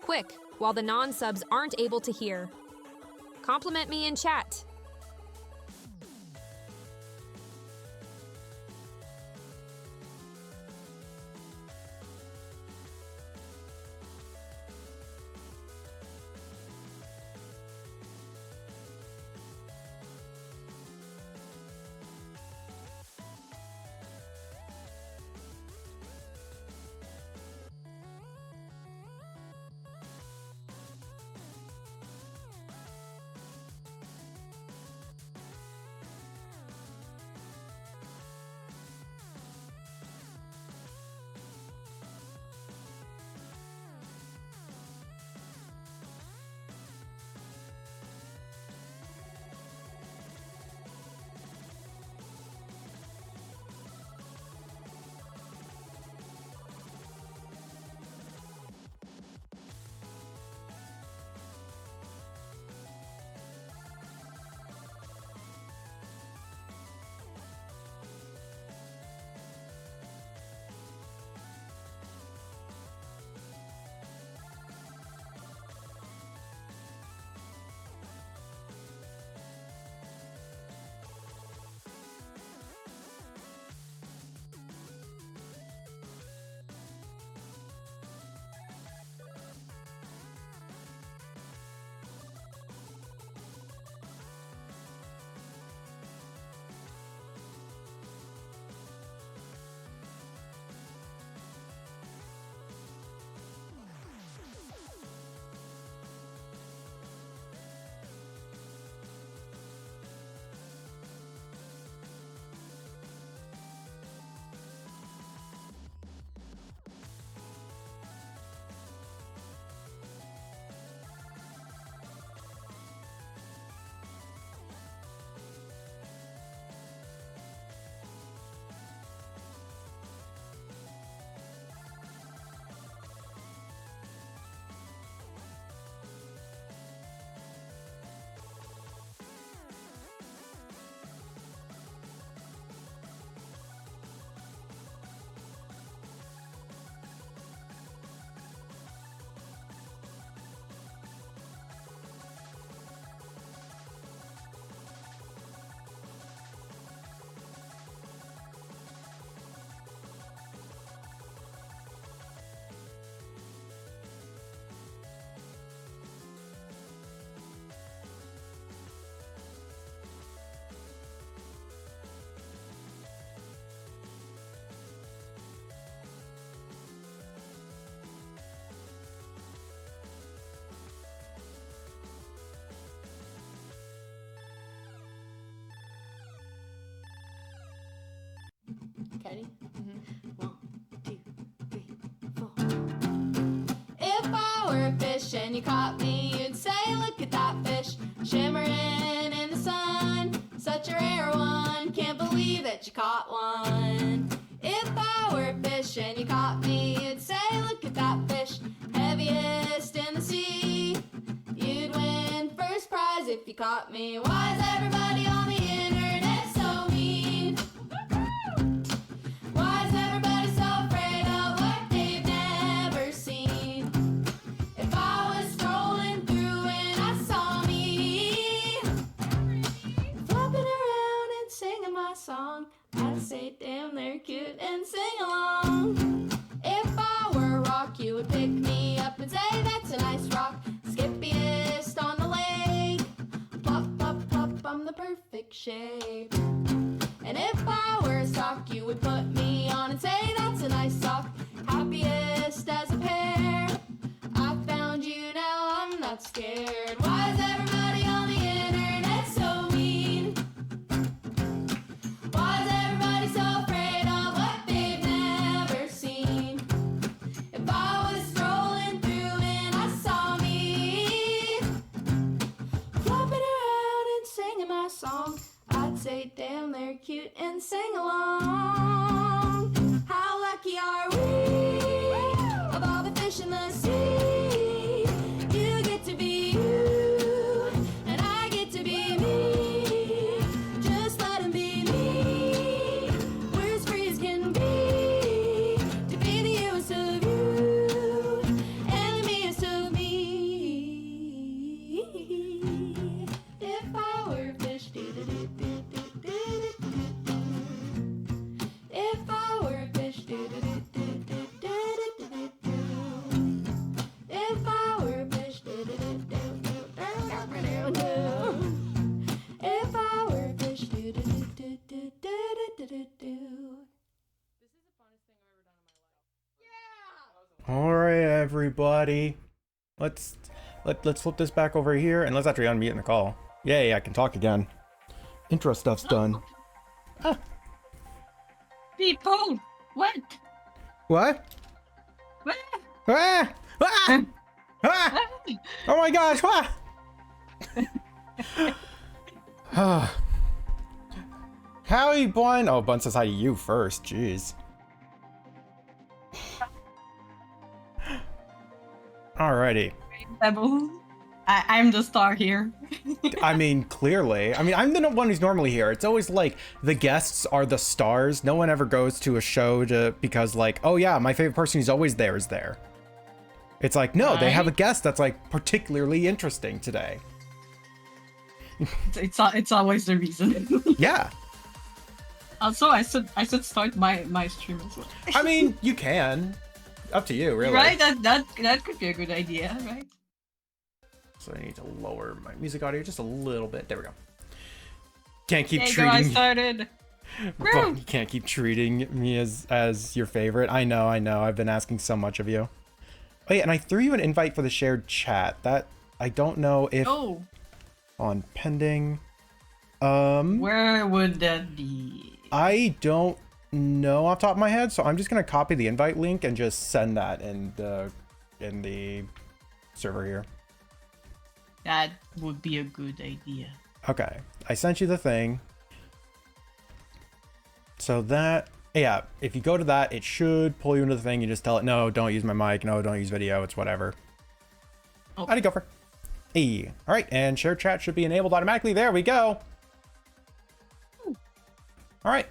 quick, while the non-subs aren't able to hear. Compliment me in chat. Ready? Mm-hmm. 1, 2, 3, 4. If I were a fish and you caught me, you'd say, look at that fish, shimmering in the sun. Such a rare one, can't believe that you caught one. If I were a fish and you caught me, you'd say, look at that fish, heaviest in the sea. You'd win first prize if you caught me. Why is everybody on the internet so mean? Why is everybody so afraid of what they've never seen? If I was scrolling through and I saw me flopping around and singing my song, I'd say, damn, they're cute and sing along. If I were a rock, you would pick me up and say, that's a nice rock, skippiest on the lake. Plop, plop, plop, I'm the perfect shape. And if I were a sock, you would put me on and say, that's a nice sock, happiest as a pair. I found you, now I'm not scared. Why is everybody on the internet so mean? Why is everybody so afraid of what they've never seen? If I was scrolling through and I saw me flopping around and singing my song, I'd say, damn, they're cute and sing along. How lucky are we? Of all the fish in the sea, you get to be you, and I get to be me. Just let 'em be me. We're as free as can be, to be the you-est of you, and the me-est of me. right, everybody. Let's flip this back over here and let's actually unmute the call. Yay, I can talk again. Intro stuff's done. Ah. People, what? What? What? Ah! Ah! Ah! Oh my gosh! Ah! Howdy, Bun. Oh, Bun says hi to you first. Jeez. Alrighty. Pebble. I'm the star here. I mean, clearly. I mean, I'm the one who's normally here. It's always like the guests are the stars. No one ever goes to a show because like, oh yeah, my favorite person who's always there is there. It's like, no, they have a guest that's like particularly interesting today. It's always the reason. Yeah. Also, I should start my stream as well. I mean, you can. Up to you, really. Right? That could be a good idea, right? So I need to lower my music audio just a little bit. There we go. Can't keep There you go, I treating started. Well, you can't keep treating me as your favorite. I know. I've been asking so much of you. Oh yeah, and I threw you an invite for the shared chat. That I don't know if Oh, on pending. where would that be? I don't know off the top of my head, so I'm just gonna copy the invite link and just send that in the server here. That would be a good idea. Okay, I sent you the thing. So that, yeah, if you go to that, it should pull you into the thing. You just tell it, no, don't use my mic. No, don't use video. It's whatever. Okay. How'd it go for? Hey, all right, and share chat should be enabled automatically. There we go. All right.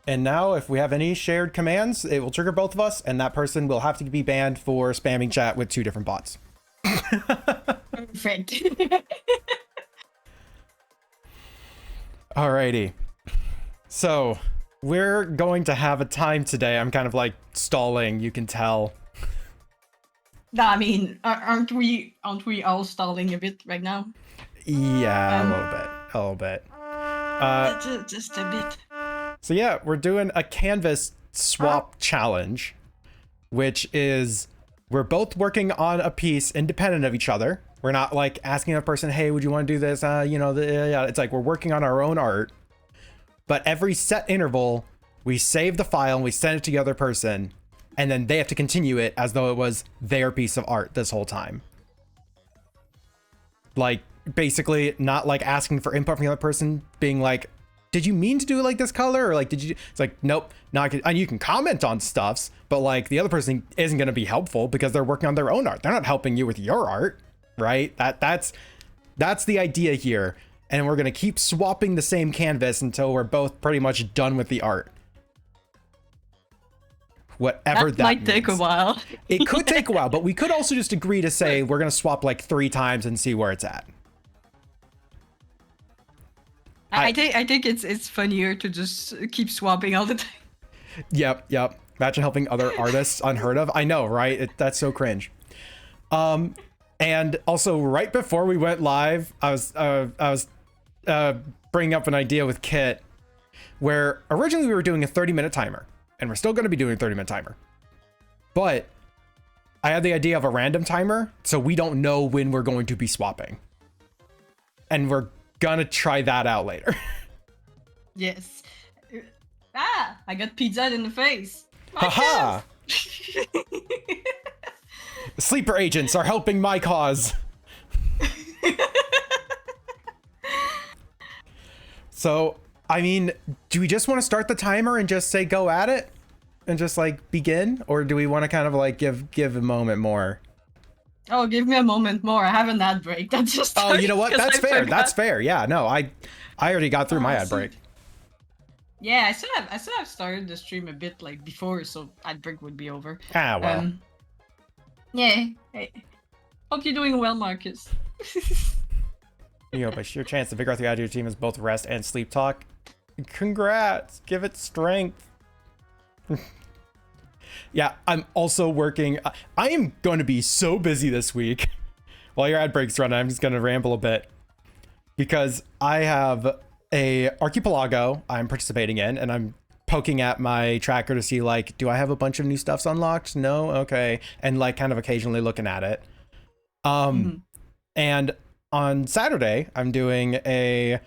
And now if we have any shared commands, it will trigger both of us, and that person will have to be banned for spamming chat with 2 different bots. Perfect. Alrighty. So we're going to have a time today. I'm kind of like stalling, you can tell. No, I mean, aren't we all stalling a bit right now? Yeah, a little bit. Just a bit. So yeah, we're doing a canvas swap challenge, which is we're both working on a piece independent of each other. We're not like asking a person, hey, would you want to do this? Yeah. It's like we're working on our own art. But every set interval, we save the file and we send it to the other person, and then they have to continue it as though it was their piece of art this whole time. Like, basically not like asking for input from the other person, being like, did you mean to do it like this color? Or like, did you, it's like, nope, not, and you can comment on stuffs, but like the other person isn't going to be helpful because they're working on their own art. They're not helping you with your art, right? That's the idea here. And we're going to keep swapping the same canvas until we're both pretty much done with the art. Whatever that might take a means. while. It could take a while, but we could also just agree to say we're going to swap like 3 times and see where it's at. I think it's funnier to just keep swapping all the time. Yep. Imagine helping other artists unheard of. I know, right? That's so cringe. And also right before we went live, I was bringing up an idea with Kit where originally we were doing a 30-minute timer, and we're still going to be doing a 30-minute timer. But I had the idea of a random timer, so we don't know when we're going to be swapping. And we're gonna try that out later. Yes. I got pizza in the face. Haha! Sleeper agents are helping my cause. So, I mean, do we just want to start the timer and just say go at it? And just like begin? Or do we want to kind of like give a moment more? Oh, give me a moment more. I have an ad break. That's just. Oh, you know what? That's I fair. forgot. That's fair. Yeah, no, I already got through my ad break. Yeah, I should have started the stream a bit like before, so ad break would be over. Ah, well. Yeah. Hey. Hope you're doing well, Marcus. You know, but your chance to figure out the idea of your team is both rest and sleep talk. Congrats. Give it strength. Yeah, I'm also working. I am going to be so busy this week. While your ad breaks run, I'm just going to ramble a bit. Because I have a archipelago I'm participating in, and I'm poking at my tracker to see like, do I have a bunch of new stuffs unlocked? No, okay, and like kind of occasionally looking at it. And on Saturday, I'm doing a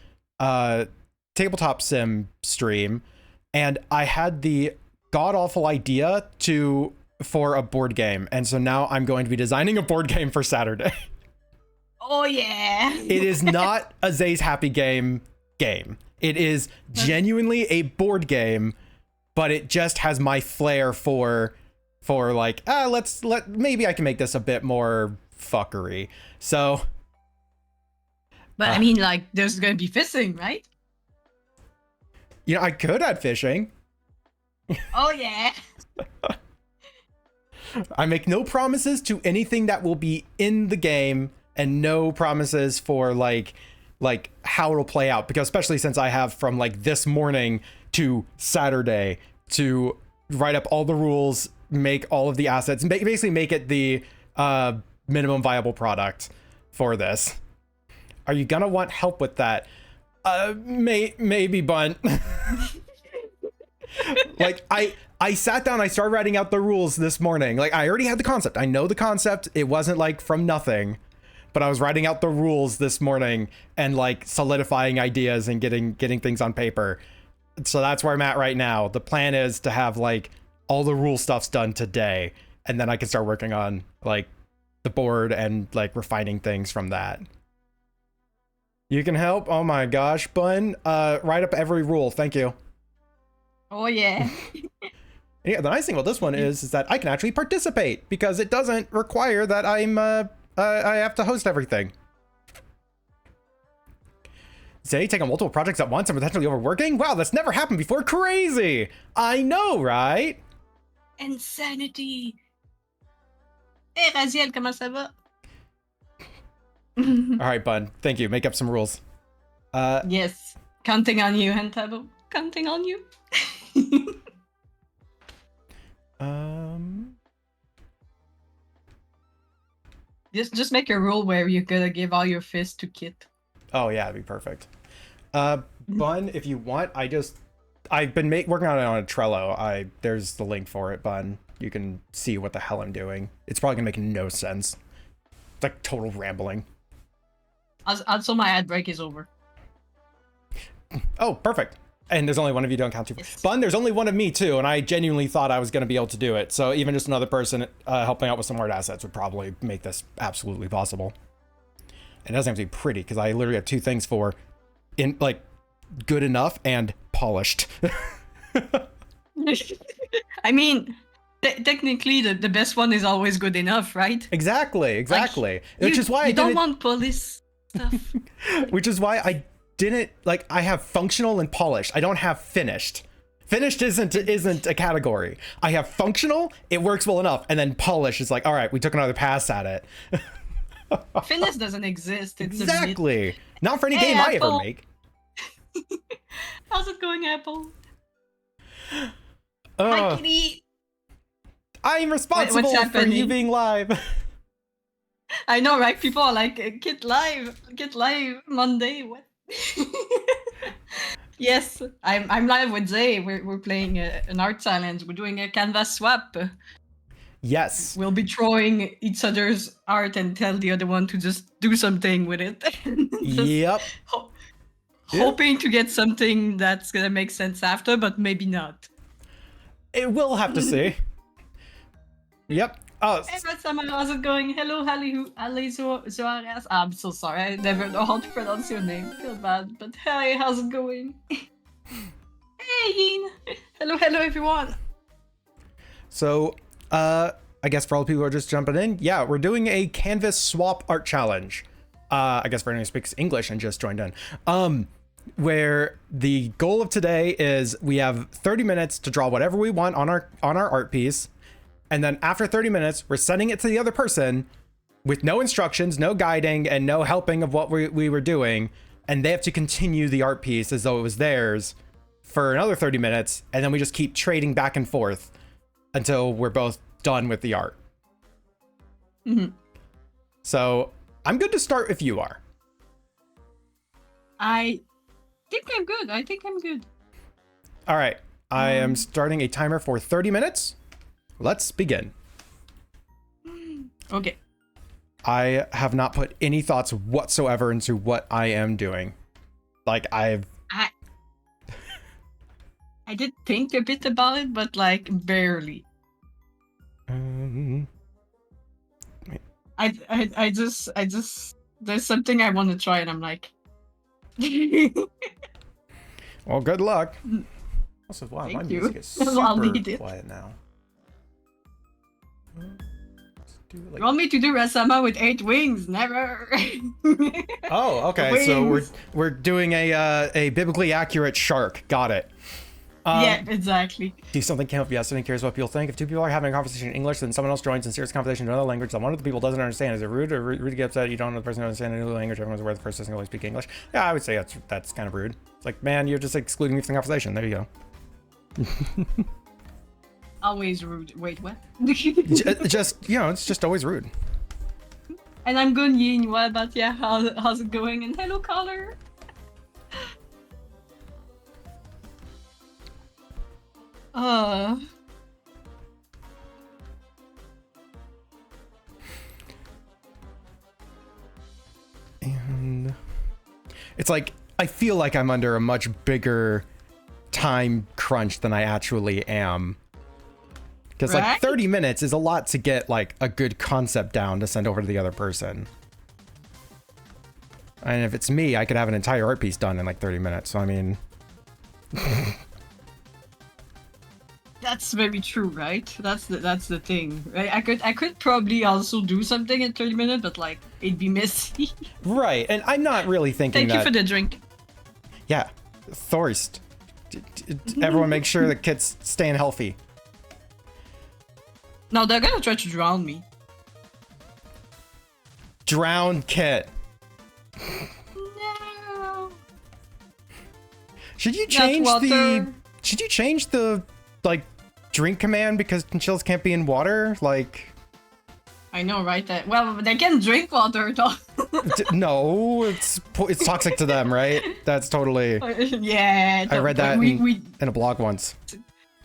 tabletop sim stream, and I had the god awful idea for a board game, and so now I'm going to be designing a board game for Saturday. Oh yeah. It is not a Zay's Happy Game. It is genuinely a board game, but it just has my flair for like, maybe I can make this a bit more fuckery. So, But I mean, like, there's gonna be fishing, right? you know, I could add fishing. Oh yeah. I make no promises to anything that will be in the game, and no promises for like how it'll play out, because especially since I have from like this morning to Saturday to write up all the rules, make all of the assets, and basically make it the minimum viable product for this. Are you gonna want help with that? Maybe, Bunt. Like I sat down, I started writing out the rules this morning. Like, I already had the concept. I know the concept. It wasn't like from nothing, but I was writing out the rules this morning and like solidifying ideas and getting things on paper. So that's where I'm at right now. The plan is to have like all the rule stuff's done today, and then I can start working on like the board and like refining things from that. You can help? Oh my gosh, Bun. Write up every rule. Thank you. Oh yeah. Yeah, the nice thing about this one is that I can actually participate, because it doesn't require that I have to host everything. Zay, take on multiple projects at once and potentially overworking? Wow, that's never happened before. Crazy! I know, right? Insanity. Hey Raziel, comment ça va? All right, Bun. Thank you. Make up some rules. Yes. Counting on you, Hentabo. Counting on you. Just make a rule where you're gonna give all your fists to Kit. Oh yeah, that'd be perfect. Bun, if you want, I've been working on it on a Trello. There's the link for it, Bun. You can see what the hell I'm doing. It's probably gonna make no sense. It's like total rambling. Also, my ad break is over. Oh, perfect. And there's only one of you, don't count two. Yes. Bun, there's only one of me too, and I genuinely thought I was going to be able to do it. So even just another person helping out with some hard assets would probably make this absolutely possible. And it doesn't have to be pretty, because I literally have two things for good enough and polished. I mean, technically, the best one is always good enough, right? Exactly. Which is why you don't want police stuff. Which is why I didn't I have functional and polished. I don't have finished. Finished isn't a category. I have functional, it works well enough, and then polished is like, all right, we took another pass at it. Fitness doesn't exist. It's exactly. Not for any Hey, game I ever Apple. make. How's it going, Apple? Hi, Ugh. kitty. I'm responsible What's for you happening? being live. I know, right? People are like, Kit live Monday. What? Yes, I'm live with Zay. We're playing an art challenge. We're doing a canvas swap. Yes. We'll be throwing each other's art and tell the other one to just do something with it. Just Yep. hoping to get something that's gonna make sense after, but maybe not. It will have to see. Yep. Oh, Hey, Ratsama, how's it going? Hello, Ali Suarez. I'm so sorry, I never know how to pronounce your name. I feel bad, but hey, how's it going? Hey, Yin. Hello, everyone. so, I guess for all the people who are just jumping in, yeah, we're doing a canvas swap art challenge. I guess for anyone who speaks English and just joined in. Where the goal of today is we have 30 minutes to draw whatever we want on our art piece. And then after 30 minutes, we're sending it to the other person with no instructions, no guiding, and no helping of what we were doing. And they have to continue the art piece as though it was theirs for another 30 minutes. And then we just keep trading back and forth until we're both done with the art. Mhm. So I'm good to start if you are. I think I'm good. All right. I am starting a timer for 30 minutes. Let's begin. Okay. I have not put any thoughts whatsoever into what I am doing. Like, I did think a bit about it, but like barely. Um, I just there's something I want to try and I'm like well, good luck. Also, wow, my Thank you. music is I'll super need it. quiet now. Let's do it You like... want me to do Rasama with 8 wings? Never. Oh, okay. So Wings. we're doing a biblically accurate shark. Got it. Yeah, exactly. Do something came up yesterday and cares what people think. If two people are having a conversation in English, then someone else joins in serious conversation in another language that one of the people doesn't understand. Is it rude or rude to get upset? You don't know the person understand a new language. Everyone's aware the person doesn't always speak English. Yeah, I would say that's kind of rude. It's like, man, you're just excluding me from the conversation. There you go. Always rude. Wait, what? Just, you know, it's just always rude. And I'm good, Yin. What about yeah? How's it going? And hello, caller. And it's like, I feel like I'm under a much bigger time crunch than I actually am. Because like Right? 30 minutes is a lot to get like a good concept down to send over to the other person. And if it's me, I could have an entire art piece done in like 30 minutes. So I mean, That's very true, right? That's the thing. Right? I could probably also do something in 30 minutes, but like it'd be messy. right. And I'm not really thinking Thank you that. for the drink. Yeah, Thorst. Everyone make sure the kid's staying healthy. No, they're gonna try to drown me. Drown Kit. No. Should you Not change the water. should you change the like drink command because chinchillas can't be in water? Like I know, right? Well, they can drink water, though. no, it's toxic to them, right? That's totally Yeah. I read that We in a blog once.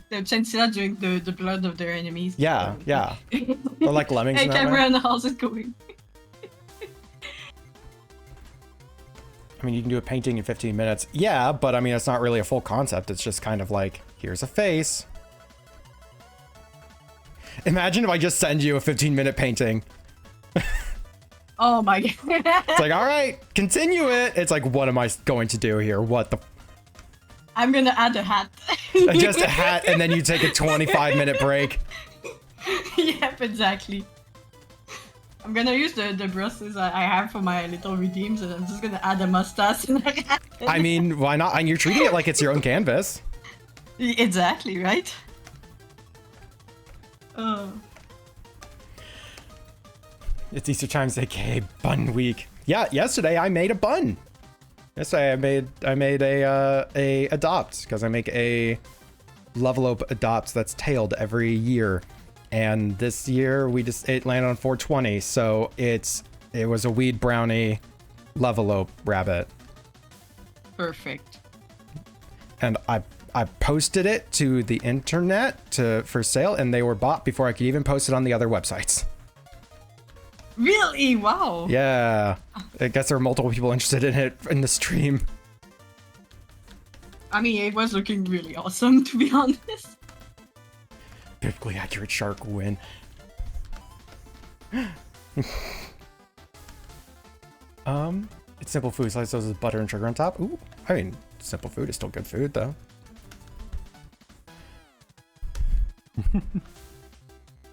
the chinchilla drink the blood of their enemies. Yeah, yeah. They're like lemmings Hey, in that way. Cameron, how's it going? I mean, you can do a painting in 15 minutes. Yeah, but I mean, it's not really a full concept. It's just kind of like, here's a face. Imagine if I just send you a 15-minute painting. Oh my god. It's like, all right, continue it. It's like, what am I going to do here? What the? I'm gonna add a hat. Just a hat, and then you take a 25-minute break. Yep, exactly. I'm gonna use the brushes I have for my little redeems, and I'm just gonna add a mustache and a hat. I mean, why not? And you're treating it like it's your own canvas. Exactly, right? Oh. It's Easter Chimes, aka Bun Week. Yeah, yesterday I made a bun. Yesterday I made a adopt because I make a Levelope adopt that's tailed every year, and this year it landed on 420, so it was a weed brownie Levelope rabbit, Perfect. and I posted it to the internet for sale, and they were bought before I could even post it on the other websites. Really? Wow. Yeah, I guess there are multiple people interested in it in the stream. I mean, it was looking really awesome, to be honest. Biblically accurate shark win. It's simple food. Slice those with butter and sugar on top. Ooh, I mean, simple food is still good food, though.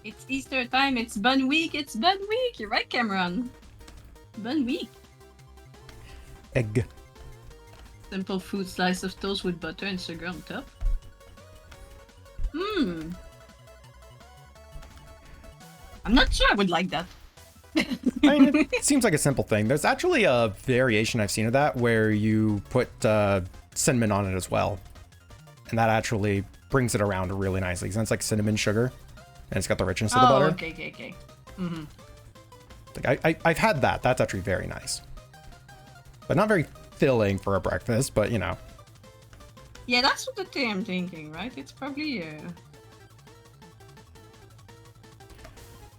It's Easter time, it's Bun Week, it's Bun Week! You're right, Cameron. Bun Week. Egg. Simple food, slice of toast with butter and sugar on top. I'm not sure I would like that. I mean, it seems like a simple thing. There's actually a variation I've seen of that where you put cinnamon on it as well. And that actually brings it around really nicely. Because it's like cinnamon sugar. And it's got the richness of the butter. Okay. Mm-hmm. Like I've had that. That's actually very nice. But not very filling for a breakfast, but you know. Yeah, that's what the thing I'm thinking, right? It's probably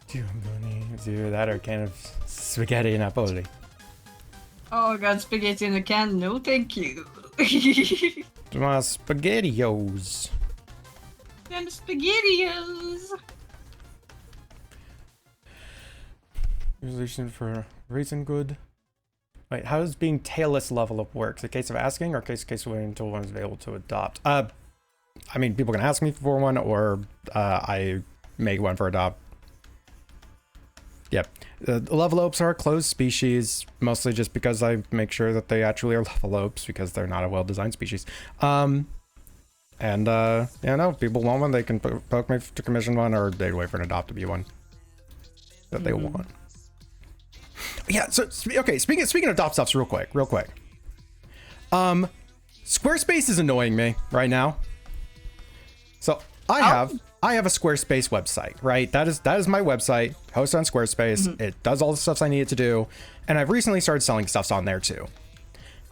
Do that or can of spaghetti Napoli. Oh god, spaghetti in a can, no thank you. My spaghettios. Them spaghettios. Resolution for reason good. Wait, how does being tailless level up work? Is it a case of asking or case of waiting until one is available to adopt? I mean, people can ask me for one or I make one for adopt. Yep. The level opes are a closed species, mostly just because I make sure that they actually are level opes because they're not a well-designed species. Yeah, no, if people want one, they can poke me to commission one or they'd wait for an adopt to be one that they want. Yeah, so okay, speaking of adopt stuffs real quick. Squarespace is annoying me right now. So I have a Squarespace website, right? That is my website, hosted on Squarespace. It does all the stuff I need it to do, and I've recently started selling stuffs on there too.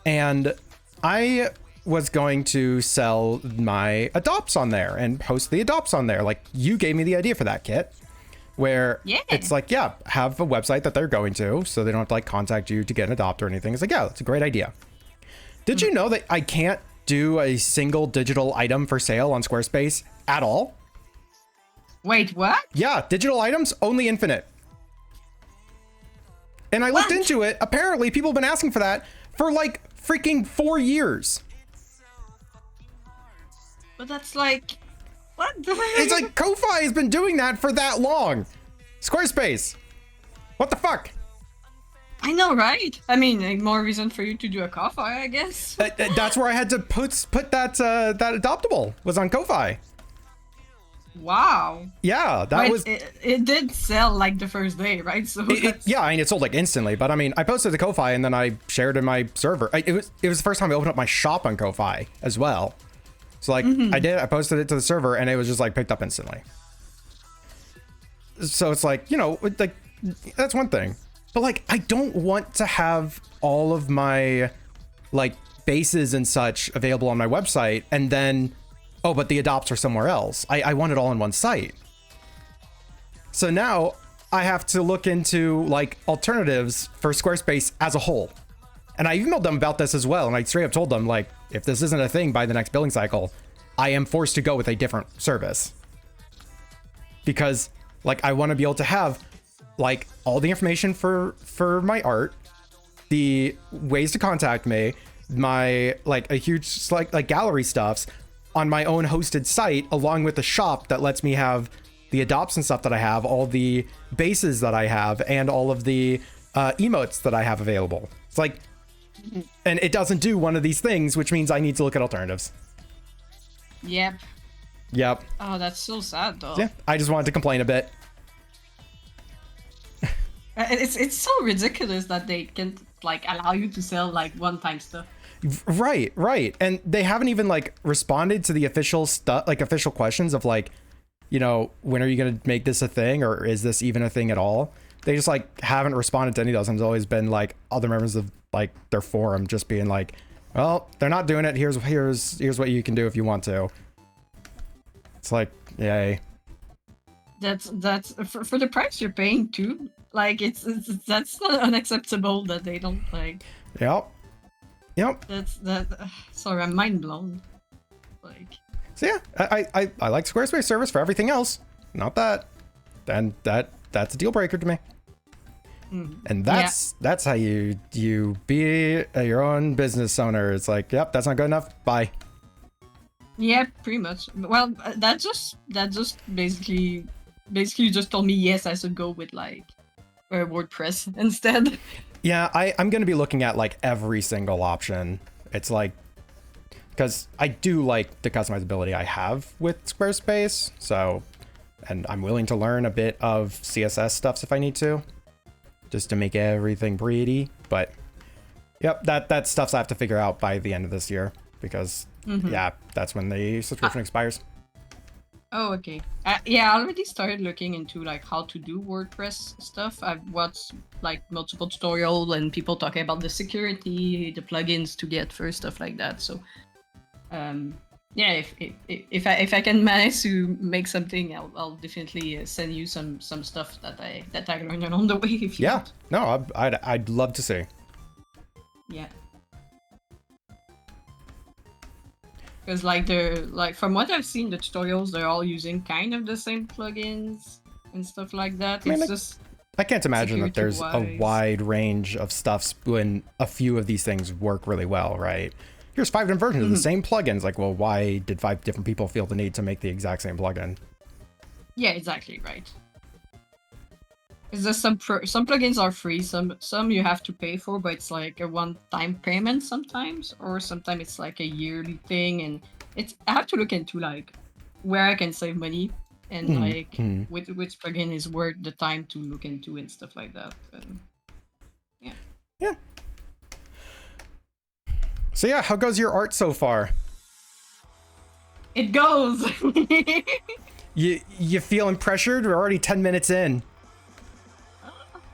And I was going to sell my adopts on there and post the adopts on there. Like, you gave me the idea for that, Kit, where it's like, yeah, have a website that they're going to so they don't have to like contact you to get an adopt or anything. It's like, yeah, that's a great idea. Did you know that I can't do a single digital item for sale on Squarespace at all? Wait, what? Yeah, digital items, only infinite. And I looked into it. Apparently, people have been asking for that for like freaking 4 years. But that's like... What? It's like Ko-Fi has been doing that for that long. Squarespace. What the fuck? I know, right? I mean, more reason for you to do a Ko-Fi, I guess. That's where I had to put that adoptable was on Ko-Fi. Wow. Yeah, that was. It did sell like the first day, right? So yeah, I mean, it sold like instantly. But I mean, I posted to Ko-Fi and then I shared in my server. It was the first time I opened up my shop on Ko-Fi as well. So like I posted it to the server and it was just like picked up instantly. So it's like, you know, like that's one thing. But like, I don't want to have all of my like bases and such available on my website and then, oh, but the adopts are somewhere else. I want it all on one site. So now I have to look into like alternatives for Squarespace as a whole. And I emailed them about this as well. And I straight up told them, like, if this isn't a thing by the next billing cycle, I am forced to go with a different service. Because like, I want to be able to have like all the information for my art, the ways to contact me, my like a huge like gallery stuffs on my own hosted site, along with the shop that lets me have the adopts and stuff that I have, all the bases that I have, and all of the emotes that I have available. It's like, and it doesn't do one of these things, which means I need to look at alternatives. Yep. Oh, that's so sad though. Yeah, I just wanted to complain a bit. It's so ridiculous that they can like allow you to sell like one-time stuff. Right. And they haven't even like responded to the official stuff, like official questions of like, you know, when are you going to make this a thing, or is this even a thing at all? They just like haven't responded to any of those. And it's always been like other members of like their forum just being like, well, they're not doing it. Here's what you can do if you want to. It's like, yay. That's for the price you're paying too. Like it's that's not unacceptable that they don't like. Yep. Sorry, I'm mind blown. Like. So yeah, I like Squarespace service for everything else, not that. And that's a deal breaker to me. And that's how you be your own business owner. It's like, yep, that's not good enough. Bye. Yeah, pretty much. Well, that just basically just told me yes, I should go with like WordPress instead. Yeah, I'm gonna be looking at like every single option. It's like, because I do like the customizability I have with Squarespace. So, and I'm willing to learn a bit of CSS stuff if I need to, just to make everything pretty. But yep, that stuff's I have to figure out by the end of this year, because yeah, that's when the subscription expires. Oh, okay. Yeah, I already started looking into like how to do WordPress stuff. I've watched like multiple tutorials and people talking about the security, the plugins to get first, stuff like that. So, Yeah, if I can manage to make something, I'll definitely send you some stuff that I learned on the way. If you Yeah. want. No, I'd love to see. Yeah. Because like from what I've seen, the tutorials they're all using kind of the same plugins and stuff like that. I mean, It's like- just I can't imagine that there's a security-wise. wide range of stuffs when a few of these things work really well, right? Here's 5 different versions of the same plugins. Like, well, why did 5 different people feel the need to make the exact same plugin? yeah, exactly right. It's just some plugins are free, some you have to pay for, but it's like a one-time payment sometimes, or sometimes it's like a yearly thing, and I have to look into like where I can save money and like which plugin is worth the time to look into and stuff like that. And, yeah. Yeah. So yeah, how goes your art so far? It goes. You feeling pressured? We're already 10 minutes in.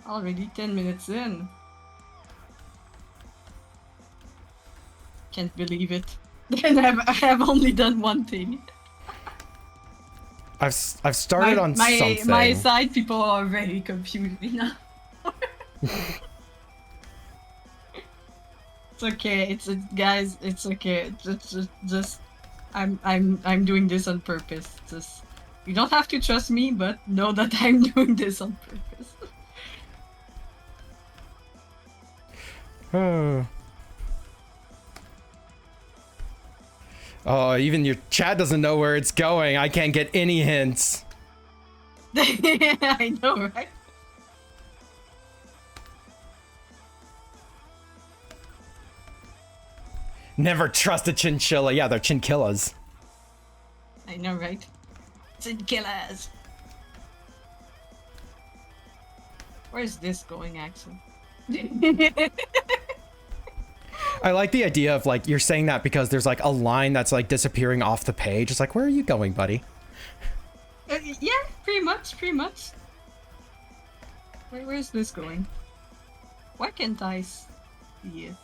Already 10 minutes in. Can't believe it. And I have only done one thing. I've started on something. My side people are very confused now. It's okay. Guys. It's okay. Just I'm doing this on purpose. Just you don't have to trust me, but know that I'm doing this on purpose. Oh, even your chat doesn't know where it's going. I can't get any hints. I know, right? Never trust a chinchilla. Yeah, they're chinchillas. I know, right? Killers. Where's this going, Axel? I like the idea of like you're saying that because there's like a line that's like disappearing off the page. It's like, where are you going, buddy? Yeah, pretty much. Where's this going? Why can't I see it?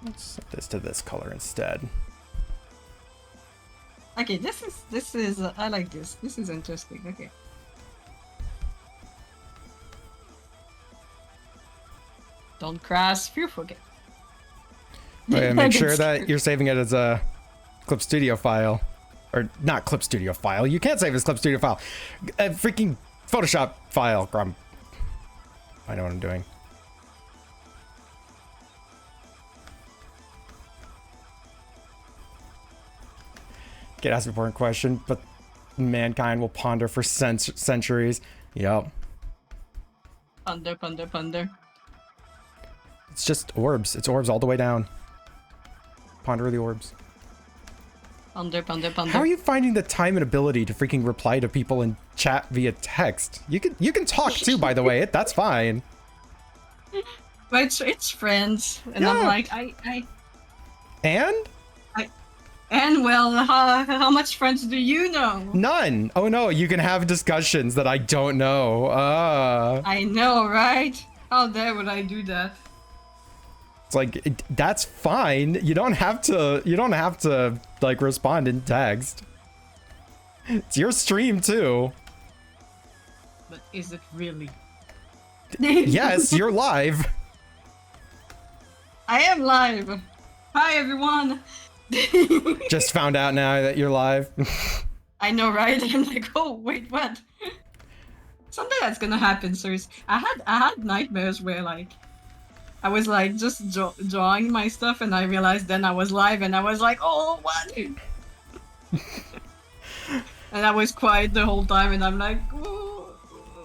Let's set this to this color instead. Okay, this is I like this. This is interesting. Okay. Don't crash. Phew, okay. Oh, yeah, make I sure get that scared. you're saving it as a Clip Studio file. Or not Clip Studio file. You can't save it as Clip Studio file. A freaking Photoshop file, Grum. I know what I'm doing. Get asked a important question, but mankind will ponder for centuries. Yep. Ponder. It's just orbs. It's orbs all the way down. Ponder the orbs. Ponder. How are you finding the time and ability to freaking reply to people in chat via text? You can talk too, by the way. That's fine. But it's friends, and Yeah. I'm like And and well, how much friends do you know? none. Oh no, you can have discussions that I don't know. I know, right? How dare would I do that? It's like that's fine. You don't have to like respond in text. It's your stream too. But is it really? Yes, you're live. I am live. Hi everyone. Just found out now that you're live. I know, right? I'm like, oh wait, what? Someday that's gonna happen. Seriously, I had nightmares where like I was like just drawing my stuff, and I realized then I was live, and I was like, oh what? And I was quiet the whole time, and I'm like, ooh,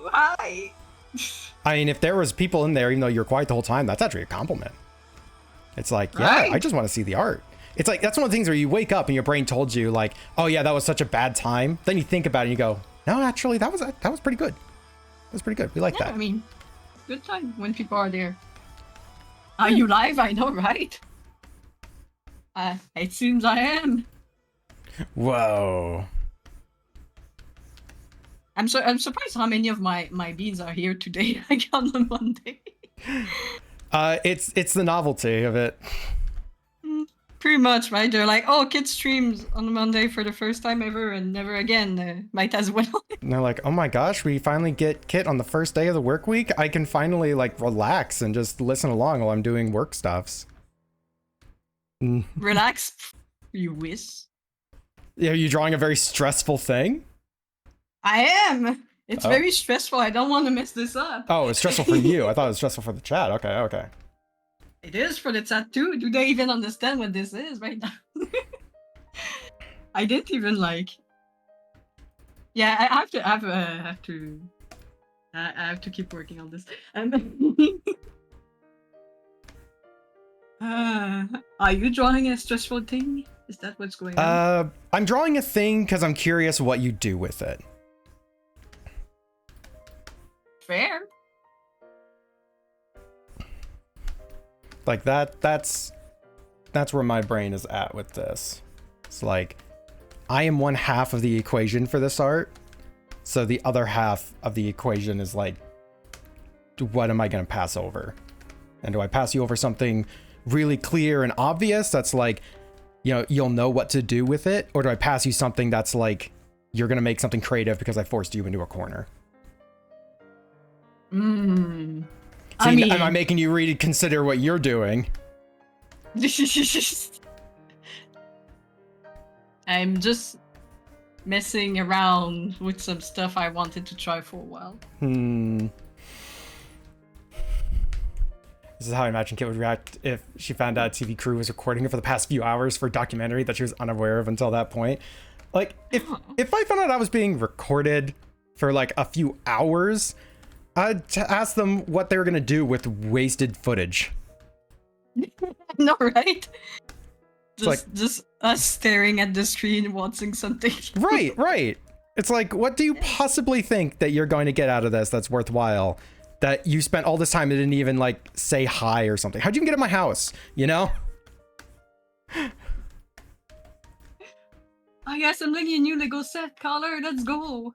hi. I mean, if there was people in there, even though you're quiet the whole time, that's actually a compliment. It's like, yeah, Right. I just want to see the art. It's like, that's one of the things where you wake up and your brain told you like, oh yeah, that was such a bad time. Then you think about it and you go, no, actually, that was pretty good. That was pretty good. We like Yeah, that. I mean, good time when people are there. Are you live? I know, right? It seems I am. Whoa. I'm surprised how many of my beans are here today, like on a Monday. It's the novelty of it. Pretty much, right? They're like, oh, Kit streams on a Monday for the first time ever and never again. Might as well. And they're like, oh my gosh, we finally get Kit on the first day of the work week. I can finally like relax and just listen along while I'm doing work stuffs. Relax. You wish. Yeah, are you drawing a very stressful thing? I am. It's Oh. very stressful. I don't want to mess this up. Oh, it's stressful for you. I thought it was stressful for the chat. Okay. It is for the tattoo. Do they even understand what this is right now? I didn't even like. Yeah, I have to keep working on this. Are you drawing a stressful thing? Is that what's going on? I'm drawing a thing because I'm curious what you do with it. Fair. Like that's where my brain is at with this. It's like I am one half of the equation for this art, so the other half of the equation is like, what am I going to pass over? And do I pass you over something really clear and obvious that's like, you know, you'll know what to do with it, or do I pass you something that's like, you're going to make something creative because I forced you into a corner? I mean, am I making you reconsider what you're doing? I'm just messing around with some stuff I wanted to try for a while. This is how I imagine Kit would react if she found out TV Crew was recording her for the past few hours for a documentary that she was unaware of until that point. Like, if I found out I was being recorded for like a few hours, I'd ask them what they were gonna do with wasted footage. No, right? like- Just us staring at the screen watching something. Right. It's like, what do you possibly think that you're going to get out of this that's worthwhile? That you spent all this time and didn't even like say hi or something. How'd you even get in my house? You know? I guess I'm bringing a new Lego set, Caller. Let's go.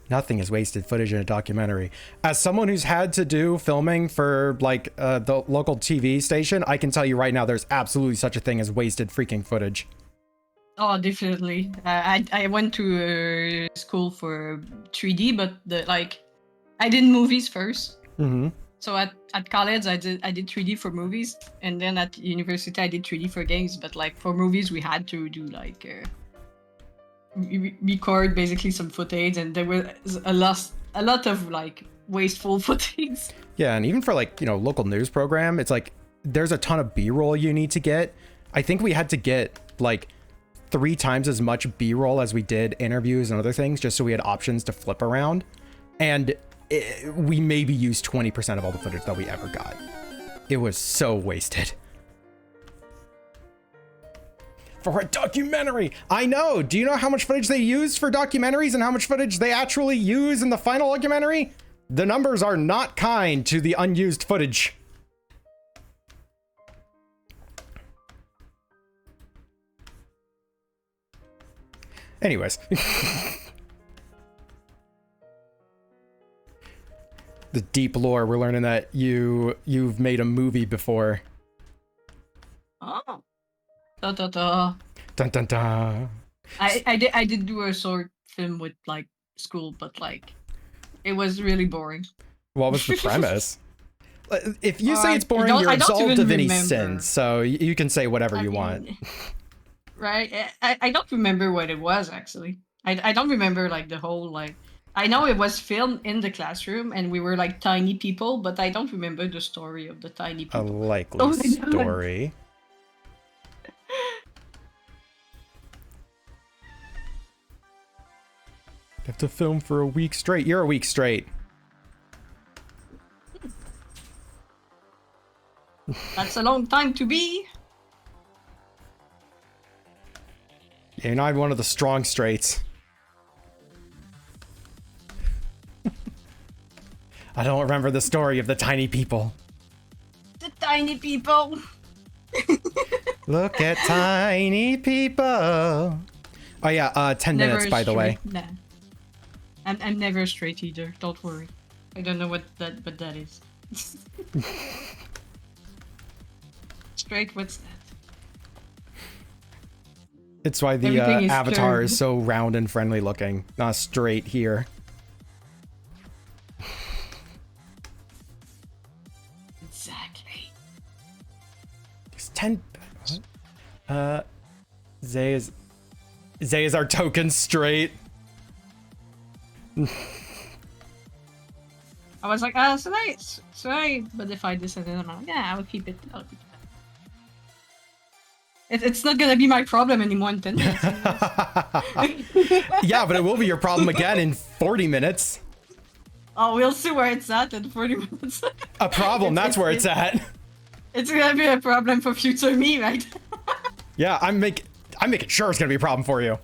Nothing is wasted footage in a documentary. As someone who's had to do filming for like the local TV station, I can tell you right now, there's absolutely such a thing as wasted freaking footage. Oh, definitely. I went to school for 3D, but I did movies first. Mm-hmm. So at college, I did 3D for movies, and then at university, I did 3D for games. But like for movies, we had to do like record basically some footage, and there was a lot of like wasteful footage. Yeah, and even for like, you know, local news program, it's like there's a ton of B-roll you need to get. I think we had to get like 3 times as much B-roll as we did interviews and other things, just so we had options to flip around. And we maybe used 20% of all the footage that we ever got. It was so wasted. For a documentary! I know! Do you know how much footage they used for documentaries and how much footage they actually use in the final documentary? The numbers are not kind to the unused footage. Anyways. The deep lore, we're learning that you've made a movie before. Oh. Da, da, da. Dun dun dun. I did do a short film with like school, but like it was really boring. What was the premise? If you say it's I boring, don't- you're I don't absolved even of any remember. sins, so you can say whatever you want. Right? I don't remember what it was actually. I don't remember like the whole like. I know it was filmed in the classroom and we were like tiny people, but I don't remember the story of the tiny A people. likely Oh my God. story. You have to film for a week straight. You're a week straight. That's a long time to be. You're not one of the strong straights. I don't remember the story of the tiny people. The tiny people. Look at tiny people. Oh yeah, 10 minutes by the way. Nah. I'm never straight either. Don't worry. I don't know what that is. Straight, what's that? It's why the Everything is avatar curved. is so round and friendly looking, not straight here. Exactly. There's 10. What? Zay is our token straight. I was like, should I modify this? And then I'm like, yeah, I'll keep it. It's not gonna be my problem anymore in 10 minutes. Yeah, but it will be your problem again in 40 minutes. Oh, we'll see where it's at in 40 minutes. A problem, that's where it's at. It's gonna be a problem for future me, right? Yeah, I'm making sure it's gonna be a problem for you.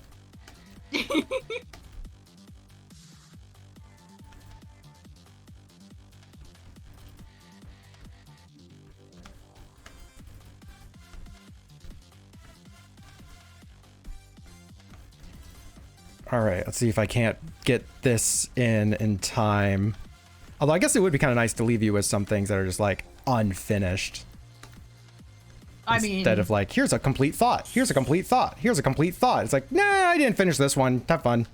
All right, let's see if I can't get this in time. Although I guess it would be kind of nice to leave you with some things that are just like unfinished. I mean, Instead of like, here's a complete thought. Here's a complete thought. Here's a complete thought. It's like, nah, I didn't finish this one. Have fun.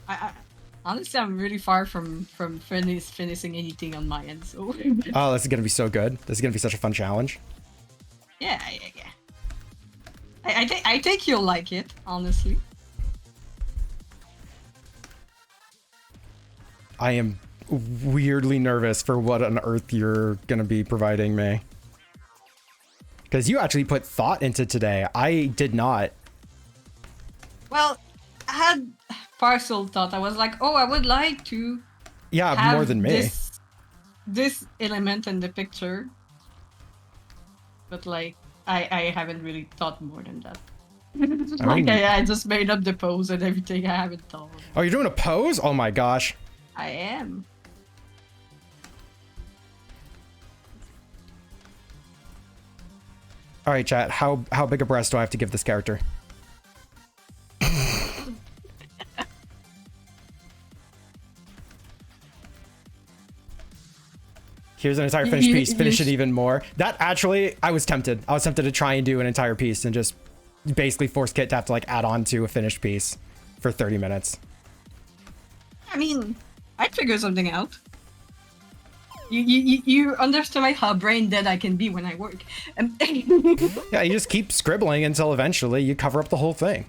I honestly, I'm really far from finishing anything on my end. So Oh, this is gonna be so good. This is gonna be such a fun challenge. yeah. I think you'll like it, honestly. I am weirdly nervous for what on earth you're gonna be providing me. Because you actually put thought into today. I did not. Well, I had partial thought. I was like, oh, I would like to Yeah, have more than me. this element in the picture, but like I haven't really thought more than that. I just made up the pose and everything. I haven't thought. Oh, you're doing a pose? Oh my gosh. I am. All right, chat. How big a breast do I have to give this character? Here's an entire finished piece. Finish it even more. That actually, I was tempted. I was tempted to try and do an entire piece and just basically force Kit to have to like add on to a finished piece for 30 minutes. I mean, I'd figure something out. You underestimate how brain dead I can be when I work. Yeah, you just keep scribbling until eventually you cover up the whole thing.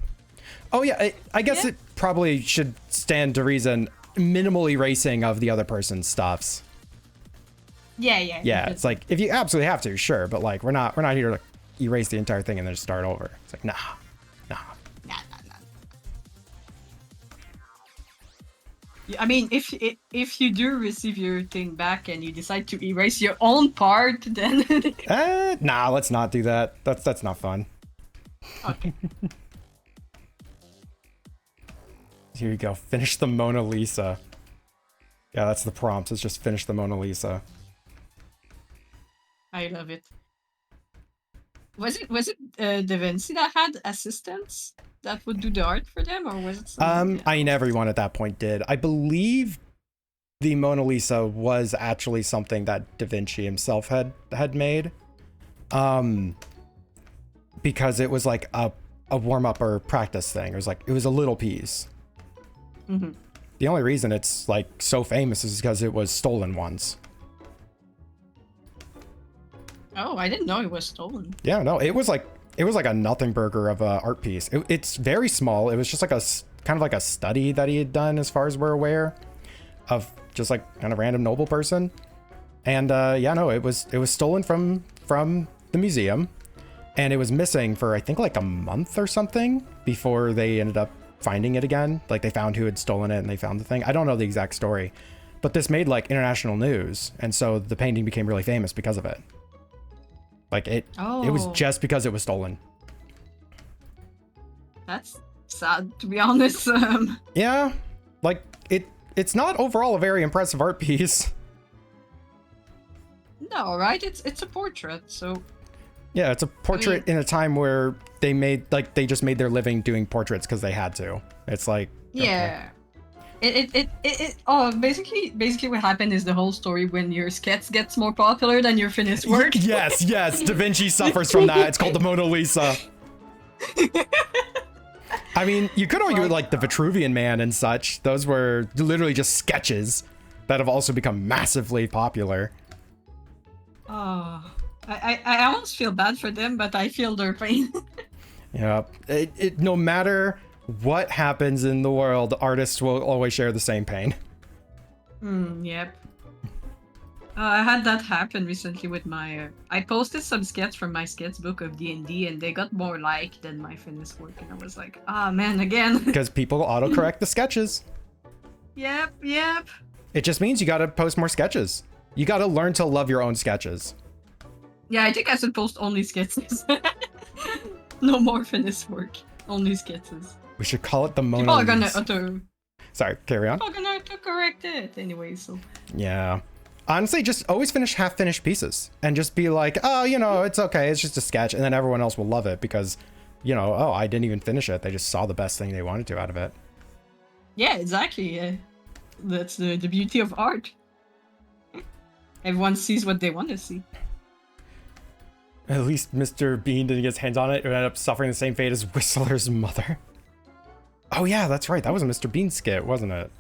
Oh yeah, I guess Yeah. it probably should stand to reason minimal erasing of the other person's stuffs. Yeah. Yeah, it's like if you absolutely have to, sure, but like we're not here to erase the entire thing and then just start over. It's like nah. Nah. I mean, if you do receive your thing back and you decide to erase your own part, then Nah, let's not do that. That's not fun. okay. Here you go. Finish the Mona Lisa. Yeah, that's the prompt. It's just finish the Mona Lisa. I love it. Was it Da Vinci that had assistants that would do the art for them, or was it? I mean, everyone at that point did. I believe the Mona Lisa was actually something that Da Vinci himself had made. Because it was like a warm up or practice thing. It was a little piece. Mm-hmm. The only reason it's like so famous is because it was stolen once. Oh, I didn't know it was stolen. Yeah, no, it was like a nothing burger of a art piece. It's very small. It was just like kind of like a study that he had done, as far as we're aware, of just like kind of random noble person. And yeah, no, it was stolen from the museum, and it was missing for I think like a month or something before they ended up finding it again. Like they found who had stolen it and they found the thing. I don't know the exact story, but this made like international news, and so the painting became really famous because of it. Like it was Oh. just because it was stolen. That's sad, to be honest. Yeah, like it's not overall a very impressive art piece. No, right? It's a portrait, so Yeah, it's a portrait in a time where they just made their living doing portraits because they had to. It's like, okay. Yeah. Basically what happened is the whole story when your sketch gets more popular than your finished work. Yes, Da Vinci suffers from that. It's called the Mona Lisa. I mean, you could argue like the Vitruvian Man and such. Those were literally just sketches that have also become massively popular. Oh, I almost feel bad for them, but I feel their pain. Yeah, no matter what happens in the world, artists will always share the same pain. Yep. I had that happen recently with my. I posted some sketches from my sketchbook of D&D, and they got more like than my finished work, and I was like, ah, man, again. Because people autocorrect the sketches. Yep. It just means you gotta post more sketches. You gotta learn to love your own sketches. Yeah, I think I should post only sketches. No more finished work. Only sketches. We should call it the Mona People are Lisa. gonna Sorry, carry on. People are gonna autocorrect it anyway, so. Yeah. Honestly, just always finish half-finished pieces and just be like, oh, it's okay. It's just a sketch. And then everyone else will love it because, oh, I didn't even finish it. They just saw the best thing they wanted to out of it. Yeah, exactly. Yeah. That's the beauty of art. Everyone sees what they want to see. At least Mr. Bean didn't get his hands on it and ended up suffering the same fate as Whistler's mother. Oh yeah, that's right. That was a Mr. Bean skit, wasn't it?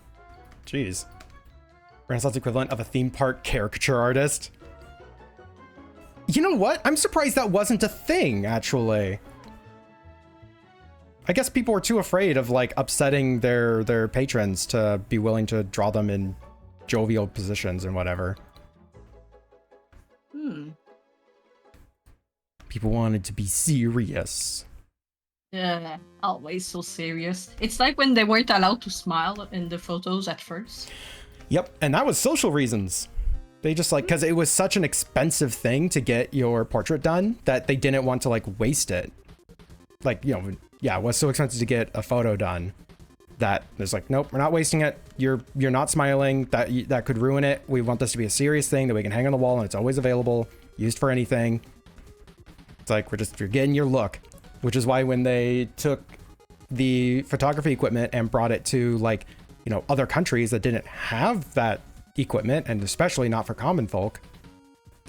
Jeez. Renaissance equivalent of a theme park caricature artist. You know what? I'm surprised that wasn't a thing, actually. I guess people were too afraid of like upsetting their patrons to be willing to draw them in jovial positions and whatever. People wanted to be serious. Yeah, always so serious. It's like when they weren't allowed to smile in the photos at first. Yep, and that was social reasons. They just like, because it was such an expensive thing to get your portrait done that they didn't want to like waste it. Like, yeah, it was so expensive to get a photo done that there's like, nope, we're not wasting it. You're not smiling. That could ruin it. We want this to be a serious thing that we can hang on the wall and it's always available, used for anything. It's like, you're getting your look, which is why when they took the photography equipment and brought it to like, other countries that didn't have that equipment, and especially not for common folk,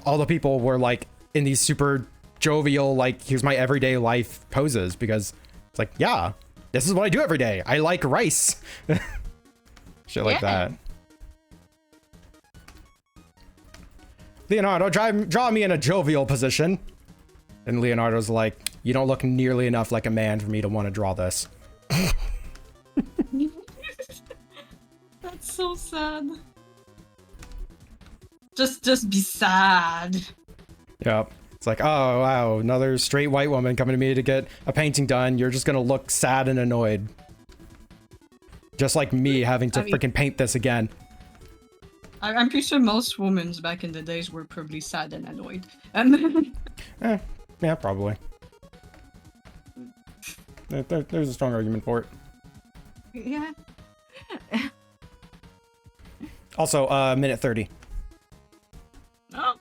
all the people were like in these super jovial, like, here's my everyday life poses, because it's like, yeah, this is what I do every day. I like rice. Shit like that. Leonardo, draw me in a jovial position. And Leonardo's like, you don't look nearly enough like a man for me to want to draw this. That's so sad. Just be sad. Yep. It's like, oh, wow, another straight white woman coming to me to get a painting done. You're just gonna look sad and annoyed. Just like me having to freaking paint this again. I'm pretty sure most women back in the days were probably sad and annoyed. Yeah, probably. There's a strong argument for it. Yeah. Also, minute 30. Oh.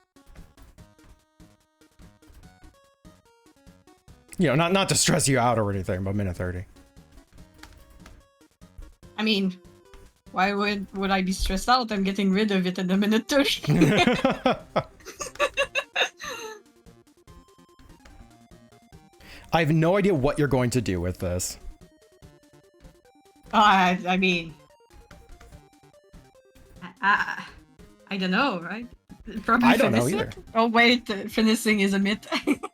Not to stress you out or anything, but minute 30. I mean, why would I be stressed out? I'm getting rid of it in a minute 30. I have no idea what you're going to do with this. I mean, I don't know, right? Probably I don't know finish either. it. Oh wait, finishing is a myth.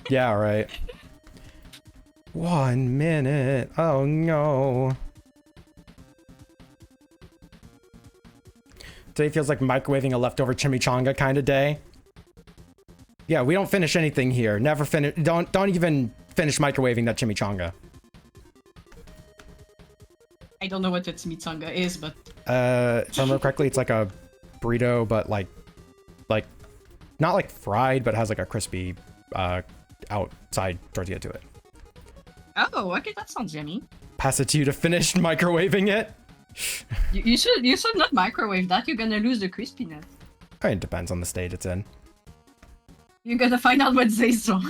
Yeah, right. 1 minute. Oh no. Today feels like microwaving a leftover chimichanga kind of day. Yeah, we don't finish anything here. Never finish. Don't even finish microwaving that chimichanga. I don't know what its chimichanga is, but If I remember correctly, it's like a burrito, but like not like fried, but has like a crispy outside tortilla to it. oh, okay, that sounds yummy. Pass it to you to finish microwaving it. You should not microwave that. You're gonna lose the crispiness. It depends on the state it's in. You're gonna find out what they saw.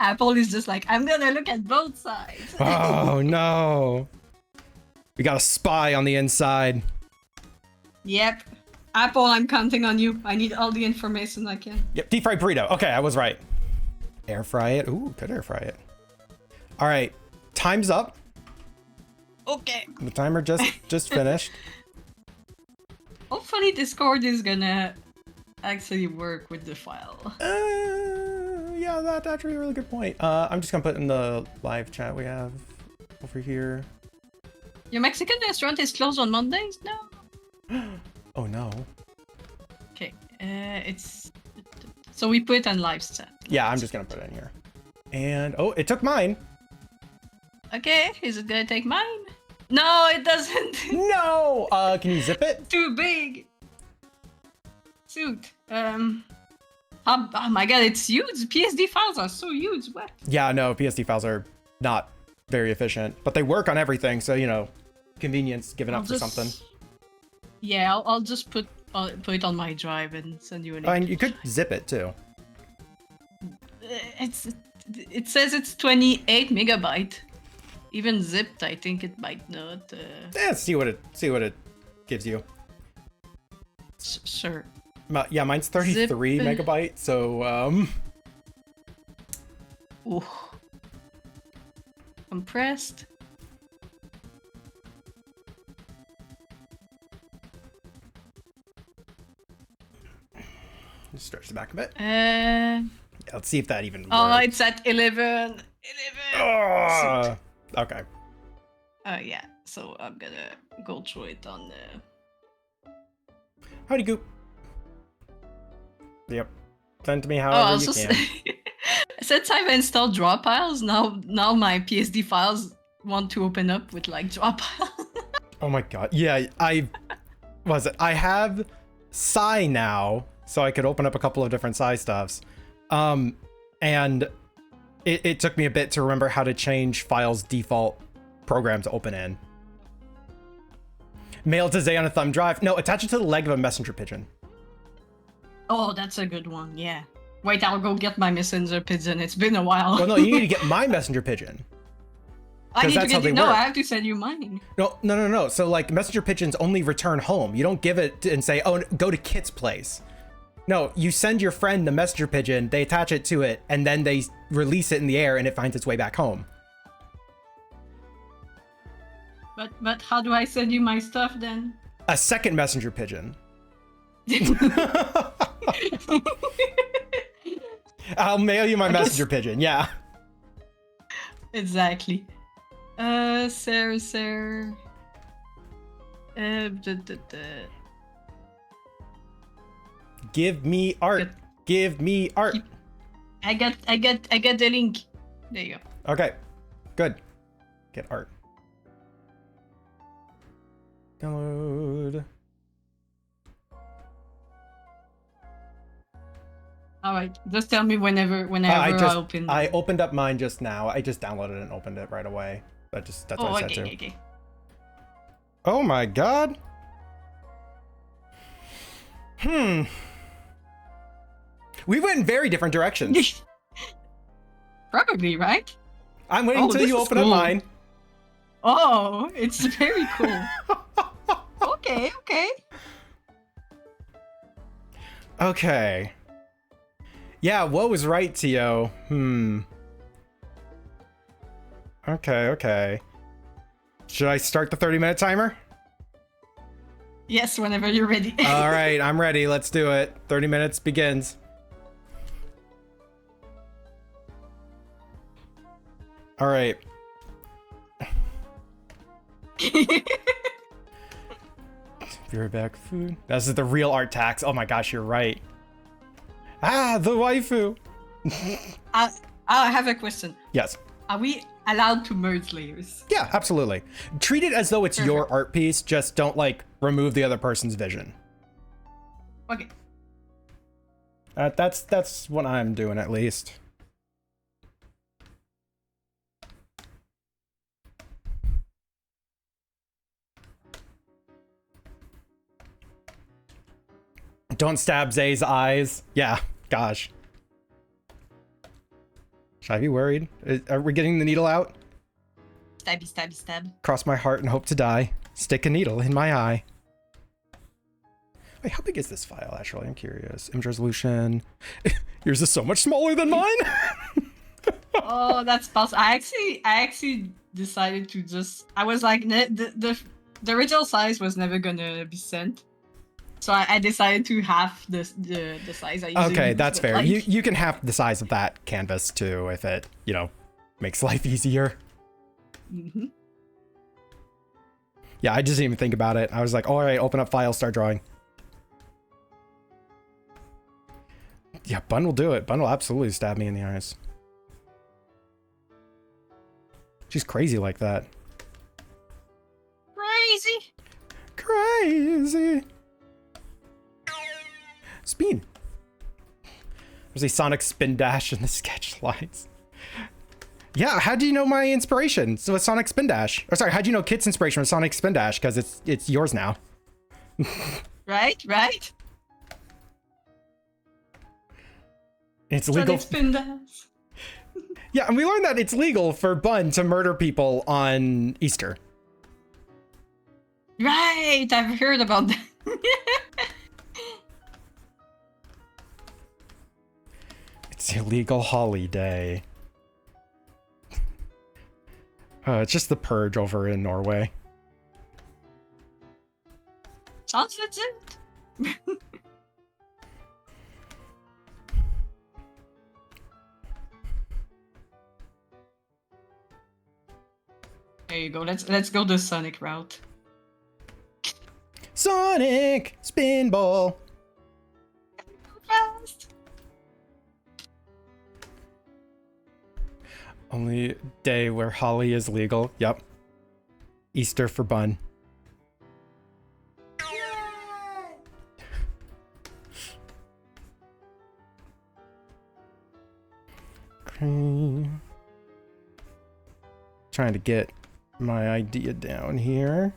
Apple is just like, I'm gonna look at both sides. Oh no. We got a spy on the inside. Yep. Apple, I'm counting on you. I need all the information I can. Yep, deep fried burrito. Okay, I was right. Air fry it. Ooh, could air fry it. All right, time's up. Okay. The timer just finished. Hopefully Discord is gonna actually work with the file. Yeah, that's actually a really good point. I'm just gonna put in the live chat we have over here. Your Mexican restaurant is closed on Mondays? No. Oh no. Okay. It's so we put it on live chat. Yeah, I'm just gonna put it in here. And oh, it took mine. Okay, is it gonna take mine? No, it doesn't. No. Can you zip it? Too big. Suit. Oh my god, it's huge. PSD files are so huge. What? Yeah, no, PSD files are not very efficient, but they work on everything. So you know, convenience given up for something. Yeah, I'll just put it on my drive and send you a link. And you could zip it too. It says it's 28 megabyte. Even zipped, I think it might not. See what it gives you. Sure. Yeah, mine's 33 Zip. megabyte. So Ooh. Compressed. just stretch it back a bit. Uh. Yeah, let's see if that even works. Oh, it's at 11. 11. Okay. Yeah. So I'm gonna go through it on the. Howdy, Goop. Yep. Send to me Oh, however you can. Since I've installed draw piles, now my PSD files want to open up with like draw piles. Oh my god. Yeah, I have Psy now, so I could open up a couple of different Psy stuffs. And it took me a bit to remember how to change files default program to open in. Mail to Zay on a thumb drive. No, attach it to the leg of a messenger pigeon. Oh, that's a good one. Yeah. Wait, I'll go get my messenger pigeon. It's been a while. Well, no, you need to get my messenger pigeon. I need to that's how get they no. work. I have to send you mine. No. So like messenger pigeons only return home. You don't give it and say, oh, go to Kit's place. No, you send your friend the messenger pigeon, they attach it to it, and then they release it in the air and it finds its way back home. But how do I send you my stuff then? A second messenger pigeon. I'll mail you my messenger pigeon, yeah. Exactly. Sir. Give me art. Good. Give me art. I get the link. There you go. Okay, good. Get art. Download. All right, just tell me whenever I open. I opened up mine just now. I just downloaded it and opened it right away. That's what I said to. Okay. Oh my god. We went in very different directions. Probably, right? I'm waiting until this you is open up cool. mine. Oh, it's very cool. Okay. Okay. Yeah, what was right, Tio? Okay. Should I start the 30-minute timer? Yes, whenever you're ready. All right, I'm ready. Let's do it. 30 minutes begins. All right. Be right back. Food. This is the real art tax. Oh my gosh, you're right. Ah, the waifu. I have a question. Yes. Are we allowed to merge layers? Yeah, absolutely. Treat it as though it's your Perfect. art piece. Just don't like remove the other person's vision. Okay. That's what I'm doing at least. Don't stab Zay's eyes. Yeah, gosh. Should I be worried? Are we getting the needle out? Stabby, stabby, stab. Cross my heart and hope to die. Stick a needle in my eye. Wait, how big is this file, actually? I'm curious. Image resolution. Yours is so much smaller than mine! Oh, that's possible. I actually decided to just. I was like, the original size was never gonna be sent, so I decided to half the size I usually Okay, use, that's but, fair. like- You can half the size of that canvas too, if it, you know, makes life easier. Mhm. Yeah, I just didn't even think about it. I was like, all right, open up file, start drawing. Yeah, Bun will do it. Bun will absolutely stab me in the eyes. She's crazy like that. Crazy. Crazy. Spin. There's a Sonic spin dash in the sketch lines. Yeah, how do you know my inspiration? So it's Sonic Spin Dash. Or sorry, how do you know Kit's inspiration was Sonic Spin Dash? Because it's yours now. Right. It's So legal. it's been that. Yeah, and we learned that it's legal for Bun to murder people on Easter. Right. I've heard about that. It's illegal holiday. It's just the purge over in Norway. Sounds legit. There you go. Let's go the Sonic route. Sonic Spinball. Fast. Only day where holly is legal. Yep. Easter for Bun. Okay. Trying to get my idea down here.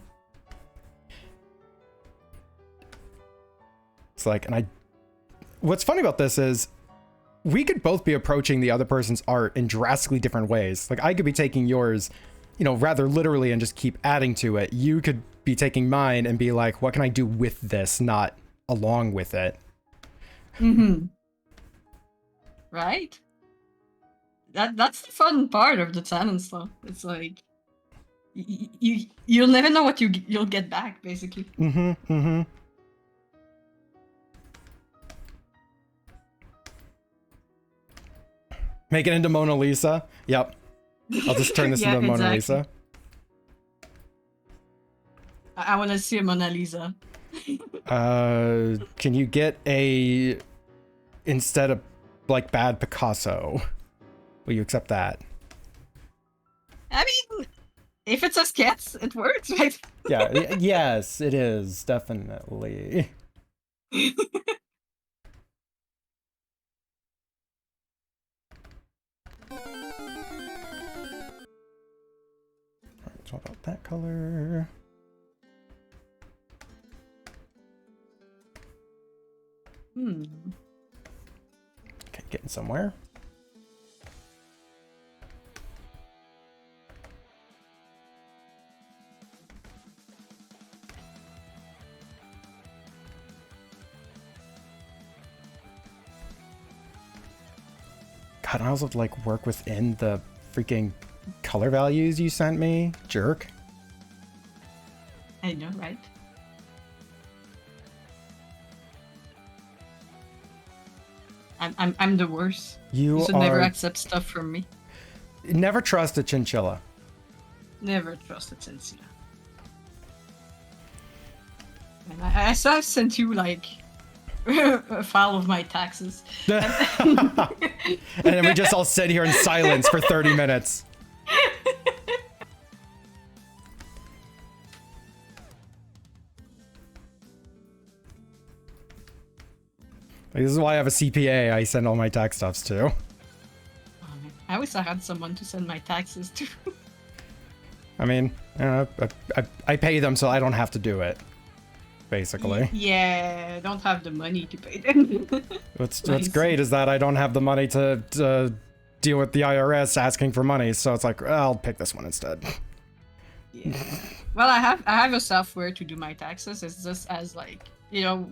It's like, and what's funny about this is we could both be approaching the other person's art in drastically different ways. Like I could be taking yours, you know, rather literally and just keep adding to it. You could be taking mine and be like, what can I do with this, not along with it? Mm-hmm. Right? That's the fun part of the talent stuff. It's like you'll never know what you'll get back, basically. Mm-hmm. Make it into Mona Lisa. Yep. I'll just turn this Yeah, into Mona exactly. Lisa. I want to see a Mona Lisa. Can you get a, instead of like bad Picasso? Will you accept that? I mean, if it's a sketch, it works, right? Yeah, yes, it is, definitely. Alright, so about that color. Hmm. Okay, getting somewhere. God, I also have to like work within the freaking color values you sent me, jerk. I know, right? I'm the worst. You You should are never accept stuff from me. never trust a chinchilla. Never trust a chinchilla. And I saw I sent you like a file of my taxes. And then we just all sit here in silence for 30 minutes. Like, this is why I have a CPA I send all my tax stuffs to. I wish I had someone to send my taxes to. I mean, I pay them so I don't have to do it, basically. Yeah, I don't have the money to pay them. What's Nice. great is that I don't have the money to deal with the IRS asking for money, so it's like I'll pick this one instead. Yeah. Well, I have a software to do my taxes. It's just as like, you know,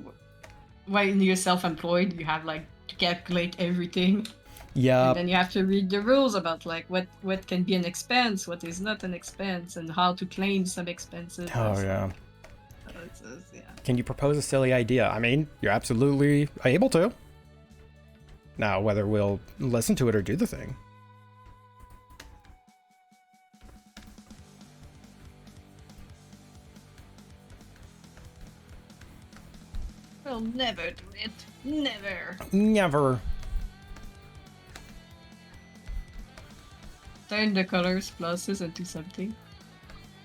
when you're self-employed, you have like to calculate everything. Yeah. And then you have to read the rules about like what can be an expense, what is not an expense, and how to claim some expenses. Oh yeah. So it's just, yeah. Can you propose a silly idea? I mean, you're absolutely able to. Now, whether we'll listen to it or do the thing. We'll never do it. Never. Never. Turn the colors pluses into something.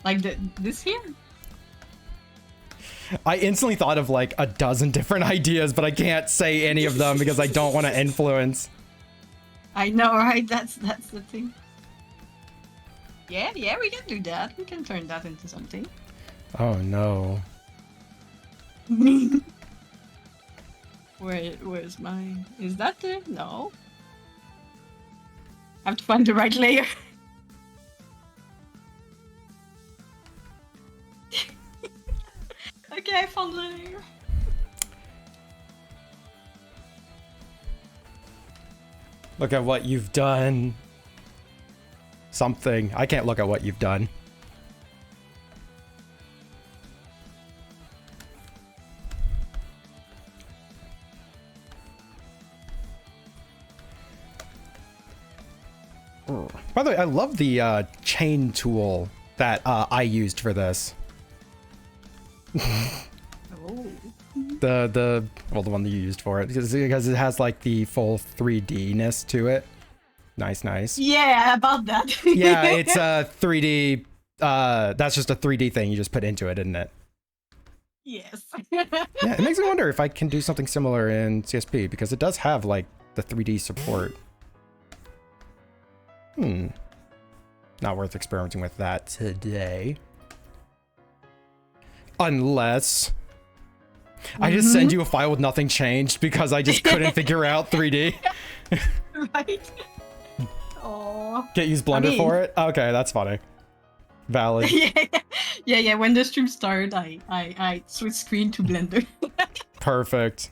Like this here? I instantly thought of like a dozen different ideas, but I can't say any of them because I don't want to influence. I know, right? That's the thing. Yeah, we can do that. We can turn that into something. Oh no. Where's mine? Is that there? No. I have to find the right layer. Okay, I found the layer. Look at what you've done. Something. I can't look at what you've done. By the way, I love the chain tool that I used for this. Oh. The one that you used for it because it has like the full 3D-ness to it. Nice. Yeah, about that. Yeah, it's a 3D. That's just a 3D thing you just put into it, isn't it? Yes. Yeah, it makes me wonder if I can do something similar in CSP because it does have like the 3D support. Not worth experimenting with that today. Unless I just send you a file with nothing changed because I just couldn't figure out 3D. Right. Oh. Can't use Blender for it? Okay, that's funny. Valid. Yeah. When the stream started, I switched screen to Blender. Perfect.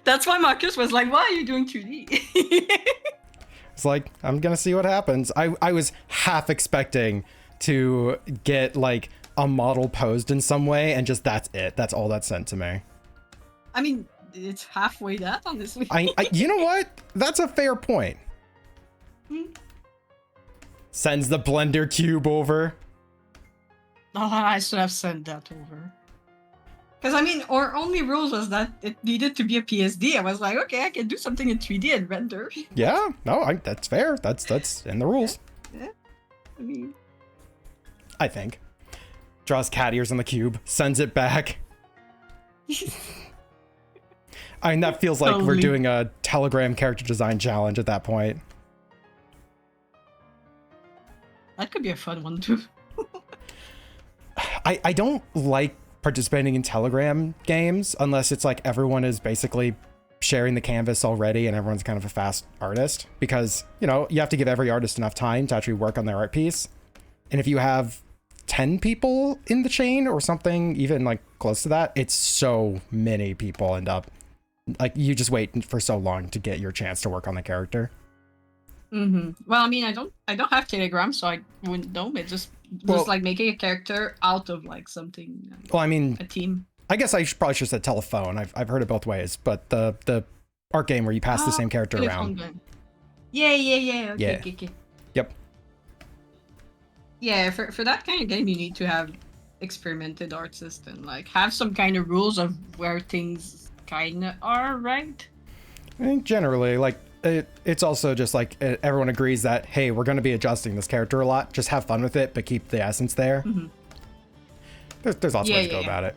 That's why Marcus was like, "Why are you doing 2D?" It's like, I'm gonna see what happens. I was half expecting to get like a model posed in some way and just that's it. That's all that's sent to me. I mean, it's halfway that, honestly. I you know what? That's a fair point. Sends the Blender cube over. Oh, I should have sent that over. Because, I mean, our only rules was that it needed to be a PSD. I was like, okay, I can do something in 3D and render. Yeah, no, that's fair. That's in the rules. Yeah. I mean... I think. Draws cat ears on the cube, sends it back. I mean, that feels like we're Totally. doing a Telegram character design challenge at that point. That could be a fun one, too. I don't like participating in Telegram games unless it's like everyone is basically sharing the canvas already and everyone's kind of a fast artist because, you know, you have to give every artist enough time to actually work on their art piece. And if you have 10 people in the chain or something, even like close to that, it's so many people end up like you just wait for so long to get your chance to work on the character. Well, I mean, I don't have Telegram, so I wouldn't know. It just Well- like making a character out of like something, Well, I mean, a team. I guess I probably should have said telephone. I've heard it both ways, but the art game where you pass the same character Telephone around. game. Yeah. Okay, Yeah. okay. Yep. Yeah, for that kind of game, you need to have experimented artists and like have some kind of rules of where things kind of are, right? I think generally, like, it's also just like everyone agrees that, hey, we're going to be adjusting this character a lot. Just have fun with it, but keep the essence there. There's lots of ways to go about it.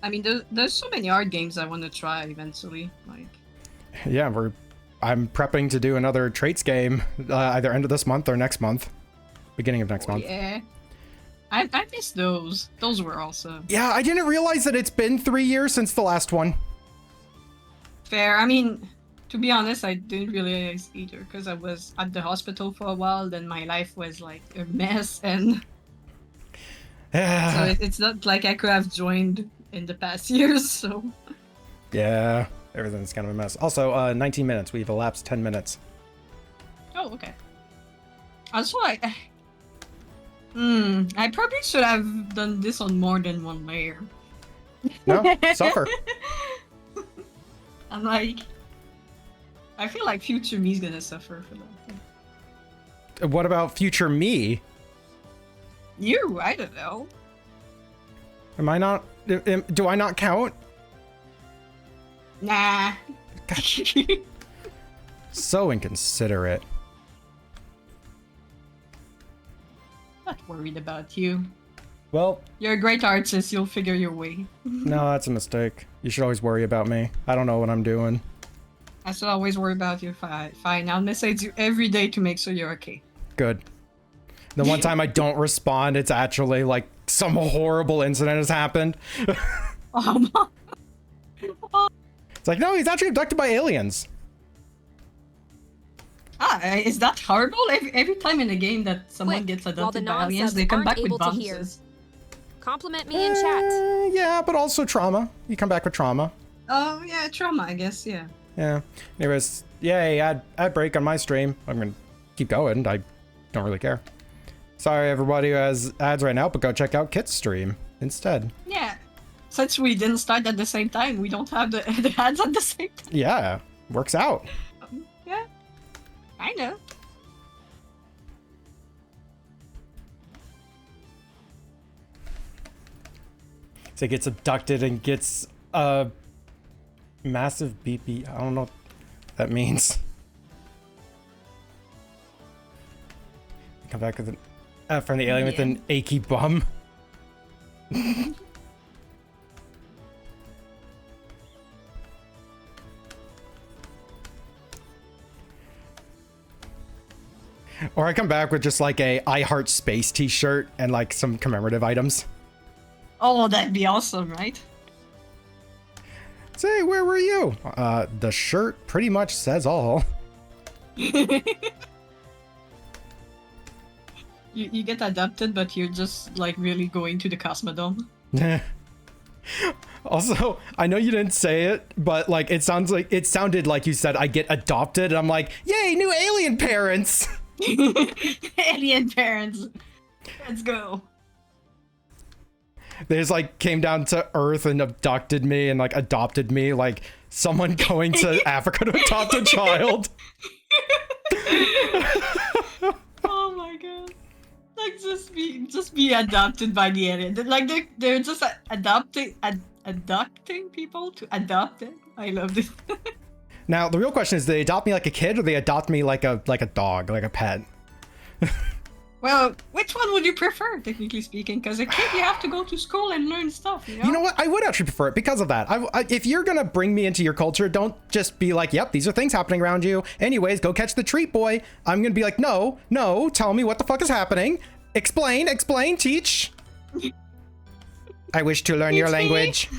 I mean, there's so many art games I want to try eventually. Like, Yeah, I'm prepping to do another traits game either end of this month or next month. Beginning of next month. yeah. I miss those. Those were awesome. Yeah, I didn't realize that it's been 3 years since the last one. Fair. I mean, to be honest, I didn't realize either because I was at the hospital for a while. Then my life was like a mess, and so it's not like I could have joined in the past years. So Yeah, everything's kind of a mess. Also, 19 minutes. We've elapsed 10 minutes. oh, okay. Also, I probably should have done this on more than one layer. No, suffer. I'm like, I feel like future me's gonna suffer for that. What about future me? You, I don't know. Am I not? Do I not count? Nah. So inconsiderate. Not worried about you. Well, You're a great artist. You'll figure your way. no, that's a mistake. You should always worry about me. I don't know what I'm doing. I should always worry about you. Fine. I'll message you every day to make sure you're okay. Good. The one time I don't respond, it's actually like some horrible incident has happened. It's like, no, he's actually abducted by aliens. Is that horrible? Every time in a game that someone Quick, gets while the adopted by aliens, non-subs they come aren't back with able to hear. bounces. Compliment me in chat. Yeah, but also trauma. You come back with trauma. Oh, yeah, trauma, I guess, yeah. Yeah. Anyways, yay, ad break on my stream. I'm gonna keep going. I don't really care. Sorry, everybody who has ads right now, but go check out Kit's stream instead. Yeah. Since we didn't start at the same time, we don't have the ads at the same time. Yeah, works out. Yeah. I know. So he gets abducted and gets a massive BP. I don't know what that means. Come back with an from the alien with an achy bum. Or I come back with just like a I Heart Space t-shirt and like some commemorative items. Oh, that'd be awesome, right? Say, where were you? The shirt pretty much says all. You get adopted, but you're just like really going to the Cosmodome. Also, I know you didn't say it, but like it sounded like you said I get adopted, and I'm like, yay, new alien parents! Alien parents. Let's go. They just like came down to Earth and abducted me and like adopted me, like someone going to Africa to adopt a child. Oh my god. Like just be adopted by the alien. Like they're just adopting people to adopt them. I love this. Now the real question is, do they adopt me like a kid or they adopt me like a dog, like a pet? Well, which one would you prefer, technically speaking? Because a kid, you have to go to school and learn stuff, you know? You know what? I would actually prefer it because of that. If you're gonna bring me into your culture, don't just be like, yep, these are things happening around you. Anyways, go catch the treat, boy. I'm gonna be like, no, tell me what the fuck is happening. Explain, teach. I wish to learn your Teach me. language.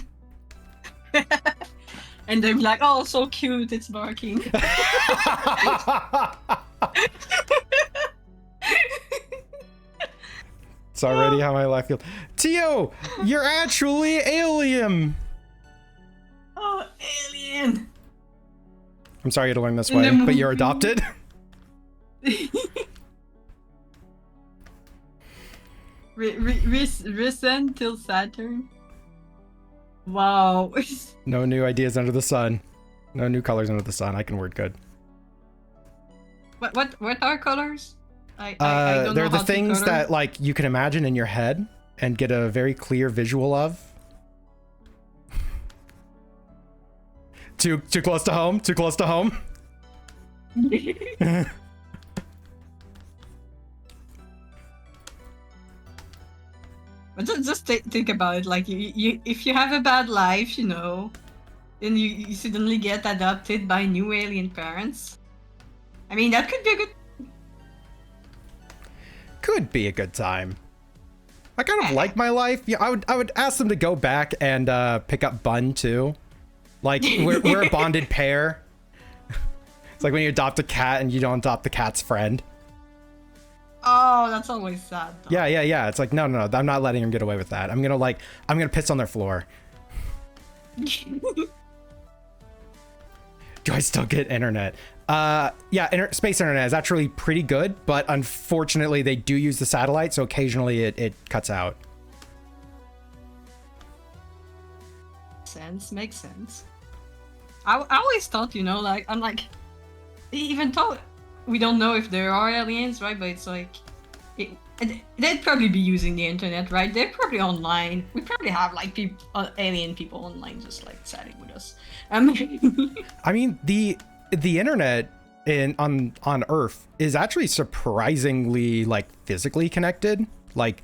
And they're like, oh, so cute, it's barking. It's already how my life feels. Tio, you're actually alien. Oh, alien. I'm sorry you had to learn this In the way, but you're movie. adopted. Risen till Saturn. Wow. No new ideas under the sun. No new colors under the sun. I can word good. What are colors? I don't They're know the how to things color. that like you can imagine in your head and get a very clear visual of. Too close to home. Too close to home. But just think about it. Like you, if you have a bad life, you know, then you suddenly get adopted by new alien parents. I mean, that could be a good. Could be a good time. I kind of like my life. Yeah, I would ask them to go back and pick up Bun too. Like we're a bonded pair. It's like when you adopt a cat and you don't adopt the cat's friend. Oh, that's always sad. Though. Yeah. It's like, no, I'm not letting him get away with that. I'm gonna piss on their floor. Do I still get internet? Yeah, space internet is actually pretty good, but unfortunately they do use the satellite, so occasionally it cuts out. Makes sense. I always thought, like, I'm like, even though we don't know if there are aliens, right? But it's like, they'd probably be using the internet, right? They're probably online. We probably have like alien people online, just like chatting with us. I mean, the internet on Earth is actually surprisingly like physically connected. Like,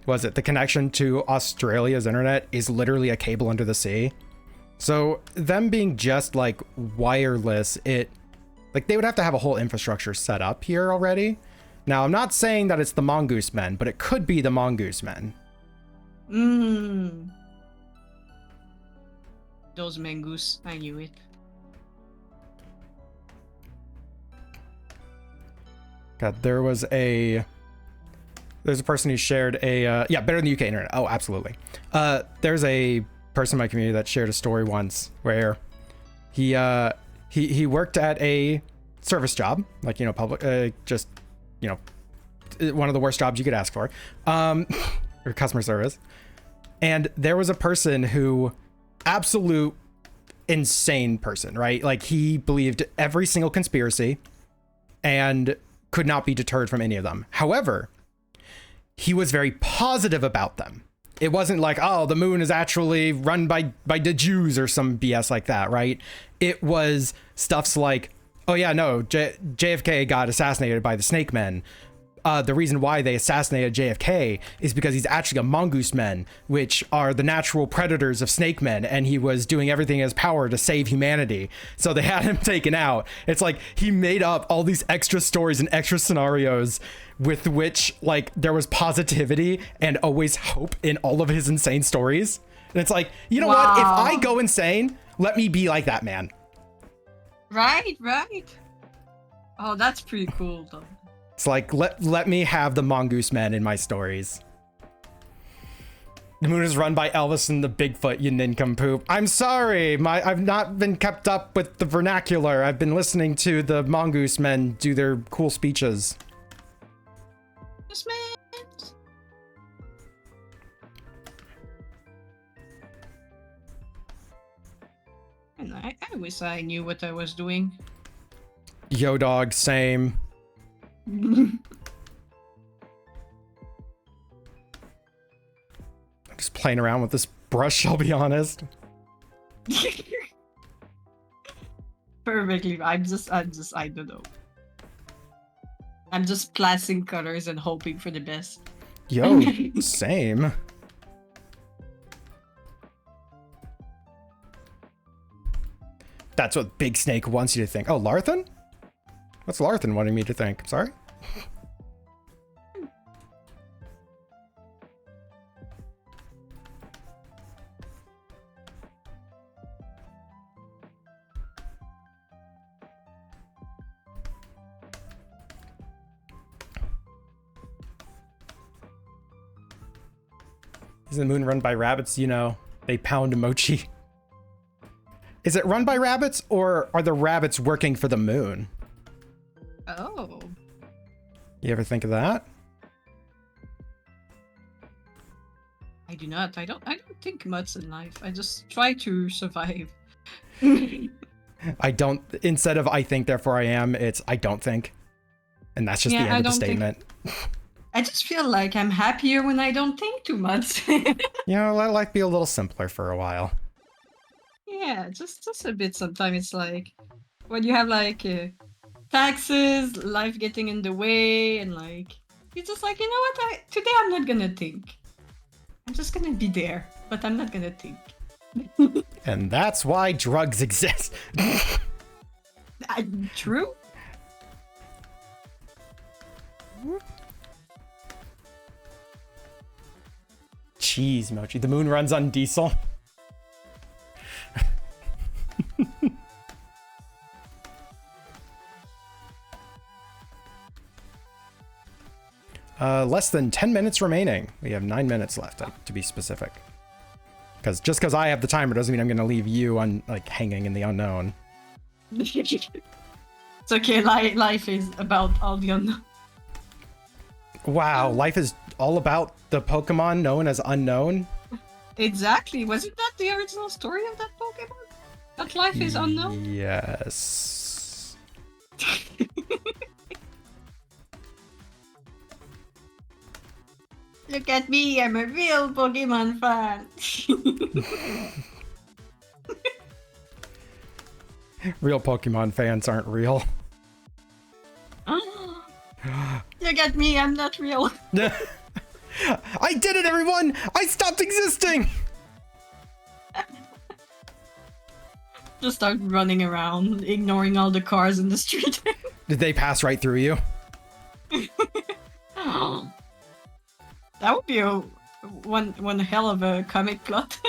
was it the connection to Australia's internet is literally a cable under the sea? So them being just like wireless, like they would have to have a whole infrastructure set up here already. Now, I'm not saying that it's the Mongoose Men, but it could be the Mongoose Men. Those Mongoose, I knew it. God, there's a person who shared a better than the UK internet. Oh, absolutely. There's a person in my community that shared a story once where he worked at a service job, like, public, just, one of the worst jobs you could ask for, or customer service. And there was a person who, absolute insane person, right? Like, he believed every single conspiracy and could not be deterred from any of them. However, he was very positive about them. It wasn't like, oh, the moon is actually run by the Jews or some BS like that, right? It was stuffs like, oh yeah, no, JFK got assassinated by the Snake Men. The reason why they assassinated JFK is because he's actually a Mongoose Men, which are the natural predators of Snake Men, and he was doing everything in his power to save humanity. So they had him taken out. It's like he made up all these extra stories and extra scenarios with which, like, there was positivity and always hope in all of his insane stories. And it's like, you know what? If I go insane, let me be like that man. Right. Oh, that's pretty cool, though. It's like, let me have the Mongoose Men in my stories. The moon is run by Elvis and the Bigfoot, you nincompoop. I'm sorry, I've not been kept up with the vernacular. I've been listening to the Mongoose Men do their cool speeches. Yes, man. And I wish I knew what I was doing. Yo, dog, same. I'm just playing around with this brush, I'll be honest. Perfectly. I don't know. I'm just placing colors and hoping for the best. Yo, same. That's what Big Snake wants you to think. Oh, Larthan? What's Larthan wanting me to think? Sorry? Is the moon run by rabbits? They pound mochi. Is it run by rabbits, or are the rabbits working for the moon? Oh. You ever think of that? I do not. I don't think much in life. I just try to survive. I don't, instead of I think, therefore I am, it's I don't think. And that's just the end of the statement. I just feel like I'm happier when I don't think too much. Let life be a little simpler for a while. Yeah, just a bit. Sometimes it's like when you have like taxes, life getting in the way, and like you're just like, you know what? Today I'm not gonna think. I'm just gonna be there, but I'm not gonna think. And that's why drugs exist. True. Jeez, Mochi. The moon runs on diesel. Less than 10 minutes remaining. We have 9 minutes left, to be specific. Because I have the timer doesn't mean I'm going to leave you on like hanging in the unknown. It's okay. Life is about all the unknown. Wow, life is all about the Pokemon known as unknown. Exactly. Wasn't that the original story of that Pokemon? That life is unknown? Yes. Look at me, I'm a real Pokemon fan. Real Pokemon fans aren't real. Look at me, I'm not real. I did it, everyone! I stopped existing! Just start running around, ignoring all the cars in the street. Did they pass right through you? That would be one hell of a comic plot.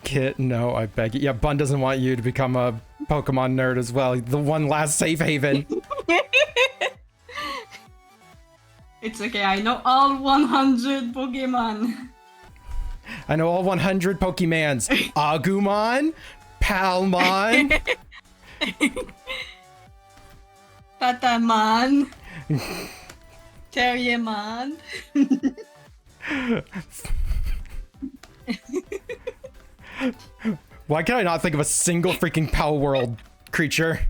Kit, no, I beg you. Yeah, Bun doesn't want you to become a Pokemon nerd as well. The one last safe haven. It's okay, I know all 100 Pokemon. I know all 100 Pokemans. Agumon, Palmon, Patamon. Terriermon. Why can I not think of a single freaking Pal World creature?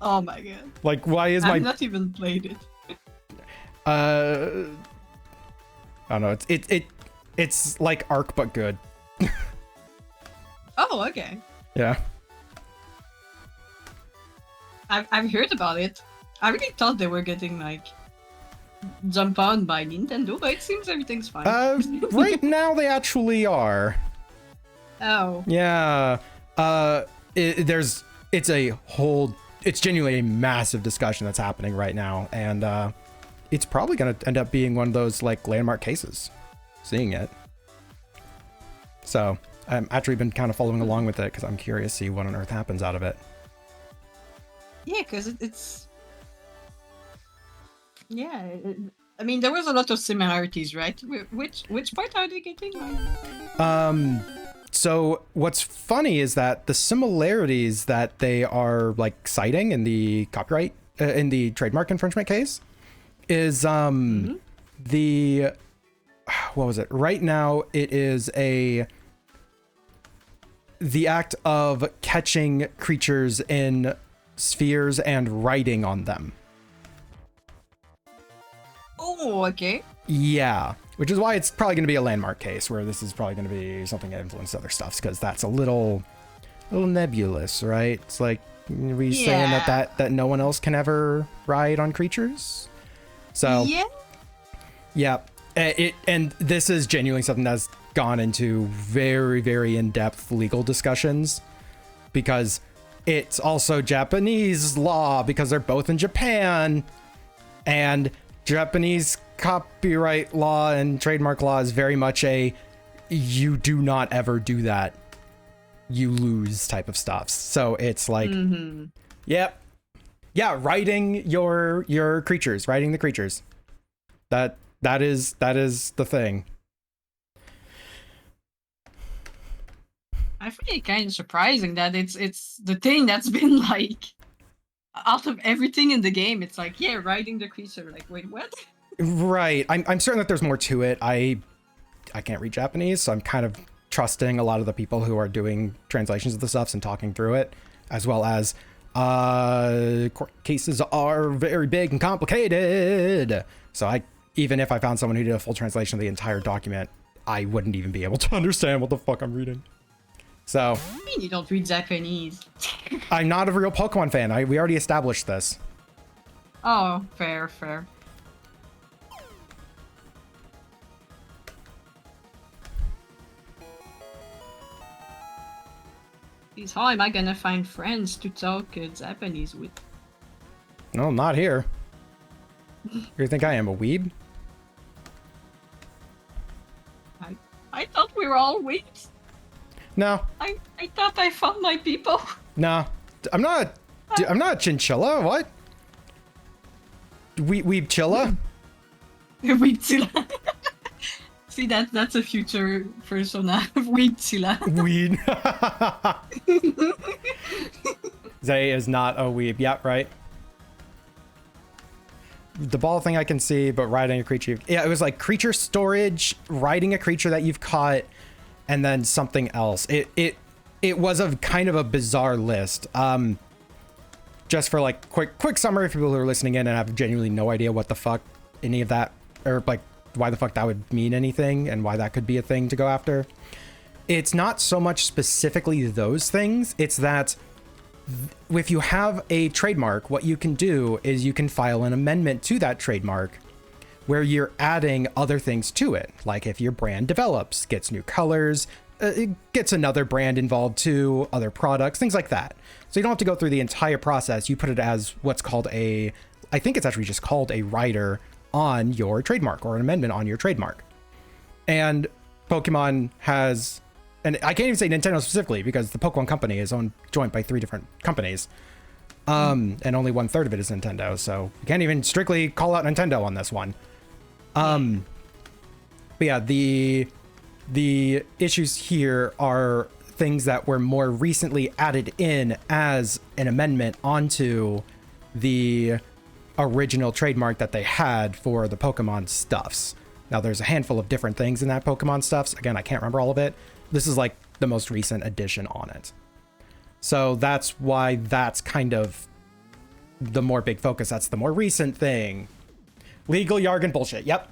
Oh my god. Like, why is I've my... not even played it. I don't know. It's like Arc, but good. Oh, okay. Yeah. I've heard about it. I really thought they were getting like jumped on by Nintendo, but it seems everything's fine. Right now they actually are. Oh. Yeah. It's genuinely a massive discussion that's happening right now, and it's probably going to end up being one of those like landmark cases. Seeing it. So I'm actually been kind of following along with it because I'm curious to see what on earth happens out of it. Yeah, because it's... Yeah, I mean, there was a lot of similarities, right? Which part are they getting? So what's funny is that the similarities that they are like citing in the copyright, in the trademark infringement case is the... What was it? Right now, it is the act of catching creatures in spheres and writing on them. Oh, okay. Yeah, which is why it's probably going to be a landmark case where this is probably going to be something that influenced other stuff, because that's a little nebulous, right? It's like, are we saying that no one else can ever ride on creatures? So yeah. And this is genuinely something that's gone into very, very in-depth legal discussions, because it's also Japanese law because they're both in Japan, and Japanese copyright law and trademark law is very much a you do not ever do that, you lose type of stuff. So it's like, yep. Yeah, writing your creatures, writing the creatures. That is the thing. I find it kind of surprising that it's the thing that's been like out of everything in the game. It's like, yeah, riding the creature. Like, wait, what? Right. I'm certain that there's more to it. I can't read Japanese, so I'm kind of trusting a lot of the people who are doing translations of the stuff and talking through it, as well as court cases are very big and complicated. So even if I found someone who did a full translation of the entire document, I wouldn't even be able to understand what the fuck I'm reading. So I mean, you don't read Japanese. I'm not a real Pokemon fan. We already established this. Oh, fair. Jeez, how am I gonna find friends to talk Japanese with? No, not here. You think I am a weeb? I thought we were all weebs. No. I thought I found my people. No. I'm not a chinchilla. What? Weebchilla? Weebzilla. See, that's a future persona. Weebzilla. Weed. Zay is not a weeb. Yep, right. The ball thing I can see, but riding a creature. Yeah, it was like creature storage, riding a creature that you've caught, and then something else. It was a kind of a bizarre list. Just for like quick summary for people who are listening in and have genuinely no idea what the fuck any of that, or like why the fuck that would mean anything and why that could be a thing to go after. It's not so much specifically those things. It's that if you have a trademark, what you can do is you can file an amendment to that trademark where you're adding other things to it. Like if your brand develops, gets new colors, it gets another brand involved too, other products, things like that. So you don't have to go through the entire process. You put it as what's called I think it's actually just called a rider on your trademark, or an amendment on your trademark. And Pokemon has, and I can't even say Nintendo specifically because the Pokemon company is joined by 3 different companies. And only 1/3 of it is Nintendo. So you can't even strictly call out Nintendo on this one. But yeah, the issues here are things that were more recently added in as an amendment onto the original trademark that they had for the Pokemon stuffs. Now there's a handful of different things in that Pokemon stuffs. Again, I can't remember all of it. This is like the most recent addition on it. So that's why that's kind of the more big focus. That's the more recent thing. Legal jargon bullshit. Yep.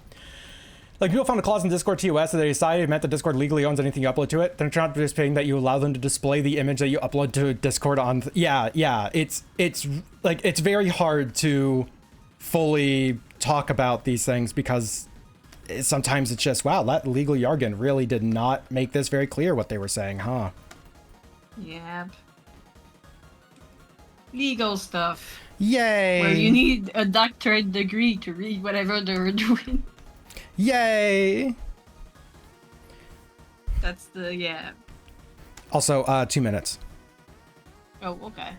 Like, people found a clause in Discord TOS that they decided it meant that Discord legally owns anything you upload to it. They're not participating that you allow them to display the image that you upload to Discord on. Yeah. It's like, it's very hard to fully talk about these things because sometimes it's just, wow, that legal jargon really did not make this very clear what they were saying, huh? Yeah. Legal stuff. Yay! Where you need a doctorate degree to read whatever they're doing. Yay! That's the, yeah. Also, 2 minutes. Oh, okay.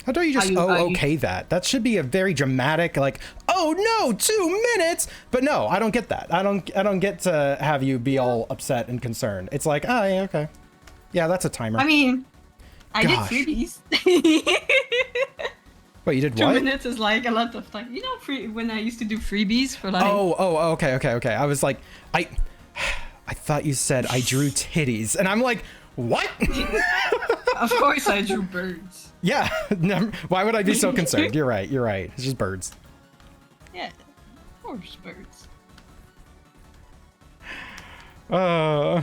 How dare you just okay that? That should be a very dramatic, like, oh no, 2 minutes. But no, I don't get that. I don't get to have you be all upset and concerned. It's like, oh yeah, okay, yeah, that's a timer. I mean, I Gosh. did freebies. Wait, you did 2 what? minutes is like a lot of time. You know, when I used to do freebies for like. Oh, okay. I was like, I thought you said I drew titties, and I'm like, what? Of course, I drew birds. Yeah, why would I be so concerned? You're right. It's just birds. Yeah, of course, birds. All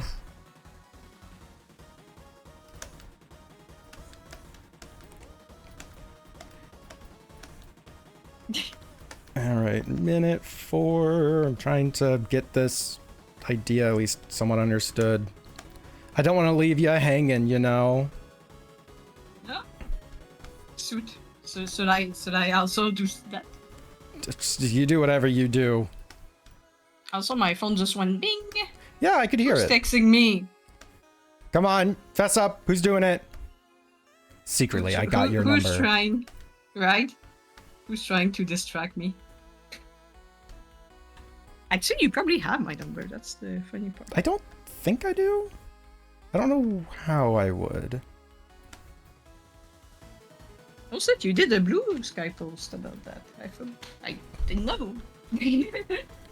right, minute 4. I'm trying to get this idea at least somewhat understood. I don't want to leave you hanging, you know. Yeah. So should I also do that? You do whatever you do. Also, my phone just went bing. Yeah, I could hear Who's it. texting me? Come on, fess up. Who's doing it? Secretly, I got your who's number. trying, right? Who's trying to distract me? Actually, you probably have my number. That's the funny part. I don't think I do. I don't know how I would. Also, you did a Blue Sky post about that. I didn't know.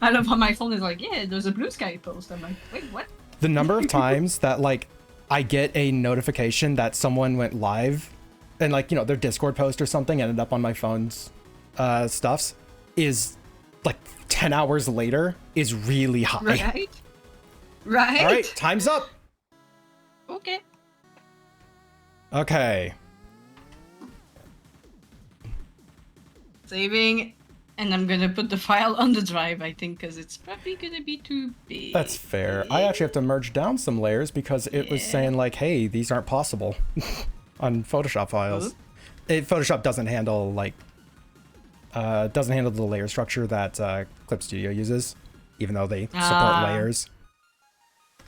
I love how my phone is like, yeah, there's a Blue Sky post. I'm like, wait, what? The number of times that like I get a notification that someone went live and like, you know, their Discord post or something ended up on my phone's stuffs is like 10 hours later is really high. Right? All right, time's up. Okay. Okay. Saving, and I'm gonna put the file on the drive, I think, because it's probably gonna be too big. That's fair. I actually have to merge down some layers because it was saying like, hey, these aren't possible on Photoshop files. Photoshop doesn't handle like the layer structure that Clip Studio uses, even though they support layers.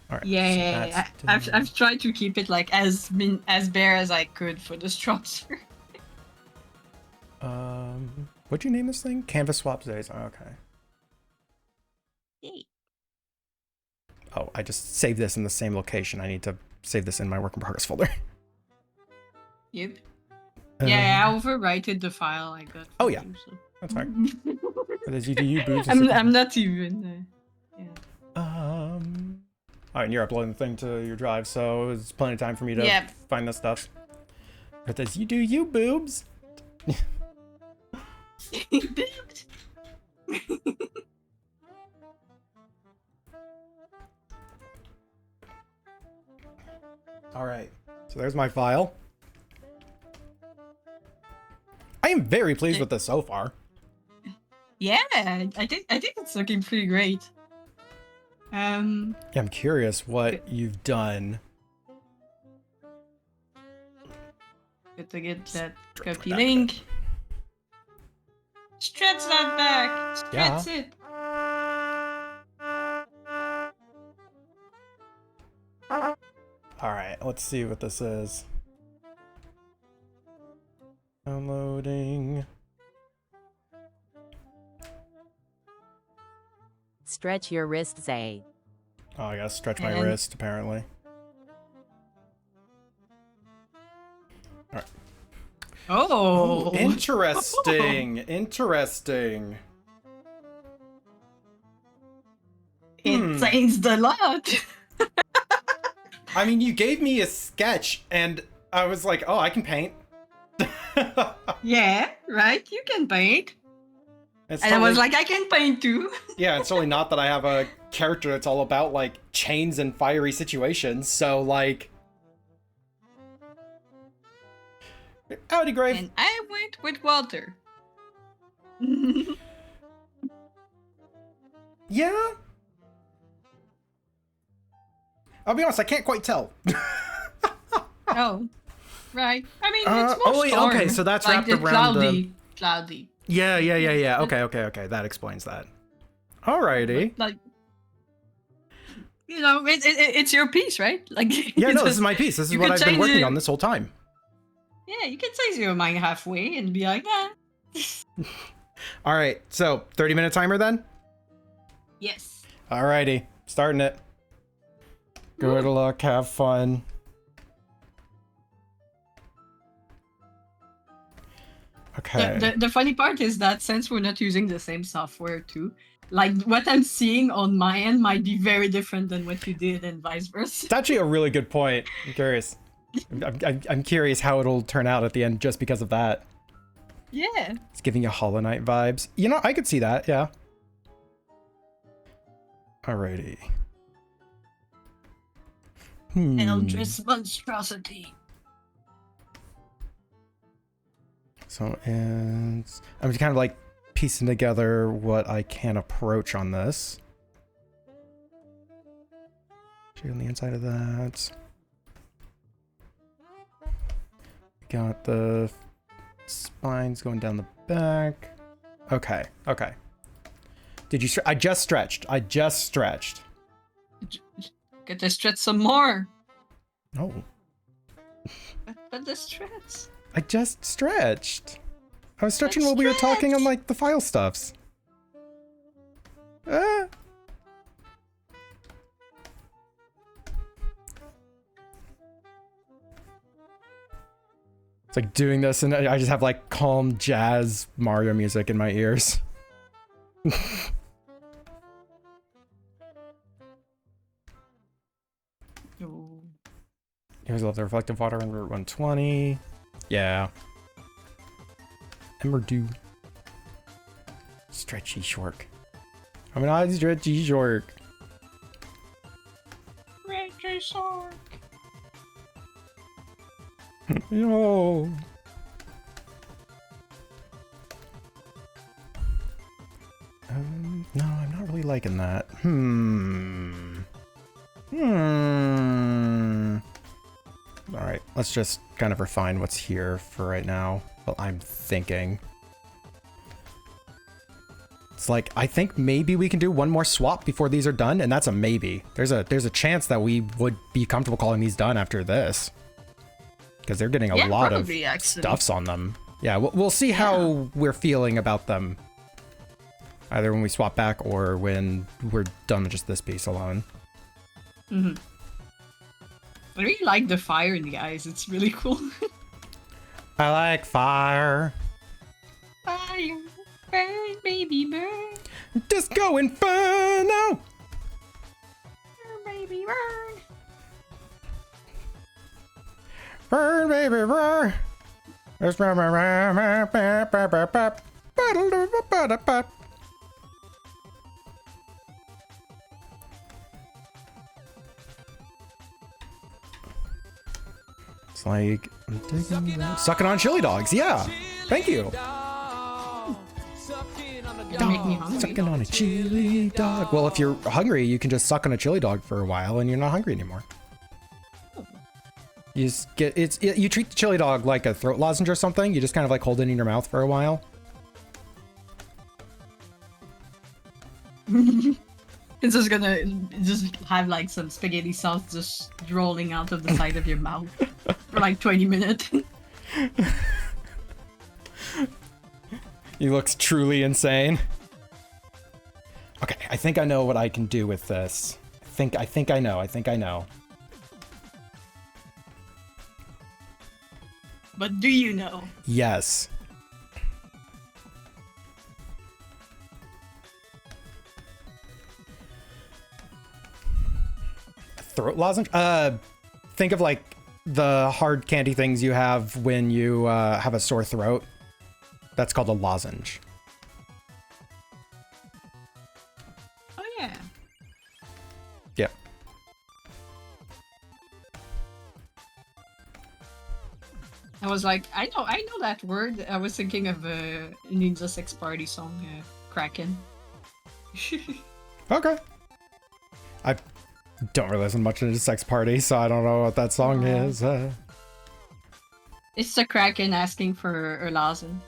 All right, Yeah, so I've tried to keep it like as bare as I could for the structure. What'd you name this thing? Canvas swap days. Oh, okay. Yay. Oh, I just saved this in the same location. I need to save this in my work in progress folder. Yep. Yeah, I overwrited the file I got. Oh, from yeah. you, so. That's fine. But as you do, you boobs. I'm not even. Yeah. All right, and you're uploading the thing to your drive, so there's plenty of time for me to Yep. find this stuff. But as you do, you boobs. All right, so there's my file. I am very pleased with this so far. Yeah, I think it's looking pretty great. Yeah, I'm curious what you've done. Good to get that Stretch copy that link. Stretch that back. Stretch Yeah. it. All right, let's see what this is. Downloading. Stretch your wrists, A. Oh, I gotta stretch my And- wrist, apparently. Oh. Interesting. Interesting. It changed a lot. I mean, you gave me a sketch, and I was like, oh, I can paint. Yeah, right? You can paint. It's And I was totally- like, I can paint too. yeah, it's totally not that I have a character that's all about, like, chains and fiery situations, so, like... Howdy, Grave. And I went with water. Yeah? I'll be honest, I can't quite tell. Oh, right. I mean, it's more oh, wait, storm. okay, so that's like wrapped the around the- cloudy. Yeah. Okay, that explains that. Alrighty. Like, you know, it's your piece, right? Like, Yeah, you no, this just- is my piece. This is you what could I've been change working it. on this whole time. Yeah, you can change your mind halfway and be like, nah. Alright, so 30-minute timer then? Yes. Alrighty, starting it. Good luck, have fun. Okay. The funny part is that since we're not using the same software too, like what I'm seeing on my end might be very different than what you did and vice versa. It's actually a really good point. I'm curious. I'm curious how it'll turn out at the end just because of that. Yeah. It's giving you Hollow Knight vibes. You know, I could see that, yeah. Alrighty. Eldritch monstrosity. So it's... I'm just kind of like piecing together what I can approach on this. On the inside of that. Got the spines going down the back. Okay, okay. Did you I just stretched. I just stretched. Get to stretch some more. Oh, But the stretch. I just stretched. I was stretching while we were talking on like the file stuffs. Ah. It's like doing this and I just have like calm jazz Mario music in my ears. Oh. Here's all the reflective water on Route 120. Yeah. Ember Dew. Stretchy Shork. I'm an stretchy Shork. Retro Shark. No. No, I'm not really liking that. Alright, let's just kind of refine what's here for right now. Well, I'm thinking. It's like, I think maybe we can do one more swap before these are done, and that's a maybe. There's a chance that we would be comfortable calling these done after this. Because they're getting a Yeah, lot of probably, actually. stuffs on them. Yeah, we'll see how we're feeling about them. Either when we swap back or when we're done with just this piece alone. I really like the fire in the eyes. It's really cool. I like fire. Fire, burn, baby, burn. Disco Inferno! Burn, baby, burn. Burn, baby, burn! It's like I'm digging that. Sucking on chili dogs, yeah. Thank you. You make me hungry. Sucking on a chili dog. Well, if you're hungry, you can just suck on a chili dog for a while, and you're not hungry anymore. You just get you treat the chili dog like a throat lozenge or something. You just kind of like hold it in your mouth for a while. It's just gonna just have like some spaghetti sauce just rolling out of the side of your mouth for like 20 minutes. He looks truly insane. Okay, I think I know what I can do with this. I think I know. But do you know? Yes. Throat lozenge? Think of like the hard candy things you have when you have a sore throat. That's called a lozenge. Oh yeah. Yep. I was like, I know that word. I was thinking of a Ninja Sex Party song, Kraken. Okay. I don't really listen much to Sex Party, so I don't know what that song is. It's the Kraken asking for a lozenge.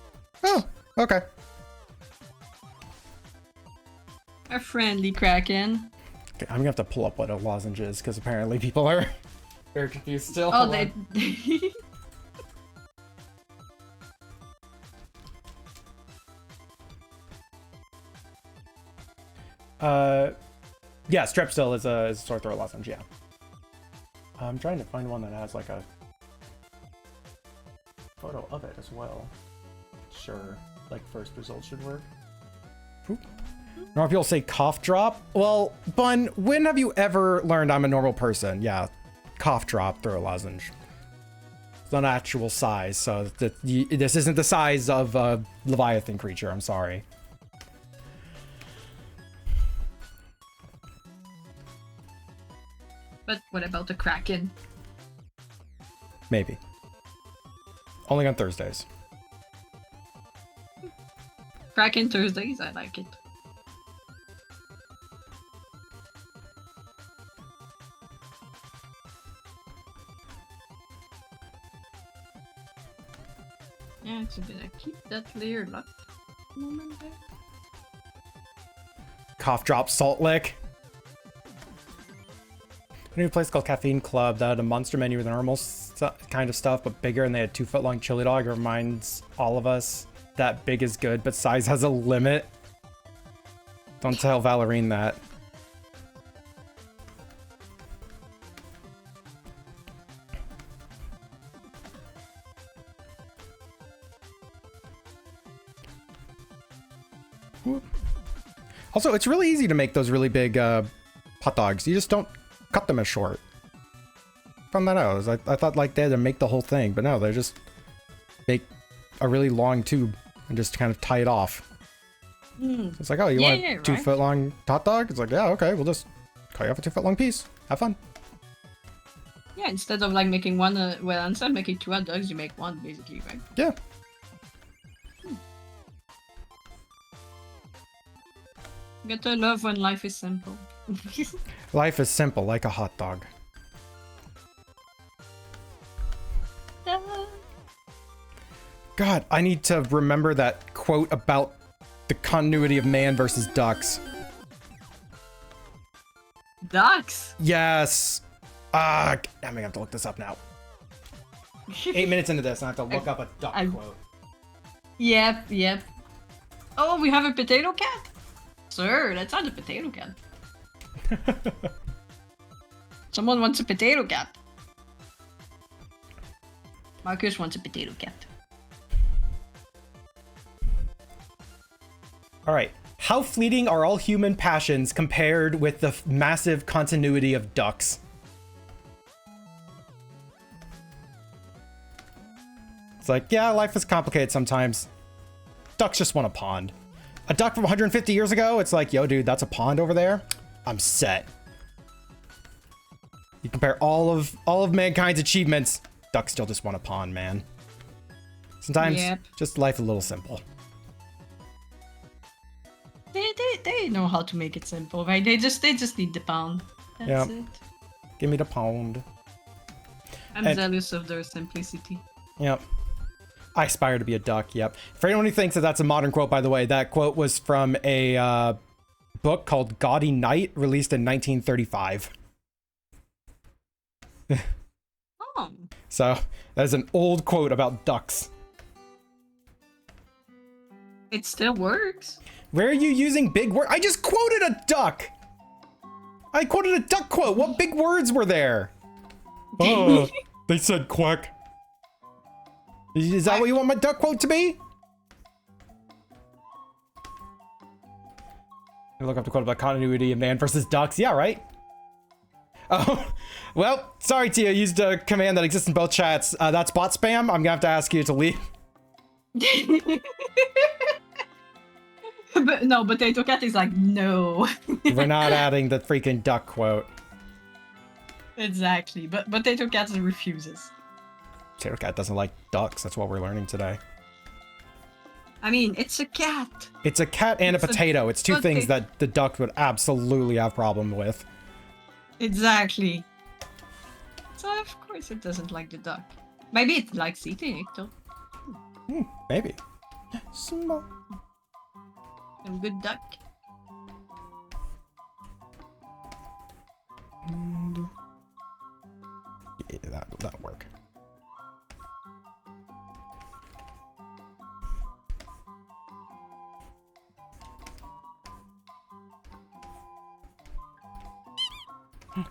Oh, okay. A friendly Kraken. Okay, I'm gonna have to pull up what a lozenge is because apparently people are very confused still. Oh, Hold they. on. Yeah, Strepsil is a sore throat lozenge. Yeah. I'm trying to find one that has like a photo of it as well. Sure, like first result should work. Oop. Normal people say cough drop. Well, Bun, when have you ever learned I'm a normal person? Yeah, cough drop through a lozenge. It's not actual size, so this isn't the size of a Leviathan creature. I'm sorry. But what about the Kraken? Maybe. Only on Thursdays. Kraken Thursdays, I like it. Yeah, it's a bit. I keep that layer locked. Moment there. Cough drop salt lick. A new place called Caffeine Club that had a monster menu with normal kind of stuff, but bigger, and they had 2-foot-long chili dog. It reminds all of us that big is good, but size has a limit. Don't tell Valerine that. Also, it's really easy to make those really big hot dogs. You just don't cut them as short. Found that out. I thought like they had to make the whole thing, but no, they just make a really long tube and just kind of tie it off. So it's like, oh, you want a 2-foot long hot dog? It's like, yeah, okay, we'll just cut you off a 2-foot long piece. Have fun. Yeah, instead of like making one, well, instead of making 2 hot dogs, you make one basically, right? Yeah. Get to love when life is simple. Life is simple, like a hot dog. God, I need to remember that quote about the continuity of man versus ducks. Ducks? Yes. I'm gonna have to look this up now. 8 minutes into this, and I have to look up a duck quote. Yep, yep. Oh, we have a potato cat? Sir, that's not a potato cat. Someone wants a potato cat. Marcus wants a potato cat. All right. How fleeting are all human passions compared with the massive continuity of ducks? It's like, yeah, life is complicated sometimes. Ducks just want a pond. A duck from 150 years ago, it's like, yo, dude, that's a pond over there. I'm set. You compare all of mankind's achievements, ducks still just want a pond, man. Sometimes, Yep. just life a little simple. They know how to make it simple, right? They just need the pound. That's Yep. it. Give me the pound. I'm And- jealous of their simplicity. Yep. I aspire to be a duck, yep. For anyone who thinks that that's a modern quote, by the way, that quote was from a book called Gaudy Night, released in 1935. Oh. So, that is an old quote about ducks. It still works. Where are you using big words? I just quoted a duck! I quoted a duck quote! What big words were there? Oh, they said quack. Is that what you want my duck quote to be? I look up the quote about continuity of man versus ducks. Yeah, right? Oh, well, sorry Tia, used a command that exists in both chats. That's bot spam. I'm gonna have to ask you to leave. But no, Potato Cat is like, no. We're not adding the freaking duck quote. Exactly, but Potato Cat refuses. Potato Cat doesn't like ducks. That's what we're learning today. I mean, it's a cat. It's a cat and a It's a potato. It's two things potato. that the duck would absolutely have problem with. Exactly. So of course it doesn't like the duck. Maybe it likes eating it though. Maybe. Small. A good duck. Yeah, that'll work.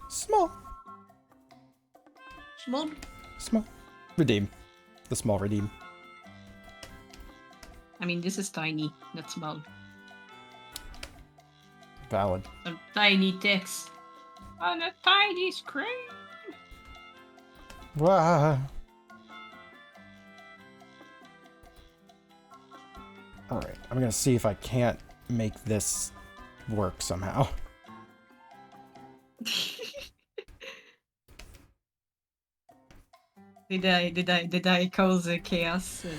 Small. Small. Small. Redeem. The small redeem. I mean, this is tiny, not small. Valid. Some tiny text on a tiny screen. Wah. Alright, I'm gonna see if I can't make this work somehow. Did I cause a chaos? And...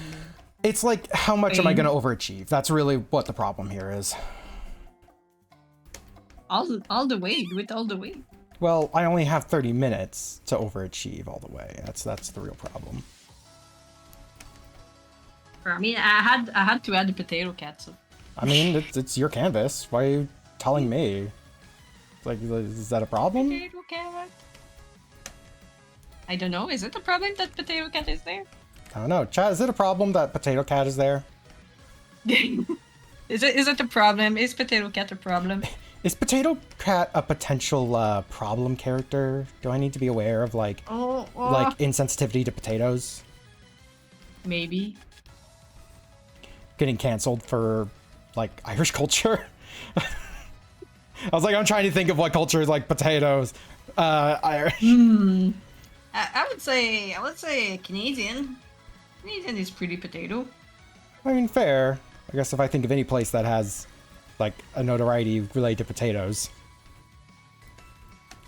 It's like, how much am I Pain. gonna overachieve? That's really what the problem here is. all the way, do it all the way. Well, I only have 30 minutes to overachieve all the way. That's the real problem. I mean, I had to add the Potato Cat. So. I mean, it's your canvas. Why are you telling me? Like, is that a problem? Potato Cat. I don't know. Is it a problem that Potato Cat is there? I don't know. Chat, is it a problem that Potato Cat is there? Is it a problem? Is Potato Cat a problem? Is Potato Cat a potential problem character? Do I need to be aware of like insensitivity to potatoes? Maybe. Getting canceled for like Irish culture? I was like, I'm trying to think of what culture is like potatoes. Irish. I would say Canadian. Canadian is pretty potato. I mean, fair. I guess if I think of any place that has like a notoriety related to potatoes,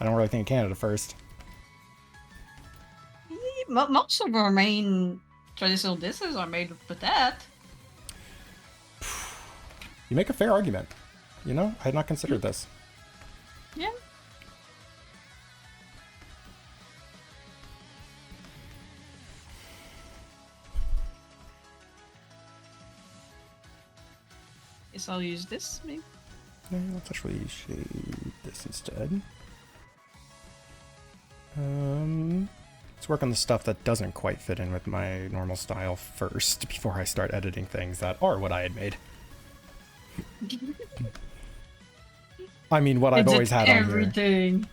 I don't really think of Canada first. Most of our main traditional dishes are made of potato. You make a fair argument. You know, I had not considered this. Yeah. Guess I'll use this, maybe. Yeah, let's actually shade this instead. Let's work on the stuff that doesn't quite fit in with my normal style first before I start editing things that are what I had made. I mean, what I've always had on here. everything.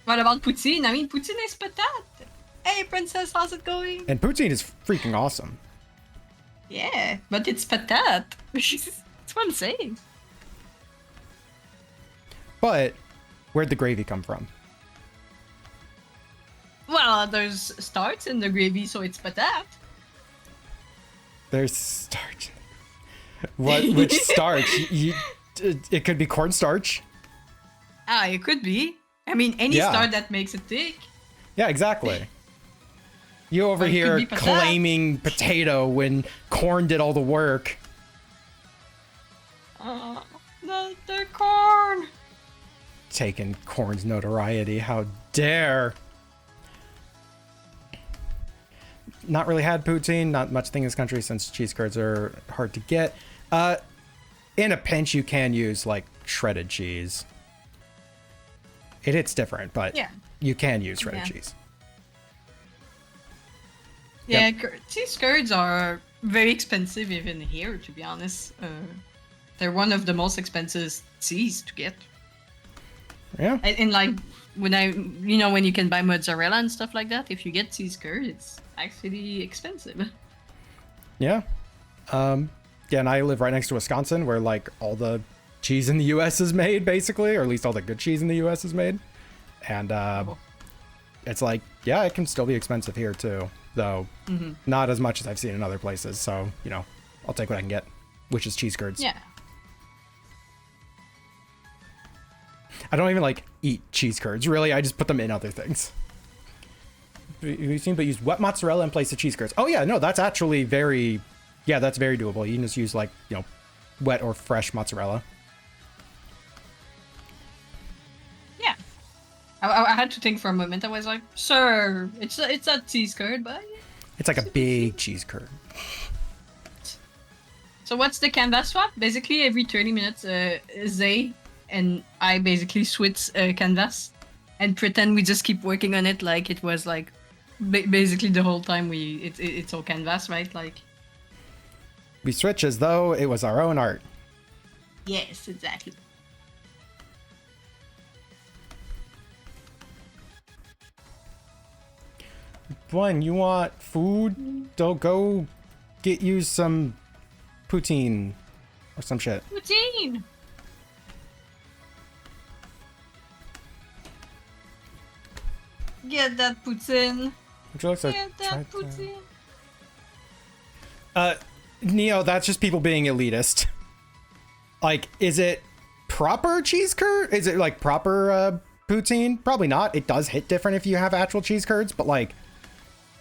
What about poutine? I mean, poutine is patat. Hey, princess, how's it going? And poutine is freaking awesome. Yeah, but it's patat. That's what I'm saying. But where'd the gravy come from? Well, there's starch in the gravy, so it's patat. There's starch. Which starch? It could be cornstarch. Ah, it could be. I mean, any Yeah. starch that makes it thick. Yeah, exactly. You over Or it could here be patat. claiming potato when corn did all the work. The corn. Taking corn's notoriety. How dare. Not really had poutine. Not much thing in this country since cheese curds are hard to get. In a pinch, you can use like shredded cheese. It hits different, but Yeah. you can use shredded Yeah. cheese. Yeah, Yep. cheese curds are very expensive even here, to be honest. They're one of the most expensive cheese to get. Yeah. And like when when you can buy mozzarella and stuff like that, if you get cheese curd, it's actually expensive. Yeah. Yeah, and I live right next to Wisconsin, where like all the cheese in the U.S. is made, basically, or at least all the good cheese in the U.S. is made. And it's like, yeah, it can still be expensive here too, though not as much as I've seen in other places. So, I'll take what I can get, which is cheese curds. Yeah. I don't even like eat cheese curds, really. I just put them in other things. You seem to use wet mozzarella in place of cheese curds. Oh yeah, no, that's actually that's very doable. You can just use like, wet or fresh mozzarella. Yeah. I had to think for a moment. I was like, sure, it's a cheese curd, but yeah. It's like a big cheese curd. So what's the canvas swap? Basically, every 30 minutes, Zay and I basically switch canvas and pretend we just keep working on it like it was like basically the whole time it's all canvas, right? Like. We switch as though it was our own art. Yes, exactly. One, you want food? Don't go get you some poutine or some shit. Poutine. Get that poutine. Would you like to Get try that poutine. Neo, that's just people being elitist. Like, is it proper cheese curd? Is it like proper poutine? Probably not. It does hit different if you have actual cheese curds, but like,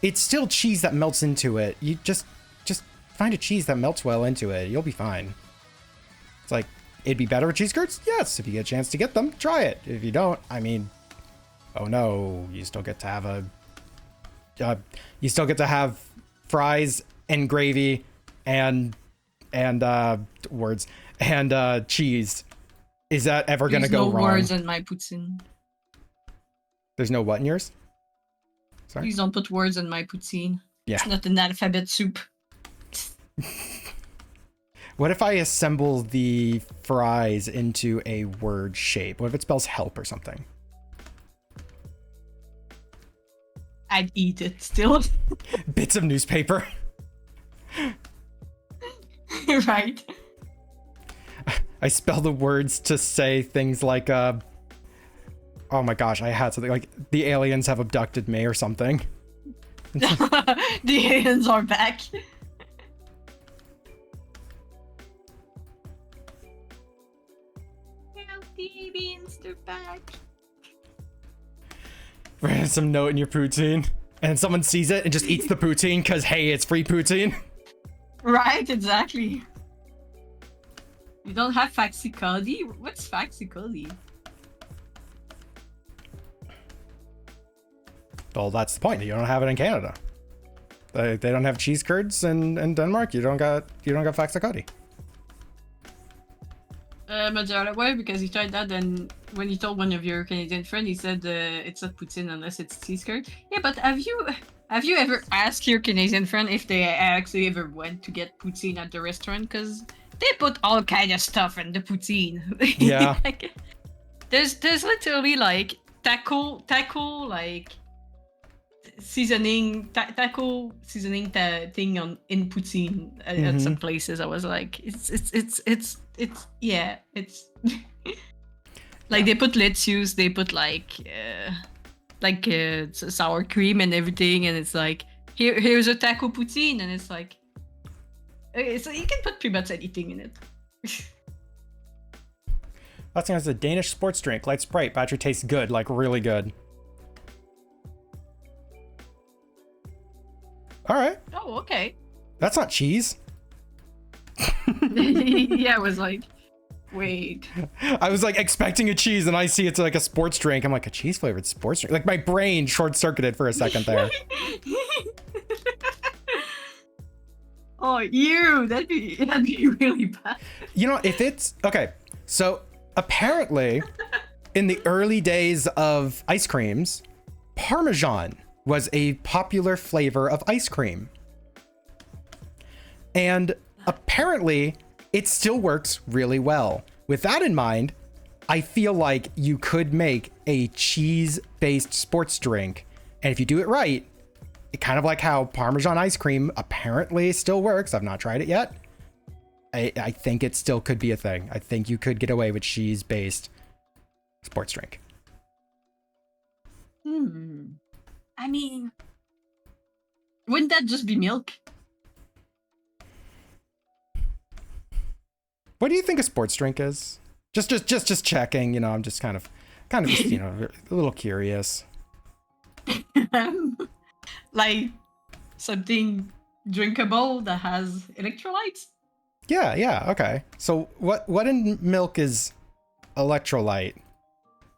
it's still cheese that melts into it. You just find a cheese that melts well into it. You'll be fine. It's like, it'd be better with cheese curds? Yes, if you get a chance to get them, try it. If you don't, I mean, oh no, you still get to have fries and gravy and cheese. Is that ever gonna There's go no wrong? words in my poutine. There's no what in yours? Sorry. Please don't put words in my poutine. Yeah. It's not an alphabet soup. What if I assemble the fries into a word shape? What if it spells help or something? I'd eat it still. Bits of newspaper. Right. I spell the words to say things like, oh my gosh, I had something like, the aliens have abducted me or something. The aliens are back. Healthy beans, they're back. Some note in your poutine. And someone sees it and just eats the poutine because, hey, it's free poutine. Right, exactly. You don't have Faxicoli? What's Faxicoli? Well, that's the point. You don't have it in Canada. They don't have cheese curds in Denmark. You don't got Faxicoli. Mozzarella, why? Because you tried that and when you told one of your Canadian friends, he said it's not poutine unless it's cheese curd. Yeah, but have you ever asked your Canadian friend if they actually ever went to get poutine at the restaurant? Because they put all kind of stuff in the poutine. Yeah. Like, there's literally like taco like seasoning taco seasoning thing in poutine at some places. I was like, it's yeah, it's like they put lettuce, they put like sour cream and everything, and it's like here's a taco poutine, and it's like so you can put pretty much anything in it. That's a Danish sports drink, light Sprite. Battery tastes good, like really good. All right. Oh, okay. That's not cheese. Yeah, I was like, wait. I was like expecting a cheese, and I see it's like a sports drink. I'm like, a cheese flavored sports drink? Like my brain short circuited for a second there. Oh, that'd be really bad. You know, if it's okay, so apparently in the early days of ice creams, Parmesan was a popular flavor of ice cream. And apparently it still works really well. With that in mind, I feel like you could make a cheese-based sports drink. And if you do it right, it kind of like how Parmesan ice cream apparently still works. I've not tried it yet. I think it still could be a thing. I think you could get away with cheese-based sports drink. I mean, wouldn't that just be milk? What do you think a sports drink is? Just checking, you know, I'm just kind of just, you know, a little curious. Like something drinkable that has electrolytes? Yeah, okay. So what in milk is electrolyte?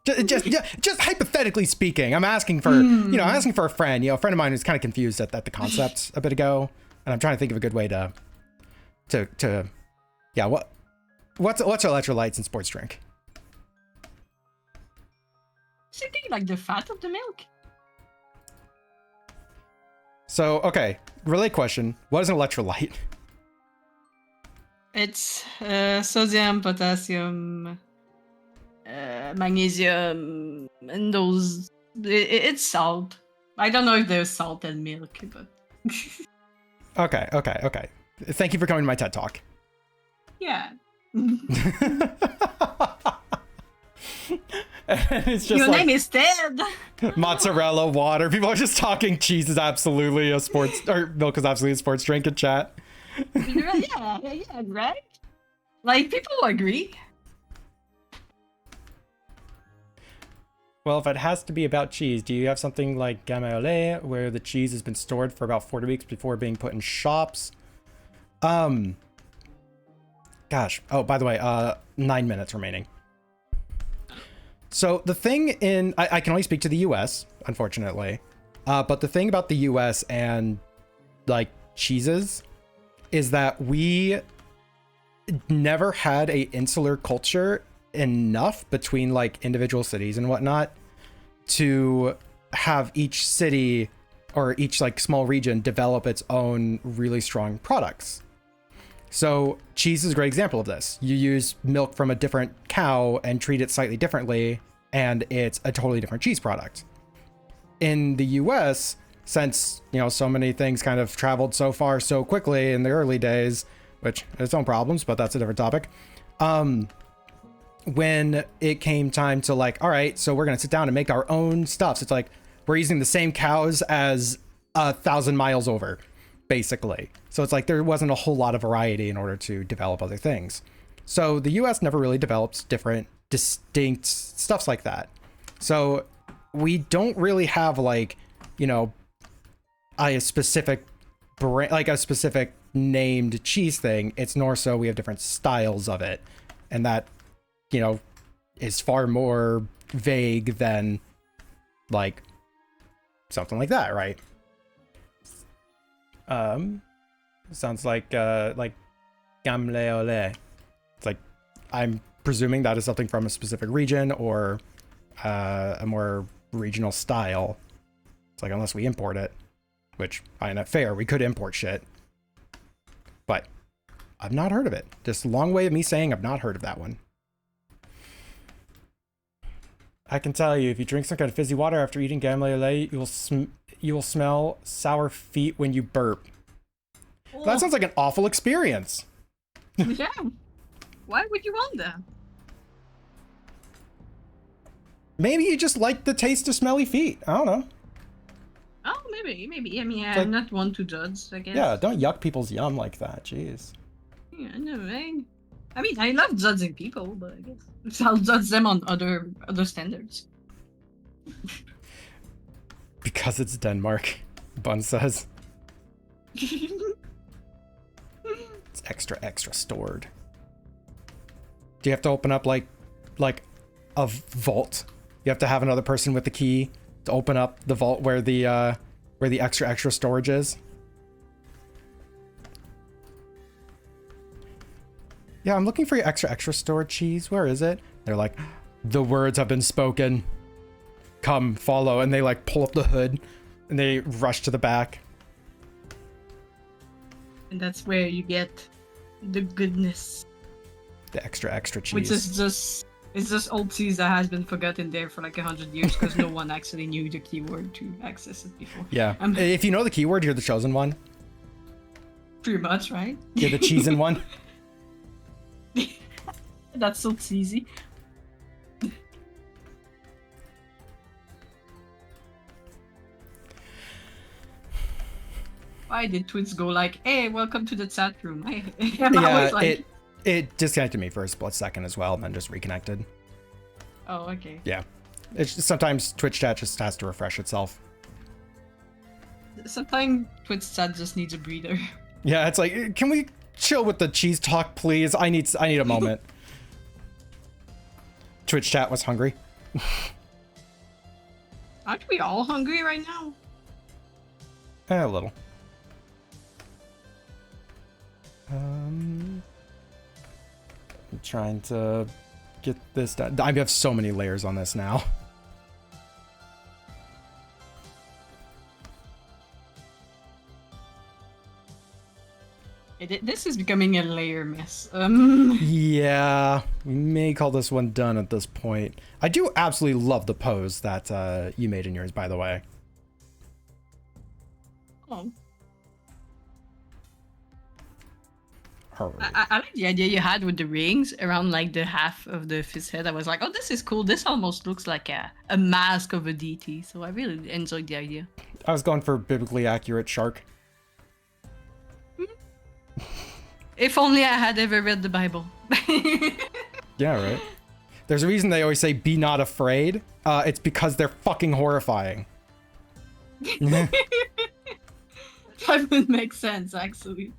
Just hypothetically speaking, I'm asking for, you know, I'm asking for a friend. You know, a friend of mine who's kind of confused at the concept a bit ago, and I'm trying to think of a good way to yeah, what's electrolytes in sports drink? Something like the fat of the milk. So, okay, relay question. What is an electrolyte? It's sodium, potassium, magnesium, and those. It's salt. I don't know if there's salt in milk, but. Okay. Thank you for coming to my TED Talk. Yeah. It's just Your like name is Ted. mozzarella, water. People are just talking cheese is absolutely a sports, or milk is absolutely a sports drink in chat. Yeah, right? Like, people agree. Well, if it has to be about cheese, do you have something like gamme au lait, where the cheese has been stored for about 40 weeks before being put in shops? Gosh. Oh, by the way, 9 minutes remaining. So the thing I can only speak to the US, unfortunately. But the thing about the US and like cheeses is that we never had a insular culture enough between like individual cities and whatnot to have each city or each like small region develop its own really strong products. So cheese is a great example of this. You use milk from a different cow and treat it slightly differently, and it's a totally different cheese product. In the US, since, you know, so many things kind of traveled so far so quickly in the early days, which has its own problems, but that's a different topic. When it came time to like, all right, so we're going to sit down and make our own stuff. So it's like, we're using the same cows as 1,000 miles over, basically. So it's like, there wasn't a whole lot of variety in order to develop other things. So the US never really developed different, distinct stuffs like that. So we don't really have like, you know, a specific brand, like a specific named cheese thing. It's more so we have different styles of it. And that, you know, is far more vague than like something like that, right? Sounds like gamme au lait. It's like I'm presuming that is something from a specific region or a more regional style. It's like, unless we import it, which I find that fair. We could import shit. But I've not heard of it. Just a long way of me saying I've not heard of that one. I can tell you, if you drink some kind of fizzy water after eating gamme au lait, you will smell sour feet when you burp. That sounds like an awful experience. Yeah. Why would you want that? Maybe you just like the taste of smelly feet. I don't know. Oh, maybe. I mean, Like- I'm not one to judge, I guess. Yeah, don't yuck people's yum like that. Jeez. Yeah, no, right? I mean, I love judging people, but I guess I'll judge them on other standards. Because it's Denmark, Bun says. It's extra stored. Do you have to open up like a vault? You have to have another person with the key to open up the vault where the extra storage is. Yeah, I'm looking for your extra storage cheese. Where is it? They're like, the words have been spoken. Come, follow. And they like pull up the hood and they rush to the back. And that's where you get the goodness. The extra cheese. Which is just old cheese that has been forgotten there for like 100 years because no one actually knew the keyword to access it before. Yeah. If you know the keyword, you're the chosen one. Pretty much, right? You're the cheese in one. That's so cheesy. Why did Twitch go like, hey, welcome to the chat room? I'm always like, it disconnected me for a split second as well, and then just reconnected. oh, okay. Yeah. It's just, sometimes Twitch chat just has to refresh itself. Sometimes Twitch chat just needs a breather. Yeah, it's like, can we chill with the cheese talk, please? I need a moment. Twitch chat was hungry. Aren't we all hungry right now? A little. I'm trying to get this done. I have so many layers on this now. This is becoming a layer mess. Yeah, we may call this one done at this point. I do absolutely love the pose that you made in yours, by the way. Oh. Alright. I like the idea you had with the rings around like the half of the fish head. I was like, oh, this is cool. This almost looks like a mask of a deity. So I really enjoyed the idea. I was going for biblically accurate shark. If only I had ever read the Bible. Yeah, right. There's a reason they always say be not afraid. It's because they're fucking horrifying. That would make sense, actually.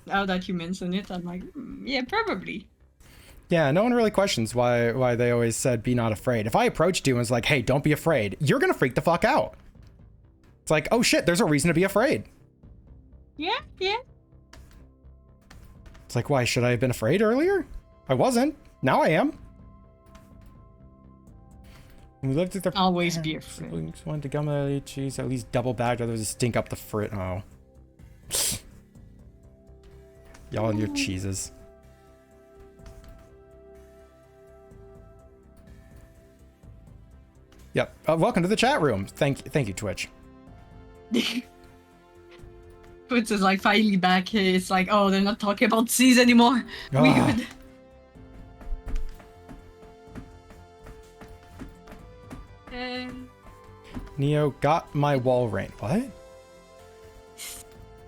Now that you mention it, I'm like, yeah, probably. Yeah, no one really questions why they always said be not afraid. If I approached you and was like, hey, don't be afraid, you're gonna freak the fuck out. It's like, oh shit, there's a reason to be afraid. Yeah, yeah. It's like, why should I have been afraid earlier? I wasn't. Now I am. When we lived with their Always be afraid. siblings wanted to gum the cheese at least double bagged, otherwise it stink up the frit. Oh. Y'all and your cheeses. Yep. Welcome to the chat room. Thank you, Twitch. Twitch is like finally back. It's like, oh, they're not talking about seas anymore. Ah. Weird. Neo got my wall rain. What?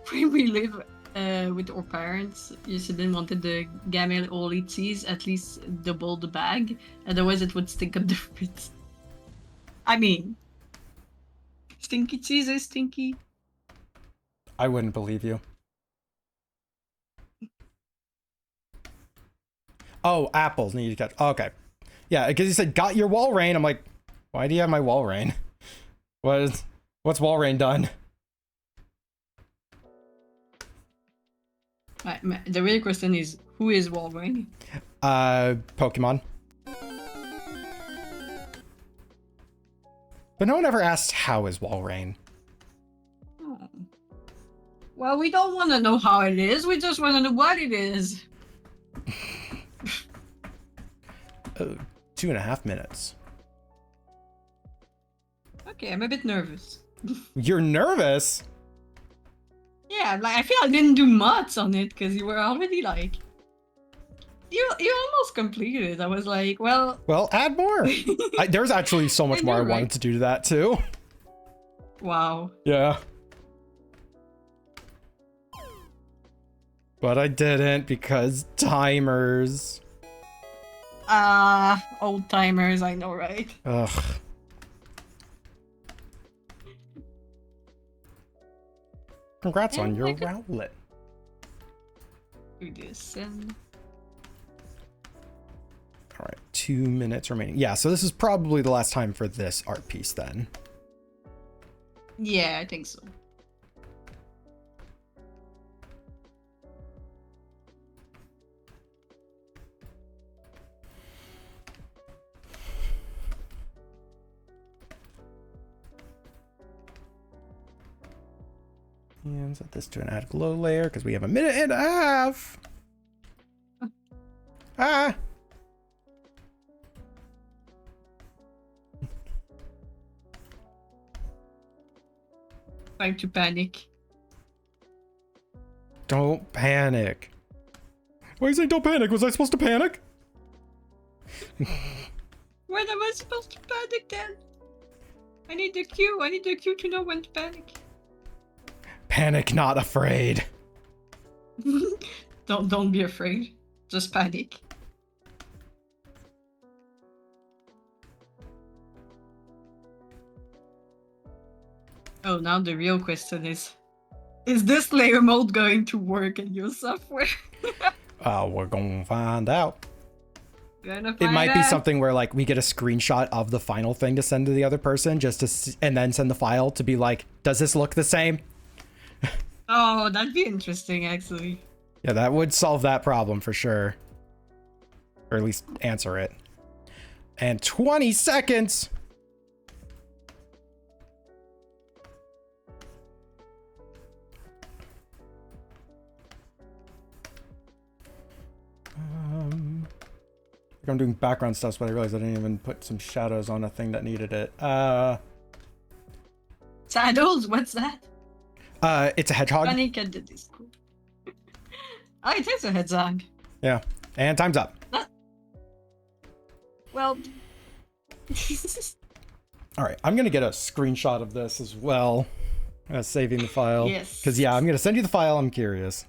When we live with our parents, Yusidin wanted the gamel oli cheese at least double the bag, otherwise it would stink up the fridge. I mean, stinky cheese is stinky. I wouldn't believe you. Oh, apples need to catch. Oh, okay. Yeah, because he said, got your wall rain. I'm like, why do you have my wall rain? What's wall rain done? The real question is, Who is Walrein? Pokemon. But no one ever asked how is Walrein. Oh. Well, we don't want to know how it is. We just want to know what it is. 2.5 minutes. Okay, I'm a bit nervous. You're nervous? Yeah, like I feel I didn't do much on it because you were already like, you almost completed. I was like, well, Well, add more. There's actually so much I more know, I wanted right? to do to that too. wow. Yeah. But I didn't because timers. Old timers, I know, right? Ugh. Congrats on And your I could- routlet. Do this and All right, 2 minutes remaining. Yeah, so this is probably the last time for this art piece then. yeah, I think so. And set this to an add glow layer because we have 1.5 minutes. Ah! Time to panic. Don't panic. Why are you saying don't panic? Was I supposed to panic? When am I supposed to panic then? I need the cue. I need the cue to know when to panic. Panic, not afraid. Don't be afraid. Just panic. Oh, now the real question is this layer mode going to work in your software? We're gonna find out. Gonna It find might be out. something where like we get a screenshot of the final thing to send to the other person just to and then send the file to be like, does this look the same? Oh, that'd be interesting, actually. Yeah, that would solve that problem for sure. Or at least answer it. And 20 seconds. I'm doing background stuff, but I realized I didn't even put some shadows on a thing that needed it. Shadows, what's that? It's a hedgehog. Panic at the disco. Oh, it is a hedgehog. Yeah. And time's up. Well, All right, I'm gonna get a screenshot of this as well as saving the file. Yes. Because yeah, I'm gonna send you the file. I'm curious.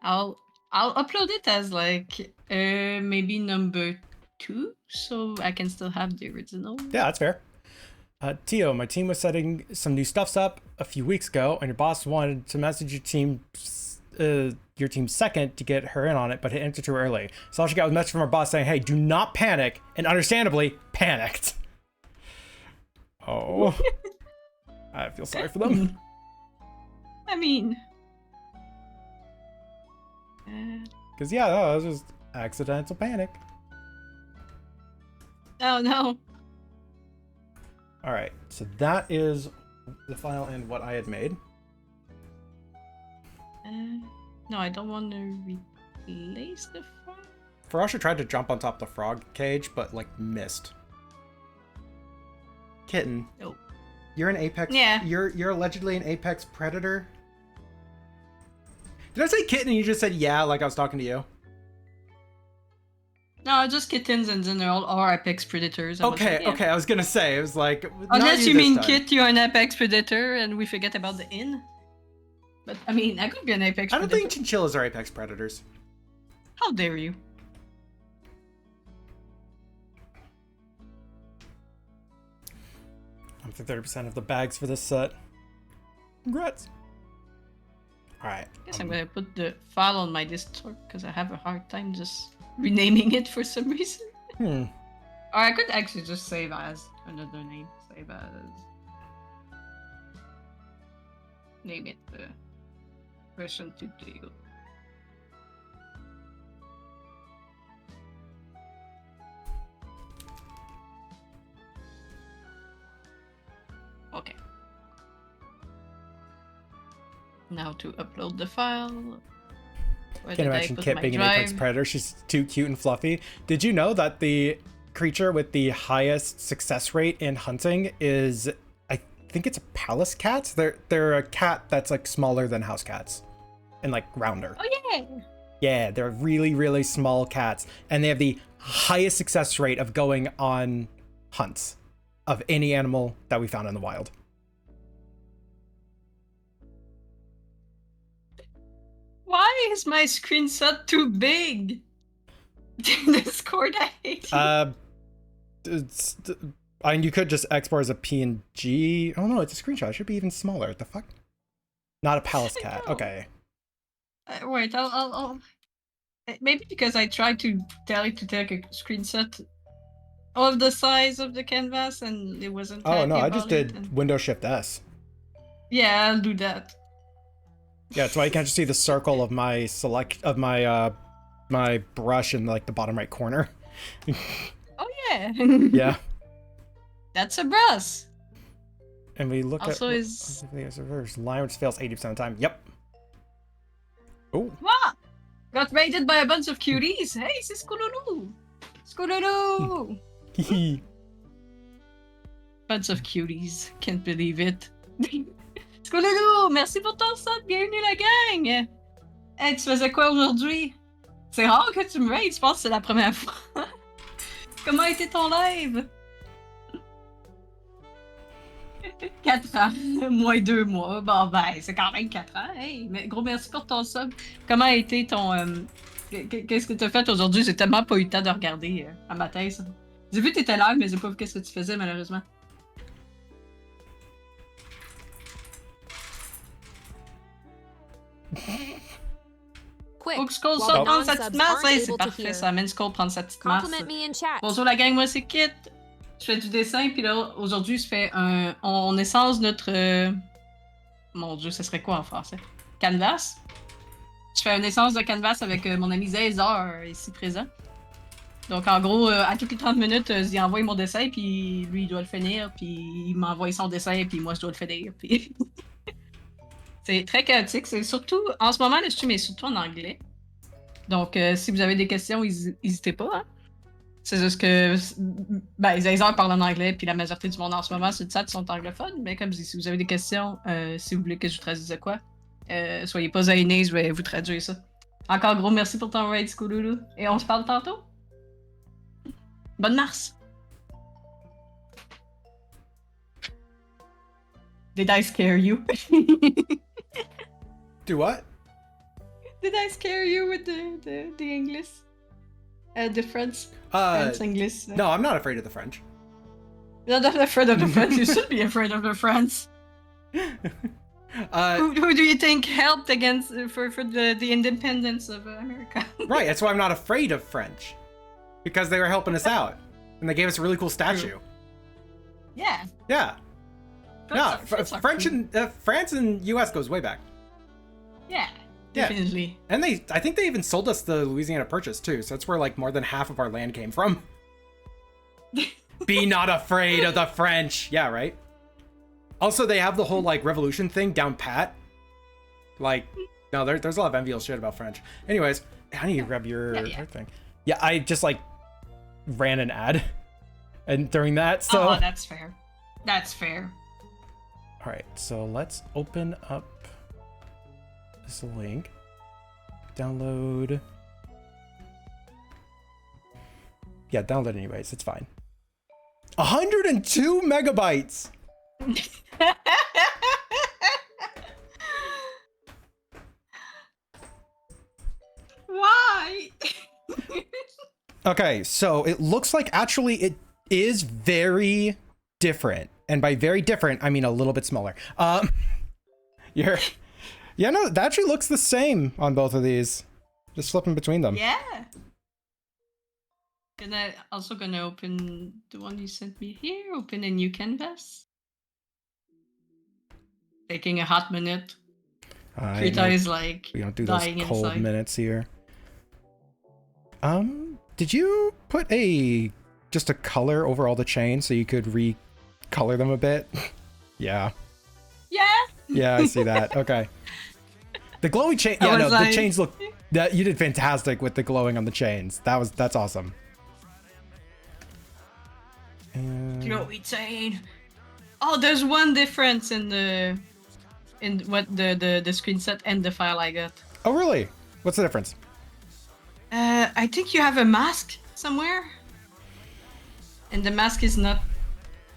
I'll upload it as like maybe number 2, so I can still have the original. Yeah, that's fair. Tio, my team was setting some new stuffs up a few weeks ago, and your boss wanted to message your team second to get her in on it, but hit enter too early. So all she got was a message from our boss saying, "Hey, do not panic," and understandably panicked. Oh, I feel sorry for them. I mean, Because yeah, no, it was just accidental panic. oh no. All right, so that is the file and what I had made. No, I don't want to replace the file. Farasha tried to jump on top of the frog cage, but like missed. Kitten, Oh. you're an apex. Yeah. You're allegedly an apex predator. Did I say kitten and you just said yeah, like I was talking to you? No, just kittens in general or apex predators. I was Okay, like, yeah. okay, I was gonna say it was like. not Unless you this mean time. kit, you're an apex predator, and we forget about the inn. But I mean, I could be an apex I don't predator. think chinchillas are apex predators. How dare you? I'm for 30% of the bags for this set. Congrats. All right. Guess I'm gonna put the file on my Discord because I have a hard time just renaming it for some reason. Or I could actually just save as another name. Save as. Name it version 2 deal. Okay. Now to upload the file. Where Can't did I imagine put Kit my being an Apex drive? Predator. She's too cute and fluffy. Did you know that the creature with the highest success rate in hunting is, I think it's a palace cat? They're a cat that's like smaller than house cats and like rounder. Oh yeah. Yeah, they're really, really small cats. And they have the highest success rate of going on hunts of any animal that we found in the wild. Why is my screenshot too big? Discord, I hate you. I mean, you could just export as a PNG. Oh no, it's a screenshot. It should be even smaller. What the fuck? Not a palace cat. know. Okay. Wait, I'll. Maybe because I tried to tell it to take a screenshot of the size of the canvas and it wasn't. Oh no, happy I just about it, did and- Windows Shift S. Yeah, I'll do that. Yeah, that's why you can't just see the circle of my my brush in like the bottom right corner. Oh yeah. Yeah. That's a brush. And we look Also at is- servers. Lions fails 80% of the time. Yep. Oh. What? Got raided by a bunch of cuties. Hey, c'est Skololu. Skololu. Bunch of cuties. Can't believe it. Skololu, merci pour ton sub. Bienvenue la gang. Hey, tu faisais quoi aujourd'hui? C'est rare que tu me raides. Je pense que c'est la première fois. Comment a été ton live? 4 ans, moins 2 mois. Bon, ben, c'est quand même 4 ans. Hey, mais gros merci pour ton sub. Comment a été ton. Qu'est-ce que tu as fait aujourd'hui? J'ai tellement pas eu le temps de regarder à matin, ça. J'ai vu que t'étais live, mais j'ai pas vu qu'est-ce que tu faisais, malheureusement. Quick, Faut que Skull while ça the prenne sa non-subs petite masse. aren't Hey, able c'est to parfait, hear. ça amène Skull prendre sa petite masse. Compliment me in chat. Bonjour la gang, moi c'est Kit. Je fais du dessin, puis là, aujourd'hui, je fais un. On essence notre. Mon dieu, ce serait quoi en français? Canvas. Je fais une essence de canvas avec mon ami Zayzar, ici présent. Donc en gros, à toutes les 30 minutes, j'y envoie mon dessin, puis lui, il doit le finir, puis il m'envoie son dessin, puis moi, je dois le finir. Puis... c'est très chaotique. C'est surtout. En ce moment, le stream est surtout en anglais. Donc si vous avez des questions, n'hésitez pas, hein. C'est juste que ben, Zayzar parle en anglais, puis la majorité du monde en ce moment sur le chat sont anglophones. Mais comme je dis, si vous avez des questions, si vous voulez que je vous traduise quoi, soyez pas gênés, je vais vous traduire ça. Encore gros merci pour ton raid, Skouloulou. Et on se parle tantôt. Bonne Mars! Did I scare you? Do what? Did I scare you with the English? The French? French English? No, I'm not afraid of the French. You're not afraid of the French. You should be afraid of the French. Who do you think helped against for the independence of America? Right, that's why I'm not afraid of French. Because they were helping us out. And they gave us a really cool statue. Yeah. Yeah. No, French are cool. France and US goes way back. Yeah, Yeah. definitely. And I think they even sold us the Louisiana Purchase too, so that's where like more than half of our land came from. Be not afraid of the French. Yeah, right? Also, they have the whole like revolution thing down pat. Like, no, there's a lot of envious shit about French. Anyways, I need to grab your thing. Yeah, I just like ran an ad and during that, so. Oh, that's fair. That's fair. All right, so let's open up this link. Download. Yeah, download anyways. It's fine. 102 megabytes. Why? Okay, so it looks like actually it is very different, and by very different I mean a little bit smaller. Yeah, no, that actually looks the same on both of these. Just flipping between them. Yeah. Also gonna open the one you sent me here. Open a new canvas. Taking a hot minute. Krita is like We don't do those dying cold inside. minutes here. Did you put just a color over all the chains so you could recolor them a bit? Yeah. Yeah. Yeah, I see that. Okay. The glowy chain. I Yeah, no, was the like- chains look. That you did fantastic with the glowing on the chains. That's awesome. And Glowy chain. Oh, there's one difference in what the screen set and the file I got. oh, really? What's the difference? I think you have a mask somewhere, and the mask is not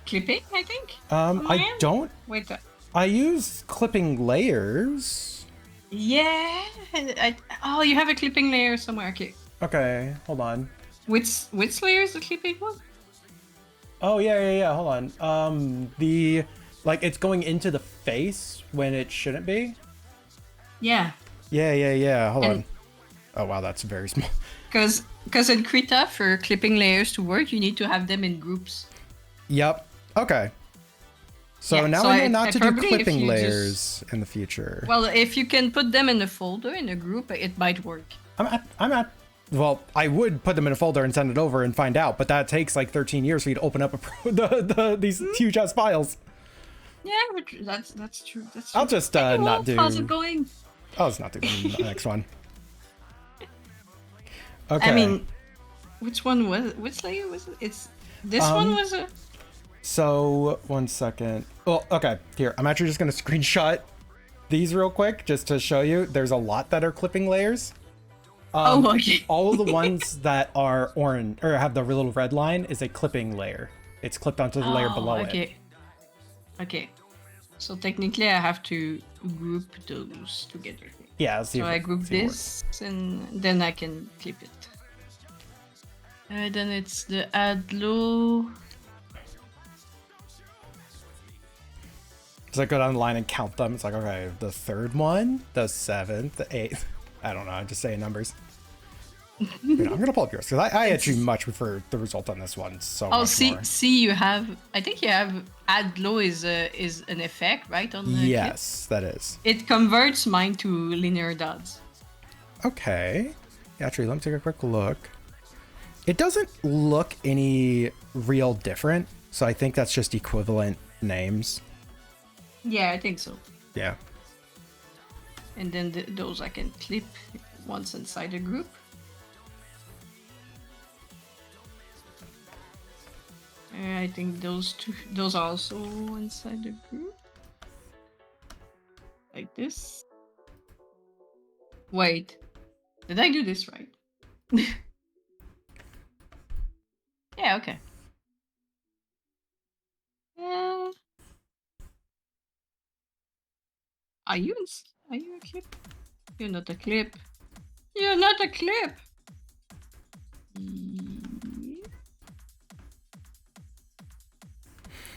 clipping. I think. I Man? don't. Wait. I use clipping layers. Yeah. Oh, you have a clipping layer somewhere. Okay. Okay, hold on. Which layer is the clipping one? Oh yeah. Hold on. The like it's going into the face when it shouldn't be. Yeah. Yeah. Hold And- on. Oh wow, that's very small. Because in Krita, for clipping layers to work, you need to have them in groups. Yep. Okay. So Yeah, now so I know I- not I to do probably, if clipping you layers in the future. Well, if you can put them in a folder, in a group, it might work. I'm at. Well, I would put them in a folder and send it over and find out, but that takes like 13 years for you to open up these huge ass files. Yeah, but that's true. That's true. I'll just Hey, not Wolf, do. How's it going? I'll just not do the next one. Okay. I mean, which one was it? Which layer was it? It's this one was a. So, 1 second. Well, okay, here. I'm actually just going to screenshot these real quick just to show you. There's a lot that are clipping layers. Oh, okay. All of the ones that are orange or have the little red line is a clipping layer. It's clipped onto the layer below it. Okay. Okay. So technically, I have to group those together. Yeah, let's see So if I it- group see if it works. this, and then I can clip it. Then it's the add low. So I go down the line and count them. It's like, okay, the third one, the seventh, the eighth. I don't know. I'm just saying numbers. You know, I'm gonna pull up yours because I actually much prefer the result on this one so Oh, much see, more. you have. I think you have add low is an effect, right? On the clip? Yes, that is. It converts mine to linear dots. Okay. Actually, let me take a quick look. It doesn't look any real different, so I think that's just equivalent names. Yeah, I think so. Yeah. And then those I can clip once inside a group. I think those are also inside the group. Like this. Wait, did I do this right? Yeah, okay. Are you a clip? You're not a clip. You're not a clip.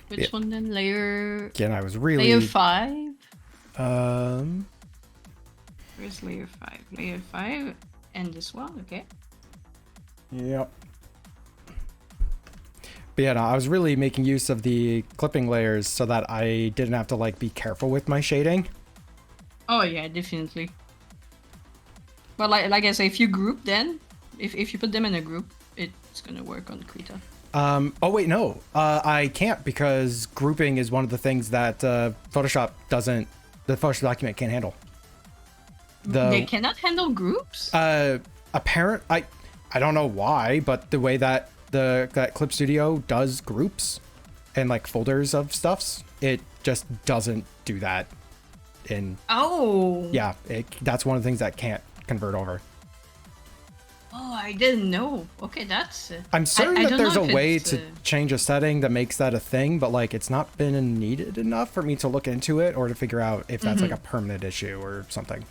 Which Yeah. one then? Layer Again, I was really layer 5? um Where's layer 5? Layer 5 and this one, okay. Yep. But yeah, no, I was really making use of the clipping layers so that I didn't have to like be careful with my shading. Oh yeah, definitely. But like I say, if you group then, if you put them in a group, it's gonna work on Krita. Oh wait, no. I can't because grouping is one of the things that Photoshop doesn't, the Photoshop document can't handle. They cannot handle groups? I don't know why, but the way that that Clip Studio does groups and like folders of stuffs, it just doesn't do that. And Oh. yeah, that's one of the things that can't convert over. Oh, I didn't know. Okay, that's. I'm certain I that don't there's know a if way it's, to change a setting that makes that a thing, but like it's not been needed enough for me to look into it or to figure out if that's like a permanent issue or something.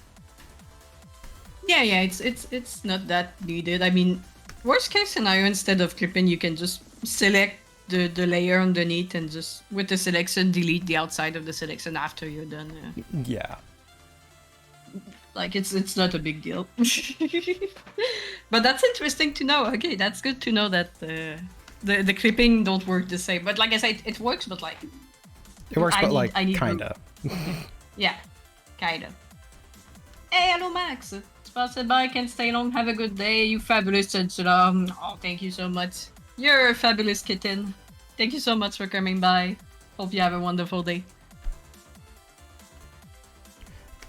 Yeah, it's not that needed. I mean, worst case scenario, instead of clipping, you can just select the layer underneath and just with the selection delete the outside of the selection after you're done. Yeah. Like it's not a big deal. But that's interesting to know. Okay, that's good to know that the clipping don't work the same. But like I said, it works, but like It works, I but need- like I need kinda. yeah, kind of. Hey, hello Max. It's passing by. Can't stay long. Have a good day. You fabulous, Censura. Oh, thank you so much. You're a fabulous kitten. Thank you so much for coming by. Hope you have a wonderful day.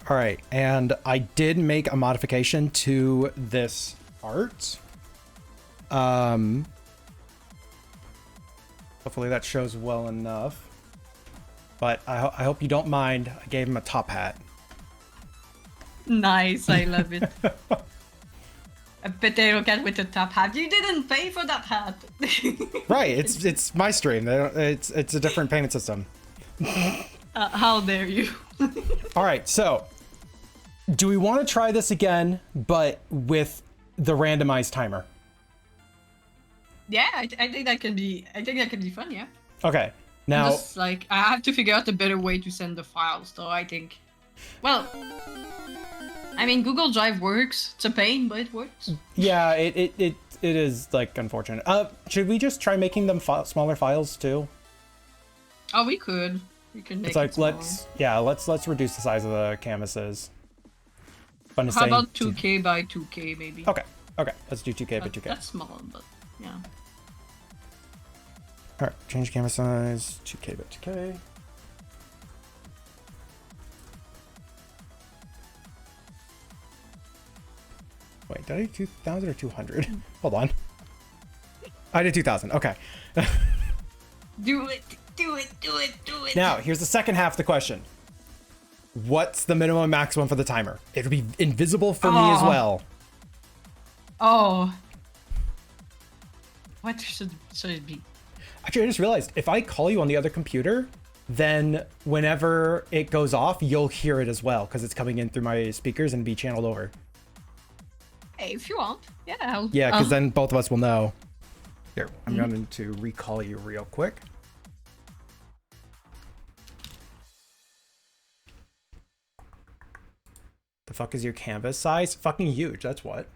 All right, and I did make a modification to this art. Hopefully that shows well enough. But I hope you don't mind. I gave him a top hat. Nice, I love it. A potato cat with a top hat. You didn't pay for that hat. Right, it's my stream. It's a different payment system. How dare you? All right, so do we want to try this again, but with the randomized timer? Yeah, I think that can be. I think that can be fun. Yeah. Okay, now Just like I have to figure out a better way to send the files, though. I think. Well, I mean, Google Drive works. It's a pain, but it works. yeah, it is like unfortunate. Should we just try making them smaller files too? Oh, we could. We can make. It's like it smaller. let's reduce the size of the canvases. Fun to How say. about 2K by 2K maybe? Okay, let's do 2K by 2K. That's small, but yeah. All right, change canvas size 2K by 2K. Wait, did I do 2,000 or 200? Hold on. I did 2,000. Okay. Do it. Do it. Do it. Do it. Now, here's the second half of the question. What's the minimum and maximum for the timer? It'll be invisible for me as Oh. well. Oh. What should it be? Actually, I just realized if I call you on the other computer, then whenever it goes off, you'll hear it as well because it's coming in through my speakers and be channeled over. Hey, if you want. Yeah. Yeah, because then both of us will know. Here, I'm going to recall you real quick. The fuck is your canvas size? Fucking huge, that's what.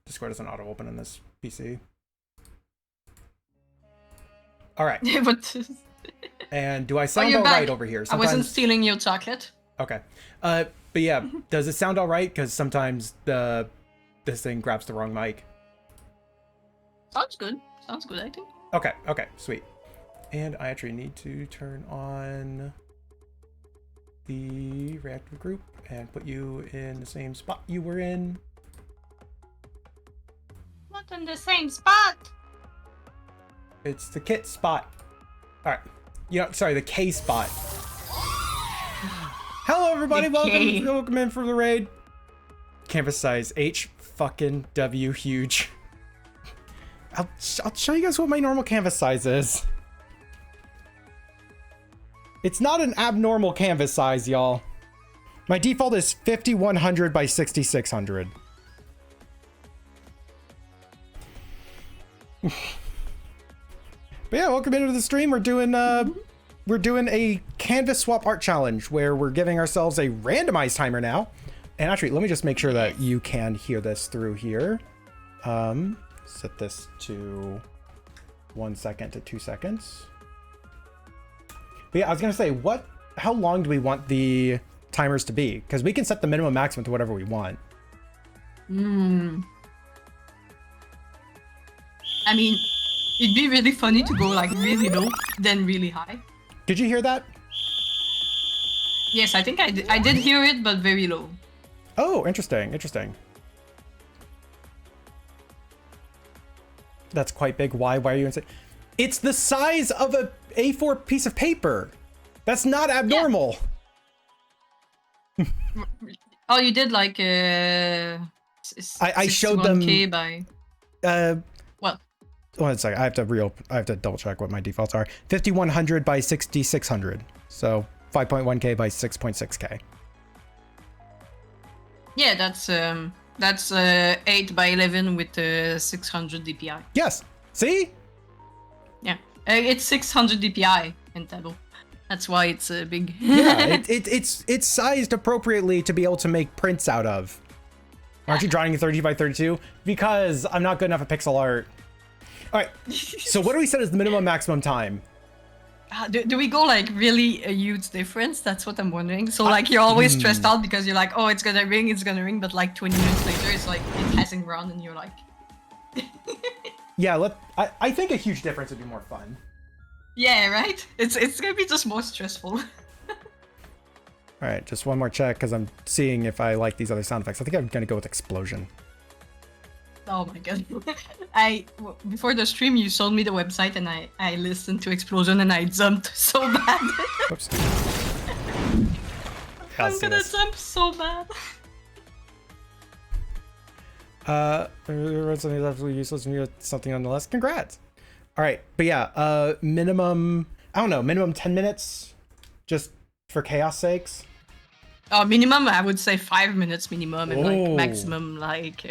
Discord doesn't auto open in this PC. All right. but And do I sound you're all right back. over here? I wasn't Sometimes- stealing your chocolate. Okay. But yeah, does it sound all right? Because sometimes this thing grabs the wrong mic. Sounds good. Sounds good, I think. Okay, sweet. And I actually need to turn on the reactive group and put you in the same spot you were in. Not in the same spot. It's the kit spot. All right. Sorry, the K spot. Hello, everybody. The K. Welcome in for the raid. Canvas size H fucking W huge. I'll show you guys what my normal canvas size is. It's not an abnormal canvas size, y'all. My default is 5100 by 6600. But yeah, welcome into the stream. We're doing a canvas swap art challenge where we're giving ourselves a randomized timer now. And actually, let me just make sure that you can hear this through here. Set this to 1 second to 2 seconds. But yeah, I was gonna say, how long do we want the timers to be? Because we can set the minimum maximum to whatever we want. I mean, it'd be really funny to go like really low, then really high. Did you hear that? Yes, I think I did hear it, but very low. Oh, interesting. That's quite big. Why are you insane? It's the size of a A4 piece of paper. That's not abnormal. Oh, you did like I showed them- 61K by what? One second. I have to double check what my defaults are. 5100 by 6600. So 5.1K by 6.6K. Yeah, that's 8 by 11 with 600 DPI. Yes. See? Yeah, it's 600 DPI in Table. That's why it's big. Yeah, it's sized appropriately to be able to make prints out of. Aren't you drawing a 30 by 32? Because I'm not good enough at pixel art. All right. So what do we set as the minimum maximum time? Do we go like really a huge difference? That's what I'm wondering. So like you're always stressed out because you're like, oh, it's gonna ring, but like 20 minutes later, it's like it hasn't run, and you're like, Yeah, I think a huge difference would be more fun. Yeah, right? It's gonna be just more stressful. All right, just one more check because I'm seeing if I like these other sound effects. I think I'm gonna go with explosion. Oh my god. Before the stream you showed me the website and I listened to Explosion and I jumped so bad. Oops. I'm gonna jump so bad. Something that's absolutely useless and you had something nonetheless. Congrats. All right, but yeah, minimum, I don't know, minimum 10 minutes just for chaos sakes. Minimum I would say 5 minutes minimum and Oh. like maximum like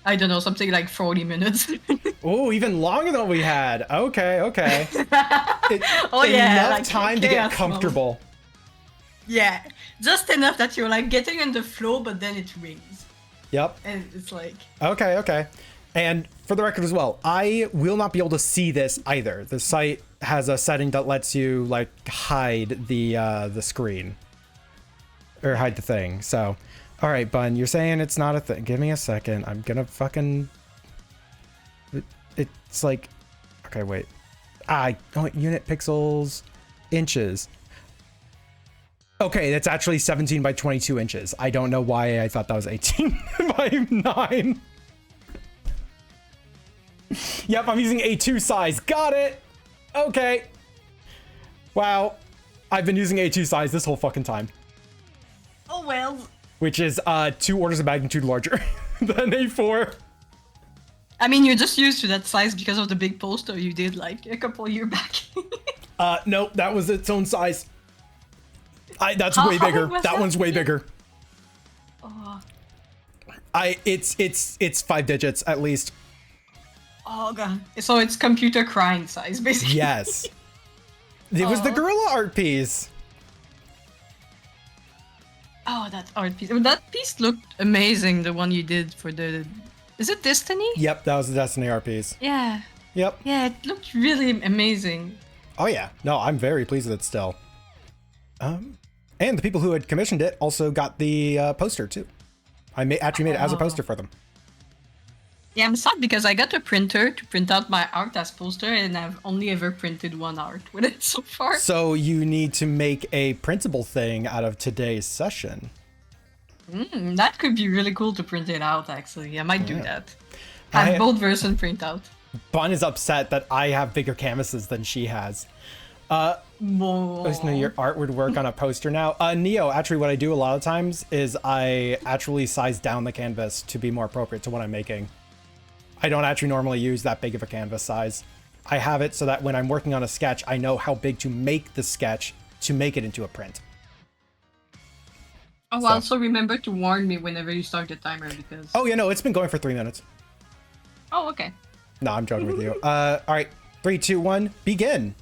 I don't know, something like 40 minutes. Oh, even longer than we had. Okay. Oh yeah, Enough like time to chaos get mode. comfortable. Yeah, just enough that you're like getting in the flow, but then it rings, Yep. and it's like, Okay. And for the record as well, I will not be able to see this either. The site has a setting that lets you like hide the screen or hide the thing. So, all right, Bun, you're saying it's not a thing. Give me a second. I'm gonna fucking. It's like, okay, wait. Unit pixels, inches. Okay, that's actually 17 by 22 inches. I don't know why I thought that was 18 by 9. Yep, I'm using A2 size. Got it. Okay. Wow. I've been using A2 size this whole fucking time, oh well. which is 2 orders of magnitude larger than A4. I mean, you're just used to that size because of the big poster you did like a couple years back. Nope, that was its own size. That's How- way how bigger. big was That that one's way again? bigger. Oh, It's 5 digits at least. oh god. So it's computer crying size, basically. Yes. It was the Aw. gorilla art piece. Oh, that art piece. That piece looked amazing. The one you did for the. Is it Destiny? Yep, that was the Destiny art piece. Yeah. Yep. Yeah, it looked really amazing. Oh yeah. No, I'm very pleased with it still. And the people who had commissioned it also got the poster too. I actually made it as a poster for them. Yeah, I'm sad because I got a printer to print out my art as poster, and I've only ever printed one art with it so far. So you need to make a printable thing out of today's session. That could be really cool to print it out, actually. I might do that. I- Have both version print out. Bun is upset that I have bigger canvases than she has. Whoa. Your art would work on a poster now. Neo, actually what I do a lot of times is I actually size down the canvas to be more appropriate to what I'm making. I don't actually normally use that big of a canvas size. I have it so that when I'm working on a sketch, I know how big to make the sketch to make it into a print. Oh, So- also remember to warn me whenever you start the timer because. Oh yeah, no, it's been going for 3 minutes. Oh, okay. No, I'm joking with you. All right, 3, 2, 1, begin.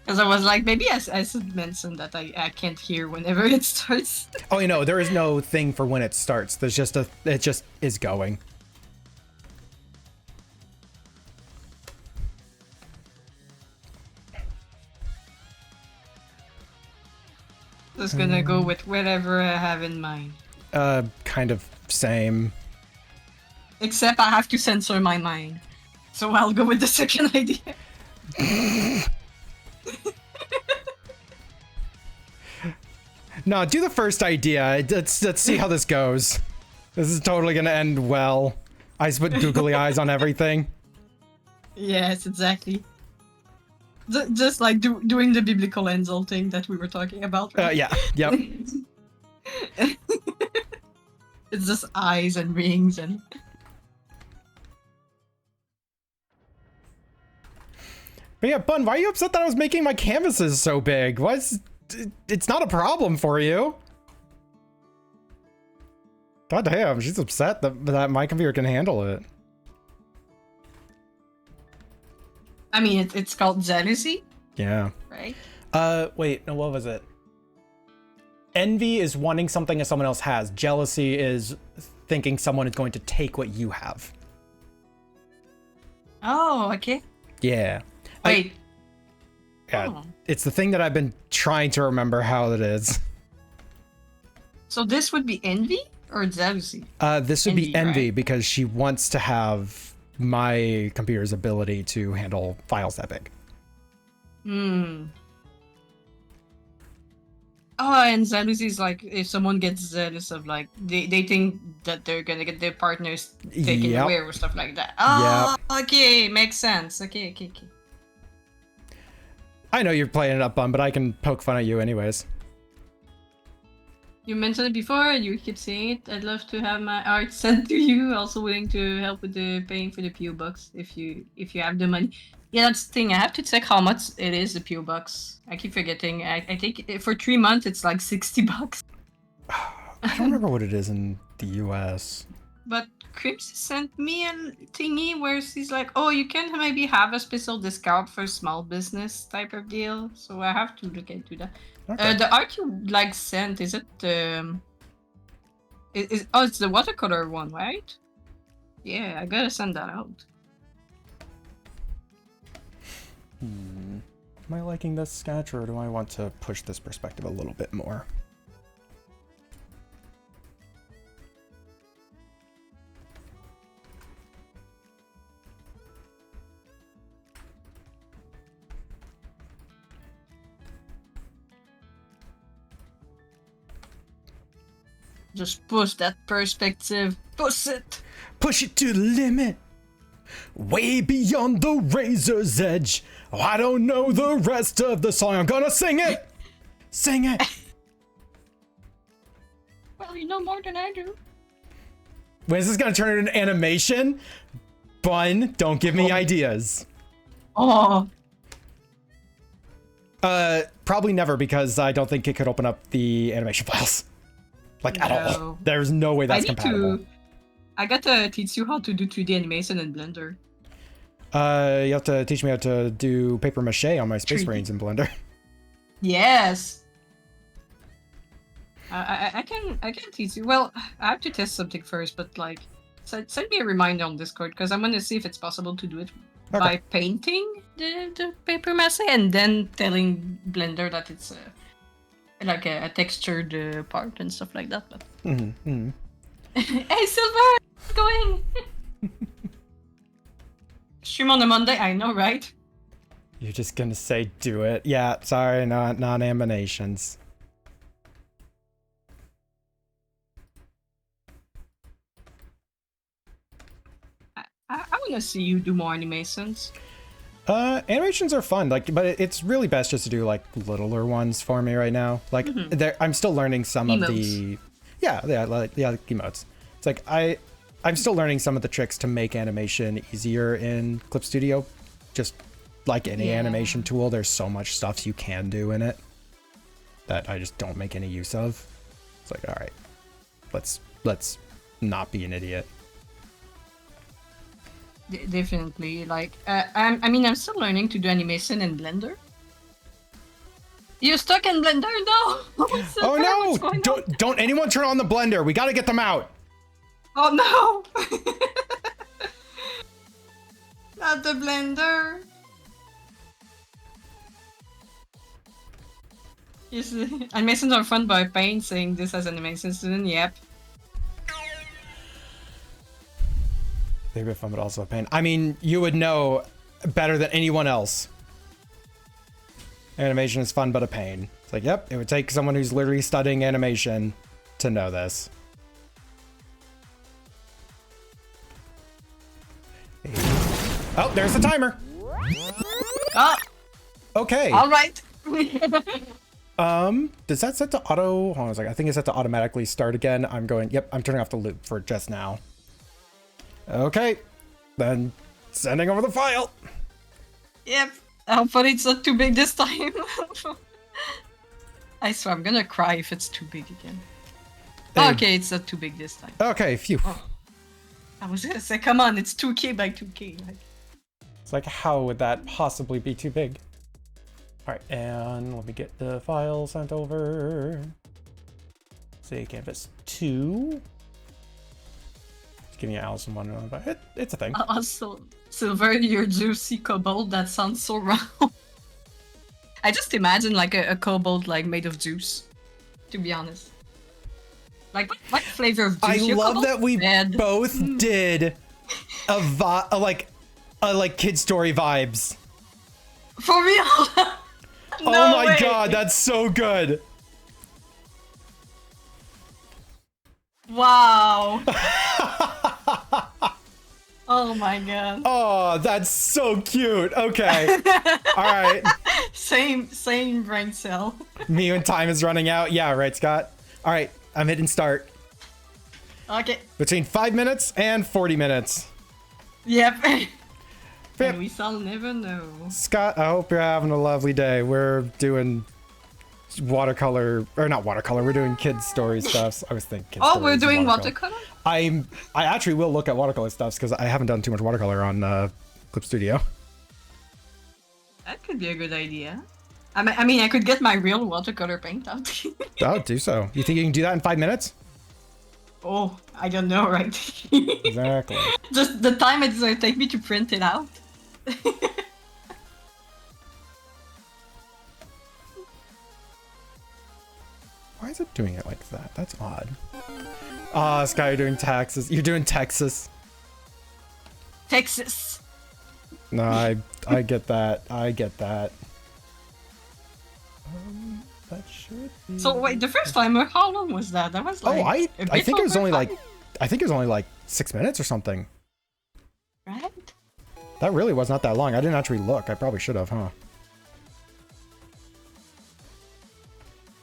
Because I was like, maybe I should mention that I can't hear whenever it starts. Oh, you know, there is no thing for when it starts. There's just it just is going. Just gonna go with whatever I have in mind. Kind of same. Except I have to censor my mind. So I'll go with the second idea. No, do the first idea. Let's see how this goes. This is totally gonna end well. I just put googly eyes on everything. Yes, exactly. Just like doing the biblical angel thing that we were talking about. Right? Yeah, yep. It's just eyes and rings and. But yeah, Bun, why are you upset that I was making my canvases so big? It's not a problem for you. God damn, she's upset that my computer can handle it. I mean, it's called jealousy, Yeah. right? Wait, no, what was it? Envy is wanting something that someone else has. Jealousy is thinking someone is going to take what you have. Oh, okay. Yeah. Wait. Yeah, Oh. it's the thing that I've been trying to remember how it is. So this would be envy or jealousy? This would be Envy, envy right? because she wants to have my computer's ability to handle files that big. Oh, and jealousy is like if someone gets jealous of like they think that they're gonna get their partners taken Yep. away or stuff like that. Oh, okay, makes sense. Okay. I know you're playing it up, Bun, but I can poke fun at you anyways. You mentioned it before. You keep saying it. I'd love to have my art sent to you. Also willing to help with the paying for the PO box if you have the money. Yeah, that's the thing. I have to check how much it is, the PO box. I keep forgetting. I think for 3 months it's like $60. I don't remember what it is in the US. But Crips sent me a thingy where she's like, "Oh, you can maybe have a special discount for small business type of deal." So I have to look into that. Okay. The art you like sent, is it it's the watercolor one, right? Yeah, I gotta send that out. Am I liking this sketch, or do I want to push this perspective a little bit more? Just push that perspective. Push it. Push it to the limit. Way beyond the razor's edge. Oh, I don't know the rest of the song. I'm gonna sing it. Sing it. Well, you know more than I do. Wait, is this gonna turn into an animation? Bun, don't give me ideas. Oh, Probably never, because I don't think it could open up the animation files. Like, at all. No. There's no way that's compatible. I gotta teach you how to do 3D animation in Blender. You have to teach me how to do paper mache on my Space 3D. Marines in Blender. Yes. I can teach you. Well, I have to test something first, but like, send me a reminder on Discord because I'm gonna see if it's possible to do it by painting the paper mache and then telling Blender that it's like a textured part and stuff like that. But hey, Silver, how's it going? Stream on a Monday, I know, right? You're just gonna say do it. Yeah, sorry, not animations. I want to see you do more animations. Animations are fun, like, but it's really best just to do like littler ones for me right now. Like, I'm still learning some of the, like emotes. It's like I'm still learning some of the tricks to make animation easier in Clip Studio. Just like any animation tool, there's so much stuff you can do in it that I just don't make any use of. It's like, all right, let's not be an idiot. Definitely. Like, I'm still learning to do animation in Blender. You're stuck in Blender? No! Oh no! Don't anyone turn on the blender. We gotta get them out. Oh no! Not the Blender. You see, animations are fun by Pain saying this as animation student. Yep. They're a bit fun, but also a pain. I mean, you would know better than anyone else. Animation is fun, but a pain. It's like, yep, it would take someone who's literally studying animation to know this. Oh, there's the timer. Ah, Okay. all right. Does that set to auto? Hold on a second. I think it's set to automatically start again. I'm going, yep, I'm turning off the loop for just now. Okay, then sending over the file. Yep. Hopefully it's not too big this time. I swear I'm gonna cry if it's too big again. Hey. Okay, it's not too big this time. Okay, phew. I was gonna say, come on, it's 2K by 2K. Like, It's like, how would that possibly be too big? All right, and let me get the file sent over. Say canvas 2. Just giving you Allison one, but it's a thing. also, Silver, your juicy kobold, that sounds so wrong. I just imagine like a kobold like made of juice, to be honest. Like, what flavor of juice? I Your love kobold? that we Red. both did like kid story vibes. For real? Oh No my way. god, that's so good. Wow. Oh my god. Oh, that's so cute. Okay. All right. Same brain cell. Me when time is running out. Yeah, right, Scott. All right, I'm hitting start. Okay. Between 5 minutes and 40 minutes. Yep. Yep. And we shall never know. Scott, I hope you're having a lovely day. We're doing watercolor, or not watercolor, we're doing kids story stuff. I was thinking kids Oh, we're stories and doing watercolor. watercolor? I actually will look at watercolor stuffs because I haven't done too much watercolor on Clip Studio. That could be a good idea. I mean, I could get my real watercolor paint out. Oh, do so. You think you can do that in 5 minutes? Oh, I don't know, right? Exactly. Just the time it's gonna take me to print it out. Why is it doing it like that? That's odd. Ah, Sky, you're doing Texas. You're doing Texas. Texas. No, I get that. I get that. That should be... So wait, the first timer, how long was that? That was like. Oh, I a bit think it was over only like... five, I think it was only like 6 minutes or something. Right? That really was not that long. I didn't actually look. I probably should have, huh?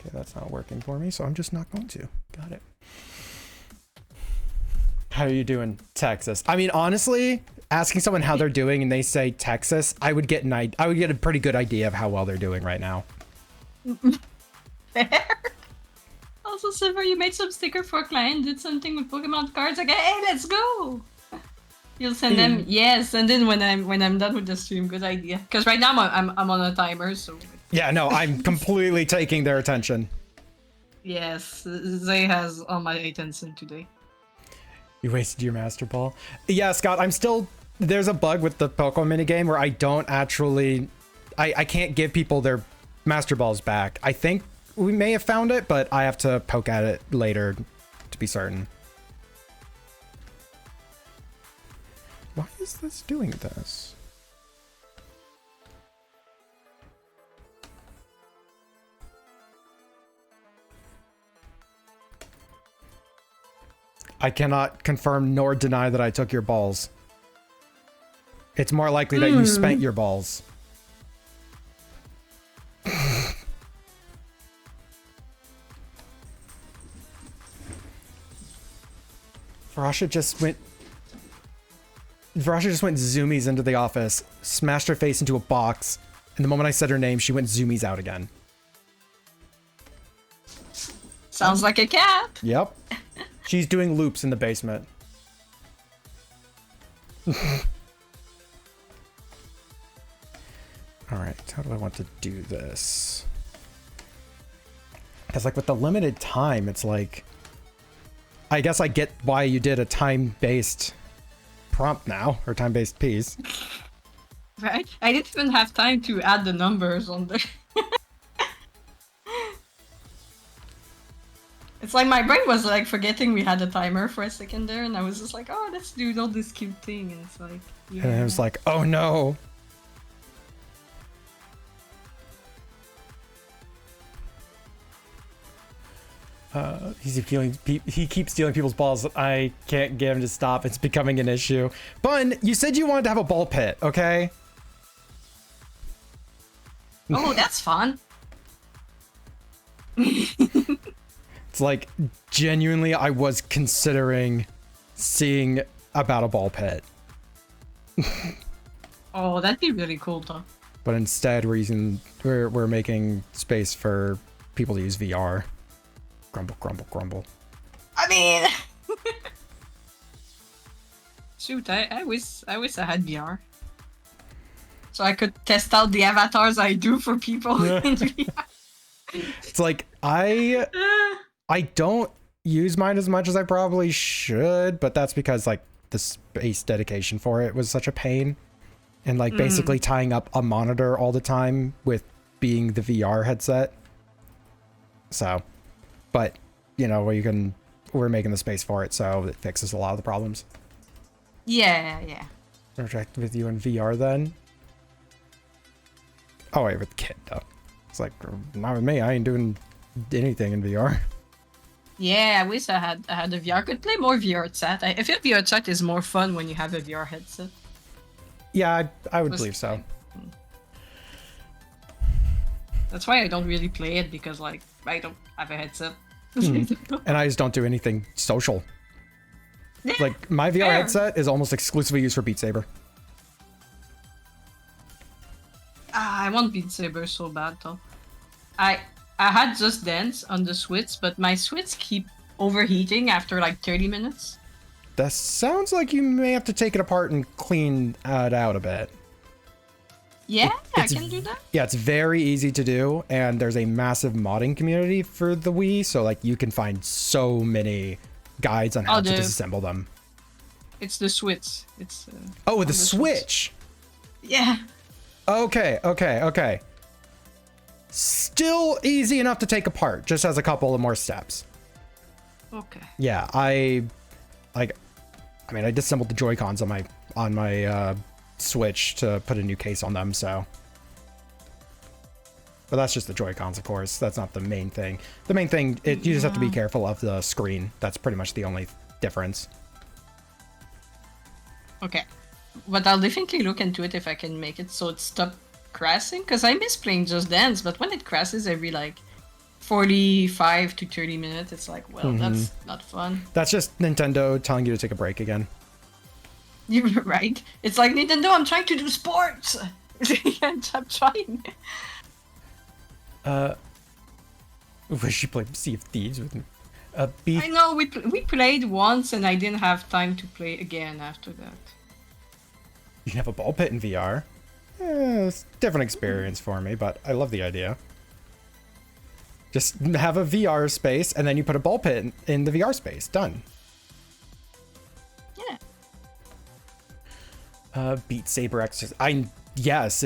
Okay, that's not working for me, so I'm just not going to. Got it. How are you doing, Texas? I mean, honestly, asking someone how they're doing and they say Texas, I would get a pretty good idea of how well they're doing right now. Fair. Also, Silver, you made some sticker for a client, did something with Pokemon cards. Okay, hey, let's go. You'll send them, yes, and then when I'm done with the stream, good idea. Because right now I'm on a timer, so Yeah, no, I'm completely taking their attention. yes, Zay has all my attention today. You wasted your Master Ball. Yeah, Scott, I'm still... There's a bug with the Pokemon minigame where I don't actually... I can't give people their Master Balls back. I think we may have found it, but I have to poke at it later to be certain. Why is this doing this? I cannot confirm nor deny that I took your balls. It's more likely that you spent your balls. Varasha just went zoomies into the office, smashed her face into a box, and the moment I said her name, she went zoomies out again. Sounds like a cat. Yep. She's doing loops in the basement. Alright, how do I want to do this? Because like with the limited time, it's like... I guess I get why you did a time-based prompt now, or time-based piece. Right? I didn't even have time to add the numbers on the... It's like my brain was like forgetting we had a timer for a second there, and I was just like, oh, let's do all this cute thing, and it's like... Yeah. And I was like, oh no! He keeps stealing people's balls. I can't get him to stop. It's becoming an issue. Bun, you said you wanted to have a ball pit, okay? Oh, that's fun. It's like, genuinely, I was considering seeing about a ball pit. Oh, that'd be really cool, though. But instead, we're making space for people to use VR. Grumble, grumble, grumble. I mean... Shoot, I wish I had VR. So I could test out the avatars I do for people in VR. It's like, I don't use mine as much as I probably should, but that's because like the space dedication for it was such a pain. And like basically tying up a monitor all the time with being the VR headset. So, but you know, we're making the space for it, so it fixes a lot of the problems. Yeah. Interact with you in VR then? Oh wait, with Kit though. It's like, not with me, I ain't doing anything in VR. Yeah, I wish I had a VR. I could play more VR chat. I feel VR chat is more fun when you have a VR headset. Yeah, I would Was- believe so. That's why I don't really play it, because like I don't have a headset. And I just don't do anything social. Yeah, Like, my VR fair. headset is almost exclusively used for Beat Saber. I want Beat Saber so bad though. I had Just Dance on the Switch, but my Switch keep overheating after like 30 minutes. That sounds like you may have to take it apart and clean it out a bit. Yeah, I it's- can do that. Yeah, it's very easy to do, and there's a massive modding community for the Wii, so like you can find so many guides on how Oh, to the- disassemble them. It's the Switch. It's Oh, with on the the Switch. Switch. yeah. Okay. Still easy enough to take apart, just has a couple of more steps. Okay. Yeah, I disassembled the Joy-Cons on my Switch to put a new case on them, so. But that's just the Joy-Cons, of course. That's not the main thing. The main thing, you just have to be careful of the screen. That's pretty much the only difference. Okay. But I'll definitely look into it if I can make it so it stop crashing, because I miss playing Just Dance, but when it crashes every like 45 to 30 minutes, it's like, well, that's not fun. That's just Nintendo telling you to take a break again. You're right. It's like, Nintendo, I'm trying to do sports. I'm trying. Wish you played Sea of Thieves with me. I know, we played once and I didn't have time to play again after that. You can have a ball pit in VR. It's a different experience for me, but I love the idea. Just have a VR space, and then you put a ball pit in the VR space. Done. Yeah. Beat Saber exercise. Yes,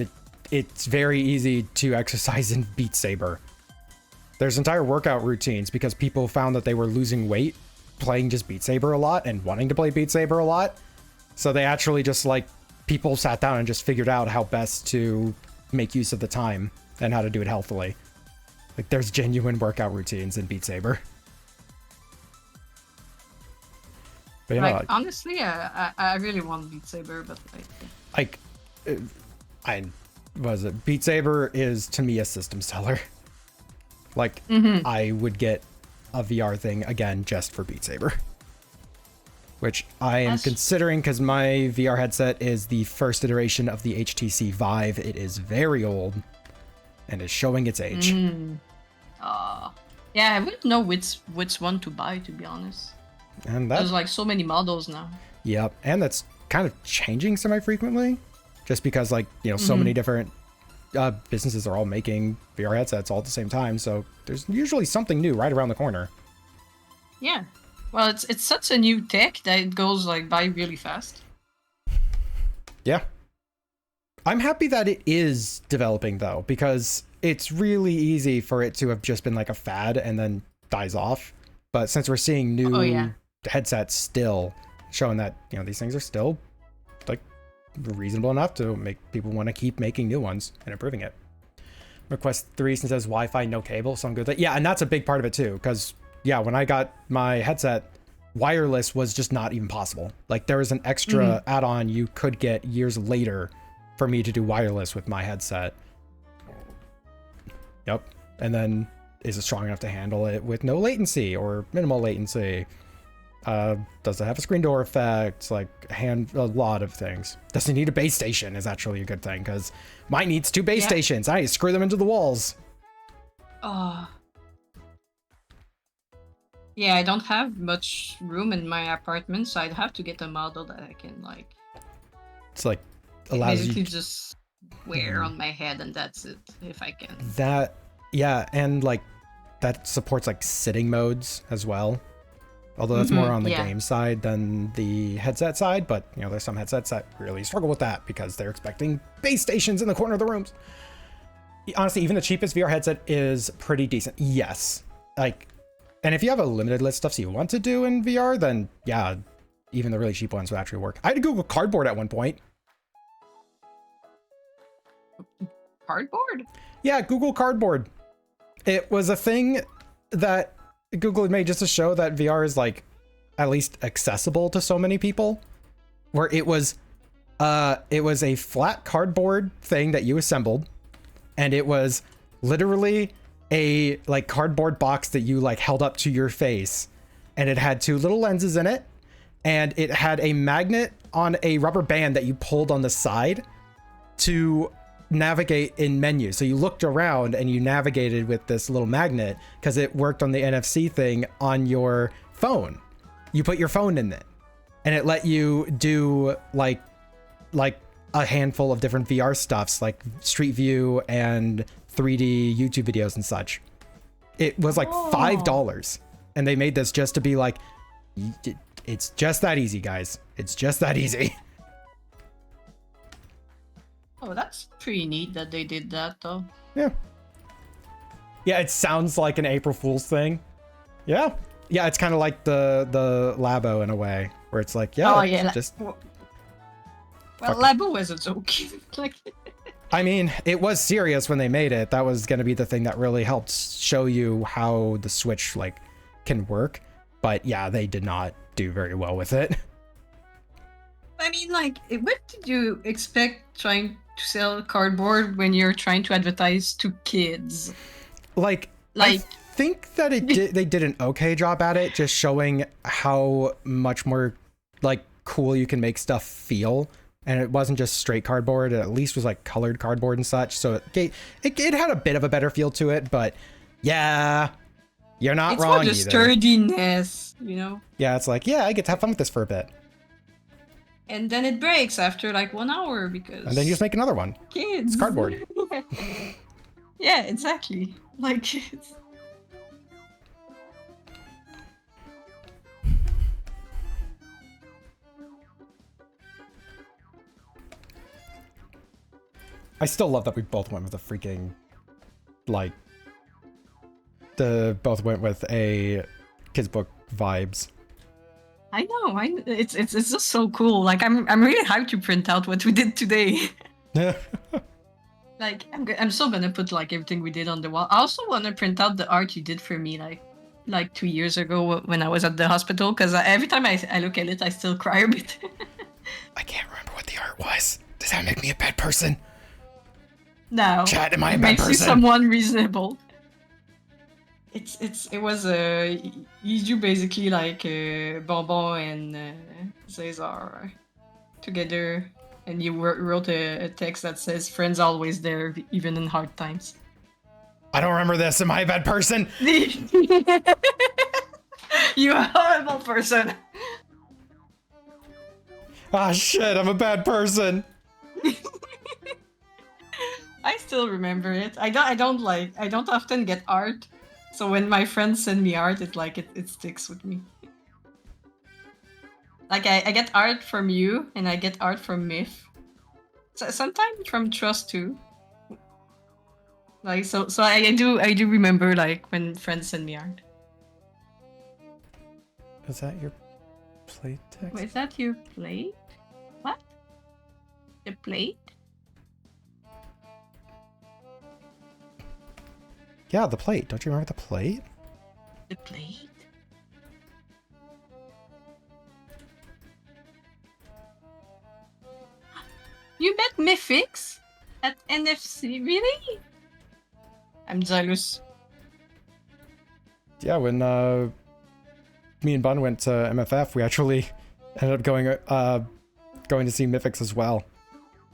it's very easy to exercise in Beat Saber. There's entire workout routines because people found that they were losing weight playing just Beat Saber a lot and wanting to play Beat Saber a lot. So they actually just like people sat down and just figured out how best to make use of the time and how to do it healthily. Like there's genuine workout routines in Beat Saber. But you know, Like, honestly, I really want Beat Saber, but like... Beat Saber is to me a system seller. Like I would get a VR thing again just for Beat Saber, which I am That's- considering because my VR headset is the first iteration of the HTC Vive. It is very old and is showing its age. Yeah, I wouldn't know which one to buy, to be honest. And There's that's like so many models now. yep, and that's kind of changing semi-frequently, just because like so many different businesses are all making VR headsets all at the same time. So there's usually something new right around the corner. Yeah. Well, it's such a new tech that it goes like by really fast. Yeah. I'm happy that it is developing though, because it's really easy for it to have just been like a fad and then dies off. But since we're seeing new Oh, yeah. headsets still showing that, these things are still like reasonable enough to make people want to keep making new ones and improving it. Request 3 since says Wi-Fi, no cable, so I'm good with that. Yeah, and that's a big part of it too, because when I got my headset, wireless was just not even possible. Like there was an extra add-on you could get years later for me to do wireless with my headset. Yep. And then is it strong enough to handle it with no latency or minimal latency? Does it have a screen door effect? Like a lot of things. Does it need a base station is actually a good thing, because mine needs 2 base Yeah. stations. I need to screw them into the walls. Yeah, I don't have much room in my apartment, so I'd have to get a model that I can like It's like allows basically you just wear on my head, and that's it if I can. that. Yeah, and like that supports like sitting modes as well. Although that's more on the yeah. game side than the headset side, but there's some headsets that really struggle with that because they're expecting base stations in the corner of the rooms. Honestly, even the cheapest VR headset is pretty decent. Yes. And if you have a limited list of stuff you want to do in VR, then yeah, even the really cheap ones would actually work. I had to Google Cardboard at one point. Cardboard? Yeah, Google Cardboard. It was a thing that Google had made just to show that VR is like at least accessible to so many people. Where it was a flat cardboard thing that you assembled, and it was literally a like cardboard box that you like held up to your face, and it had two little lenses in it, and it had a magnet on a rubber band that you pulled on the side to navigate in menus. So you looked around and you navigated with this little magnet because it worked on the NFC thing on your phone. You put your phone in it and it let you do like a handful of different VR stuffs like Street View and 3D YouTube videos and such. It was like $5 and they made this just to be like, it's just that easy, guys. It's just that easy. Oh, that's pretty neat that they did that, though. Yeah. Yeah, it sounds like an April Fool's thing. Yeah. Yeah, it's kind of like the Labo in a way, where it's like, yeah, Oh, yeah. just... Well, Fuck. Labo was a joke. Like, I mean, it was serious when they made it. That was going to be the thing that really helped show you how the Switch, like, can work. But yeah, they did not do very well with it. I mean, like, what did you expect trying to sell cardboard when you're trying to advertise to kids? Like I think that they did an okay job at it, just showing how much more like cool you can make stuff feel. And it wasn't just straight cardboard. It at least was like colored cardboard and such. So it had a bit of a better feel to it. But yeah, you're not it's wrong for the either. sturdiness, you know? Yeah, it's like, yeah, I get to have fun with this for a bit. And then it breaks after like 1 hour because... And then you just make another one. kids. It's cardboard. Yeah, exactly. Like, it's... I still love that we both went with a freaking, like, both went with a kids book vibes. I know, it's just so cool. Like, I'm really hyped to print out what we did today. Like, I'm still gonna put like everything we did on the wall. I also want to print out the art you did for me like 2 years ago when I was at the hospital, because every time I look at it, I still cry a bit. I can't remember what the art was. Does that make me a bad person? No, Chat, am I a it bad makes you person? someone reasonable. It was you basically like Bonbon and Cesar together, and you wrote a text that says "Friends always there, even in hard times." I don't remember this. Am I a bad person? You a horrible person. Ah, shit, I'm a bad person. I still remember it. I don't often get art, so when my friends send me art, it sticks with me. Like I get art from you, and I get art from Myth. So, sometimes from Trust too. Like so I do remember like when friends send me art. Is that your plate text? Wait, is that your plate? What? The plate? Yeah, the plate. Don't you remember the plate? The plate? You met Mythix at NFC, really? I'm jealous. Yeah, when me and Bun went to MFF, we actually ended up going to see Mythix as well.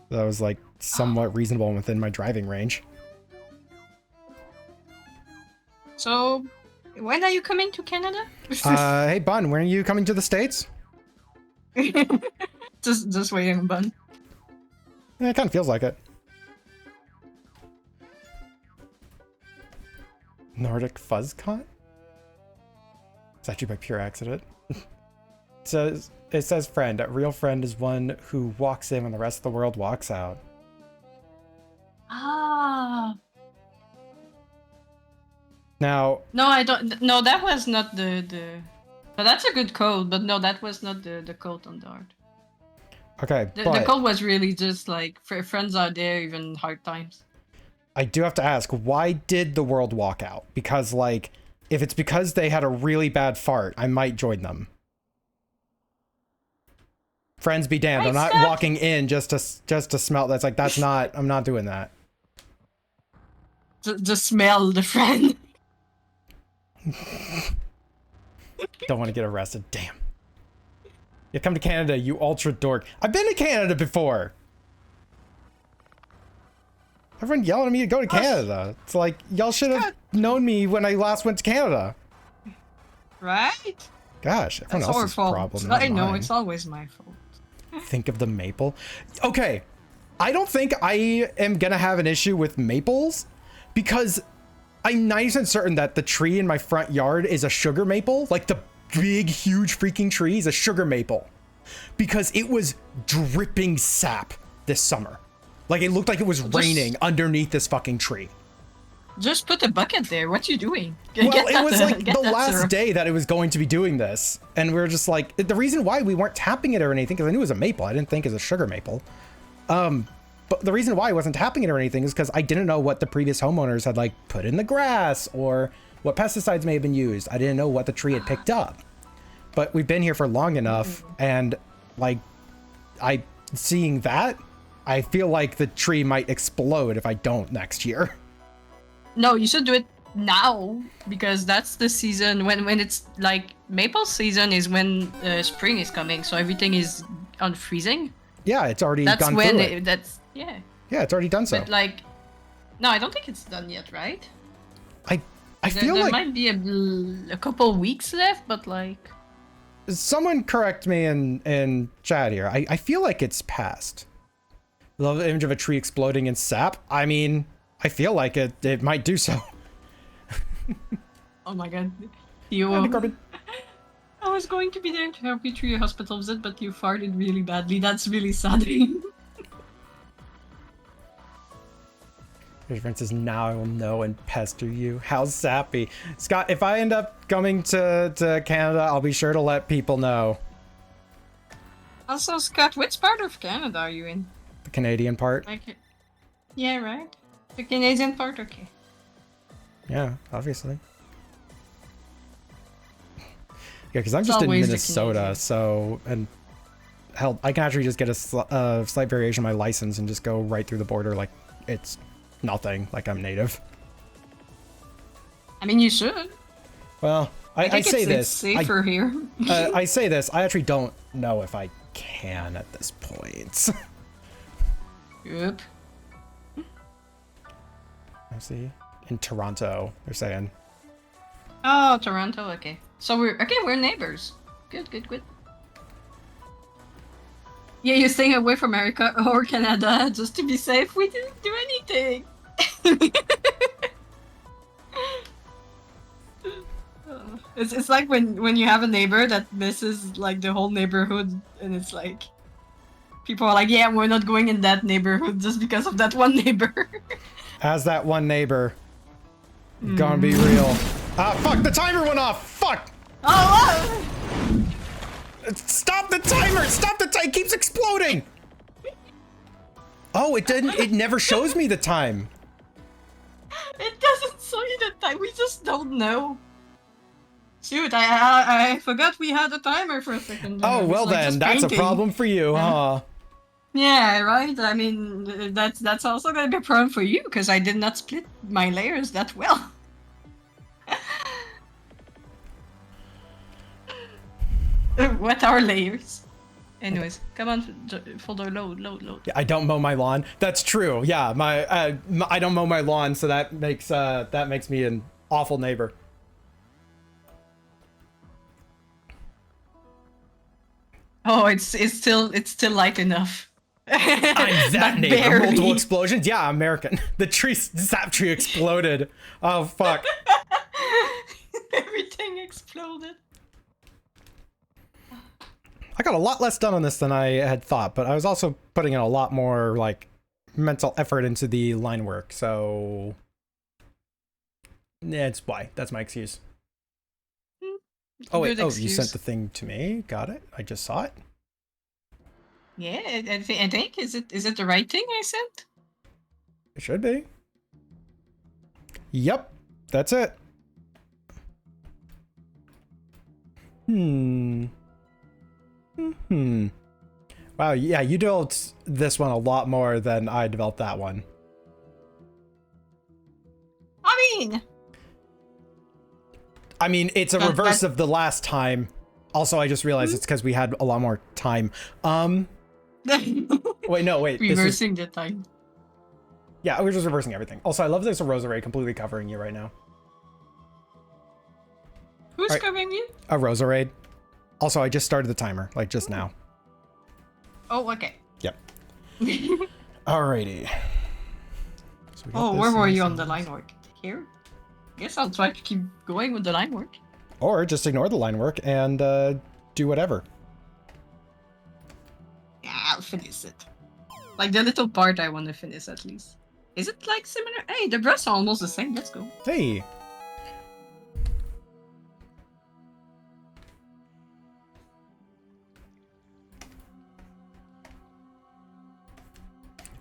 That was like somewhat reasonable and within my driving range. So, when are you coming to Canada? Hey Bun, when are you coming to the States? just waiting, Bun. Yeah, it kind of feels like it. Nordic FuzzCon? It's actually by pure accident. It says friend. A real friend is one who walks in when the rest of the world walks out. Ah. Now, No, I don't. No, that was not the But that's a good code. But no, that was not the code on the art. Okay, The but code was really just like for friends out there, even hard times. I do have to ask, why did the world walk out? Because, like, if it's because they had a really bad fart, I might join them. Friends be damned. I'm not walking in just to smell. That's like, that's not, I'm not doing that. Just smell the friend. Don't want to get arrested. Damn. You come to Canada, you ultra dork. I've been to Canada before. Everyone yelling at me to go to Canada. It's like, y'all should have known me when I last went to Canada. Right? Gosh, everyone That's our else's fault. problem. I not know, mine. it's always my fault. Think of the maple. Okay, I don't think I am gonna have an issue with maples because I'm 90% certain that the tree in my front yard is a sugar maple. Like the big, huge freaking tree is a sugar maple because it was dripping sap this summer. Like it looked like it was raining underneath this fucking tree. Just put a bucket there. What you doing? Well, it was like the last day that it was going to be doing this. And we were just like, the reason why we weren't tapping it or anything, because I knew it was a maple. I didn't think it was a sugar maple. But the reason why I wasn't tapping it or anything is because I didn't know what the previous homeowners had like put in the grass or what pesticides may have been used. I didn't know what the tree had picked up. But we've been here for long enough and like seeing that, I feel like the tree might explode if I don't next year. No, you should do it now because that's the season when it's like maple season is when spring is coming, so everything is unfreezing. Yeah, it's already That's gone when through it. that's yeah. Yeah, it's already done so. But like, no, I don't think it's done yet, right? I There, feel there like might be a couple weeks left, but like, someone correct me in chat here. I feel like it's past. Love the image of a tree exploding in sap. I mean, I feel like it might do so. oh my god, you. Andy Corbin. I was going to be there to help you through your hospital visit, but you farted really badly. That's really saddening. Your friend says, now I will know and pester you. How sappy. Scott, if I end up coming to Canada, I'll be sure to let people know. Also, Scott, which part of Canada are you in? The Canadian part. Like, yeah, right. The Canadian part, okay. Yeah, obviously. Yeah, because I'm just in always the Minnesota, Canadian. so, and hell, I can actually just get a slight variation of my license and just go right through the border like it's nothing, like I'm native. I mean, you should. Well, I think say it's this. safer here. I say this. I actually don't know if I can at this point. Yep. I see. In Toronto, they're saying. Oh, Toronto. Okay. So we're neighbors. Good, good, good. Yeah, you're staying away from America or Canada just to be safe. We didn't do anything. It's like when you have a neighbor that misses like the whole neighborhood, and it's like people are like, yeah, we're not going in that neighborhood just because of that one neighbor. As that one neighbor. Gonna be real. Ah, fuck! The timer went off! Fuck! Oh! Stop the timer! Stop the time! It keeps exploding! Oh, it didn't. It never shows me the time. It doesn't show you the time. We just don't know. Shoot, I forgot we had a timer for a second. I Oh, was, well like, then, just that's a drinking. problem for you, huh? Yeah, right. I mean, that's also gonna be a problem for you because I did not split my layers that well. What are layers? Anyways, come on, folder load. Yeah, I don't mow my lawn. That's true. Yeah, I don't mow my lawn, so that makes me an awful neighbor. Oh, it's still light enough. I'm that But neighbor. barely. Multiple explosions. Yeah, American. The sap tree exploded. Oh fuck. Everything exploded. I got a lot less done on this than I had thought, but I was also putting in a lot more like mental effort into the line work. So yeah, it's why. That's my excuse. Oh wait, Good oh, you sent excuse. the thing to me? Got it? I just saw it? Yeah, I think is it the right thing I sent? It should be. Yep, that's it. Hmm. Wow, yeah, you developed this one a lot more than I developed that one. I mean, it's a reverse of the last time. Also, I just realized it's because we had a lot more time. Wait, no, wait. This is, Reversing the time. yeah, we're just reversing everything. Also, I love there's a rosary completely covering you right now. Who's Alright. covering you? A rosary. Also, I just started the timer, like just now. Oh, okay. Yep. Alrighty. So we got Oh, this where were and you this on and the this. line work? Here? Guess I'll try to keep going with the line work. Or just ignore the line work and do whatever. Yeah, I'll finish it. Like the little part I want to finish at least. Is it like similar? Hey, the breasts are almost the same. Let's go. Hey.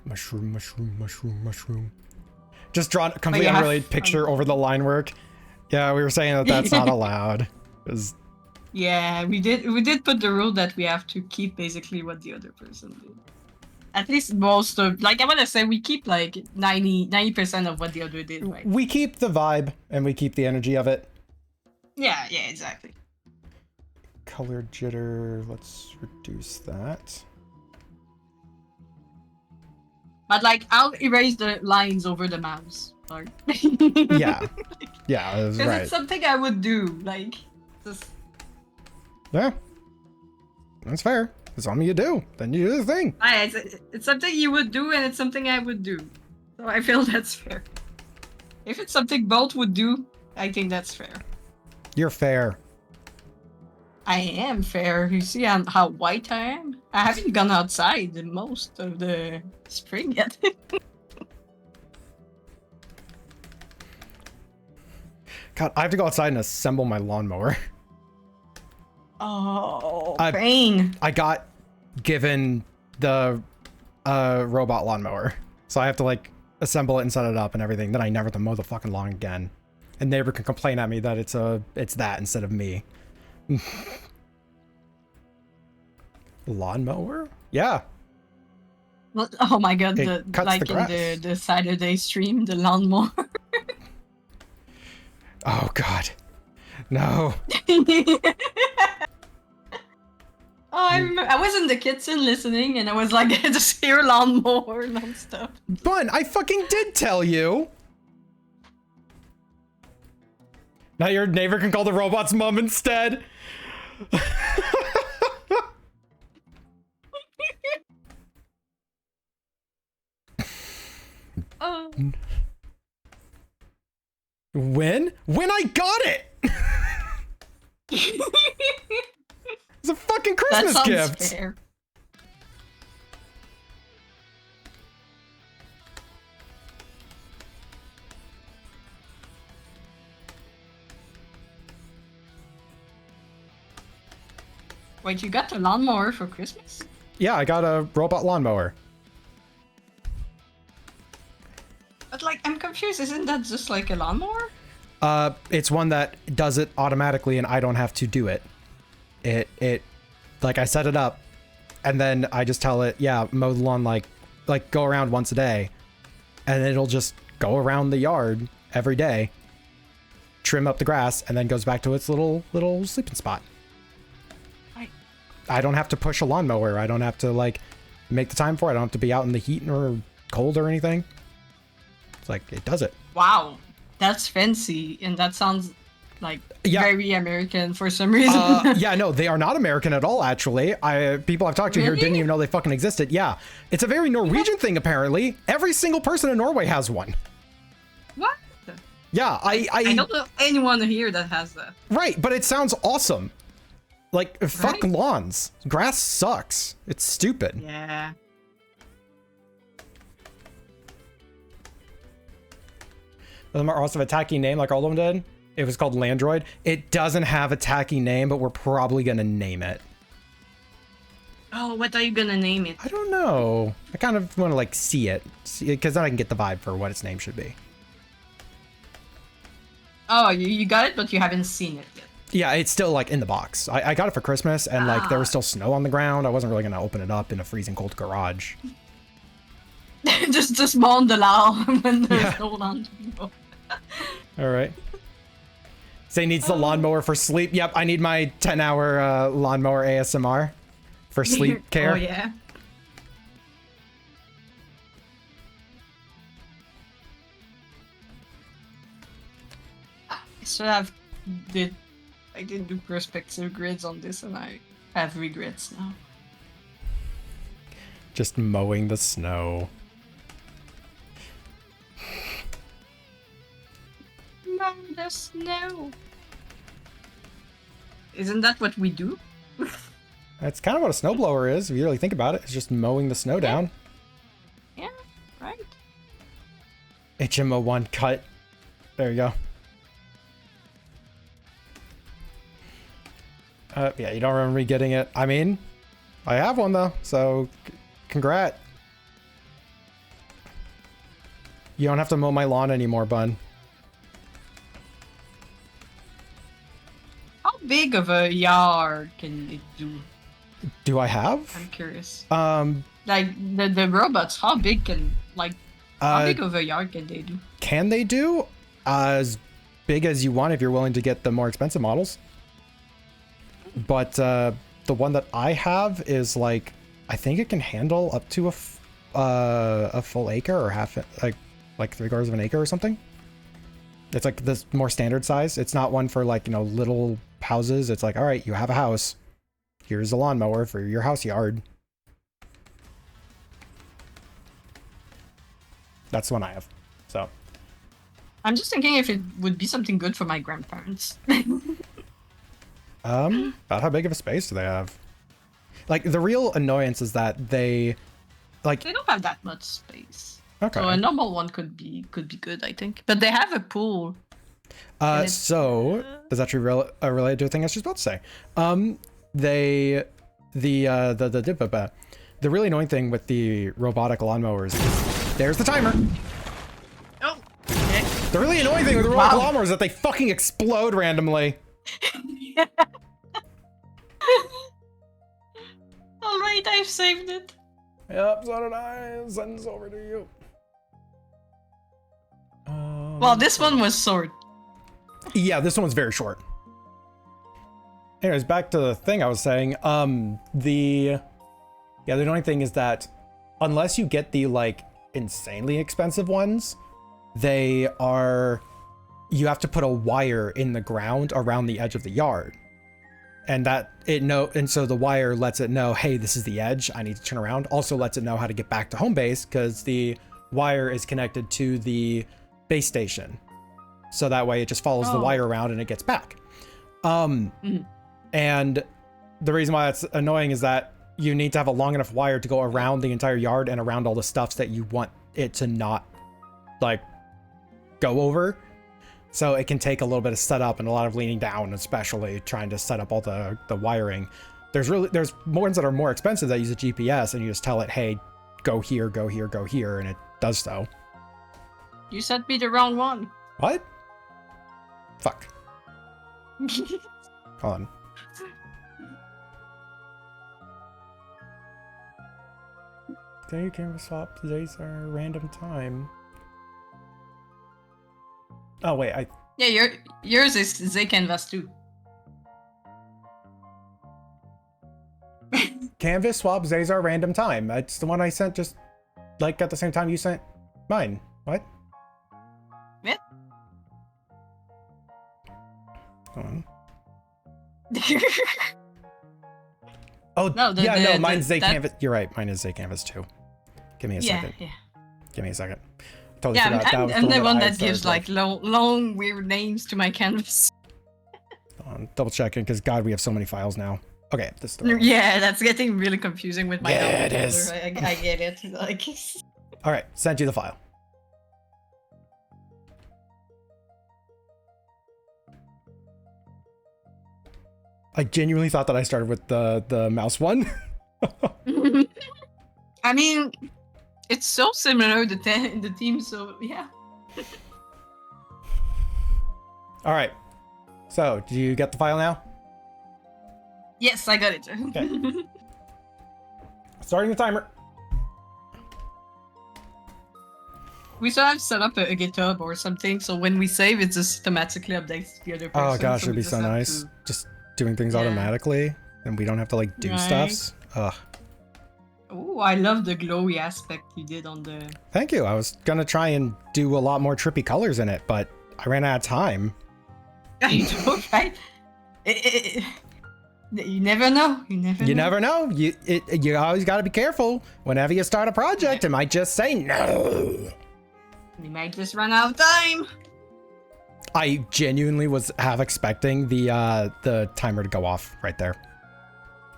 Mushroom, mushroom, mushroom, mushroom. Just drawn a completely have- unrelated picture over the line work. Yeah, we were saying that that's not allowed. 'Cause- Yeah, we did put the rule that we have to keep basically what the other person did. At least most of, like I want to say, we keep like 90% of what the other did, right? we keep the vibe and we keep the energy of it. Yeah, exactly. Color jitter, let's reduce that. But like, I'll erase the lines over the mouse part. Yeah. Yeah, that's Because right. it's something I would do, like, just Yeah. That's fair. It's something you do. Then you do the thing. it's something you would do, and it's something I would do. So I feel that's fair. If it's something both would do, I think that's fair. You're fair. I am fair. You see how white I am? I haven't gone outside the most of the spring yet. God, I have to go outside and assemble my lawnmower. Oh, I- pain. I got given the robot lawnmower. So I have to like assemble it and set it up and everything. Then I never have to mow the fucking lawn again. And neighbor can complain at me that it's that instead of me. Lawnmower? Yeah. Well, oh my god, It cuts like the grass. in the Saturday stream, the lawnmower. Oh god. No. Oh, I remember. I was in the kitchen listening, and I was like, I just hear lawnmower nonstop. Bun, I fucking did tell you. Now your neighbor can call the robot's mom instead. Oh. When? When I got it! It's a fucking That Christmas sounds gift. fair. Wait, you got the lawnmower for Christmas? Yeah, I got a robot lawnmower. But like, I'm confused. Isn't that just like a lawnmower? It's one that does it automatically and I don't have to do it. It like I set it up and then I just tell it, yeah, mow the lawn like go around once a day. And it'll just go around the yard every day, trim up the grass, and then goes back to its little sleeping spot. I don't have to push a lawnmower. I don't have to like make the time for it. I don't have to be out in the heat or cold or anything. It's like it does it. Wow, that's fancy, and that sounds like Yeah. very American for some reason. Yeah, no, they are not American at all, actually. People I've talked to here Really? didn't even know they fucking existed. Yeah, it's a very Norwegian thing, apparently. Every single person in Norway has one. What? Yeah, I don't know anyone here that has that. Right, but it sounds awesome. Like, fuck Right? lawns. Grass sucks. It's stupid. Yeah. Them are also a tacky name like all of them did. It was called Landroid. It doesn't have a tacky name, but we're probably gonna name it. Oh, what are you gonna name it? I don't know. I kind of want to like see it, because then I can get the vibe for what its name should be. Oh, you got it, but you haven't seen it yet. Yeah, it's still like in the box. I got it for Christmas, and like there was still snow on the ground. I wasn't really gonna open it up in a freezing cold garage. just mow the lawn when there's no lawn to mow. All right. Zay needs the lawnmower for sleep. Yep, I need my 10-hour lawnmower ASMR for sleep care. Oh yeah. So I did do perspective grids on this, and I have regrets now. Just mowing the snow. Mow the snow. Isn't that what we do? That's kind of what a snowblower is, if you really think about it. It's just mowing the snow down. Yeah, right. HMO 1 cut. There you go. Yeah, you don't remember me getting it. I mean, I have one though, so congrats. You don't have to mow my lawn anymore, bun. How big of a yard can it do? Do I have? I'm curious. Like the robots, how big how big uh, of a yard can they do? can they do as big as you want if you're willing to get the more expensive models? But the one that I have is like, I think it can handle up to a full acre or half, like 3/4 of an acre or something. It's like this more standard size. It's not one for like, you know, little houses. It's like, all right, you have a house. Here's a lawnmower for your house yard. That's the one I have. So I'm just thinking if it would be something good for my grandparents. about how big of a space do they have? Like the real annoyance is that they like, They don't have that much space. okay. So a normal one could be good, I think. But they have a pool. and it's- So is that related to a thing I was just about to say? The really annoying thing with the robotic lawnmowers is there's the timer. Oh, okay. The really annoying thing with the robotic Wow. lawnmowers is that they fucking explode randomly. Alright, I've saved it. Yep, so did I. Send this over to you. Well, this one was short. Yeah, this one's very short. Anyways, back to the thing I was saying. The annoying thing is that unless you get the like insanely expensive ones, you have to put a wire in the ground around the edge of the yard. And so the wire lets it know, hey, this is the edge, I need to turn around. Also lets it know how to get back to home base because the wire is connected to the base station. So that way it just follows the wire around and it gets back. And the reason why that's annoying is that you need to have a long enough wire to go around the entire yard and around all the stuffs that you want it to not like go over. So it can take a little bit of setup and a lot of leaning down, especially trying to set up all the wiring. There's ones that are more expensive that use a GPS and you just tell it, hey, go here, go here, go here, and it does so. You sent me the wrong one. What? Fuck. Hold on. Day camera swap today's our random time. Oh wait, Yeah, yours is ZCanvas too. Canvas swap Zazar random time. That's the one I sent just like at the same time you sent mine. What? Yeah. Hold on. Oh No, mine's that- ZCanvas. You're right, mine is ZCanvas too. Give me a yeah, second. yeah. Give me a second. Totally Yeah, forgot. I'm was the one I had that gives started like long, weird names to my canvas. with. Hold on, double checking because God, we have so many files now. Okay, this is the right one. Yeah, that's getting really confusing with my Yeah, download it is. folder. I get it. Like, All right, sent you the file. I genuinely thought that I started with the mouse one. I mean, it's so similar, the team, so yeah. All right. So, do you get the file now? Yes, I got it. Okay. Starting the timer. We should have set up a GitHub or something, so when we save, it just automatically updates to the other person. Oh gosh, so it'd we be just so have nice. to- Just doing things Yeah. automatically, and we don't have to like do Right. stuffs. Ugh. Oh, I love the glowy aspect you did on the. Thank you. I was gonna try and do a lot more trippy colors in it, but I ran out of time. I know, right? You never know. You never know. You never know. You always got to be careful. Whenever you start a project, it might just say no. We might just run out of time. I genuinely was half expecting the timer to go off right there.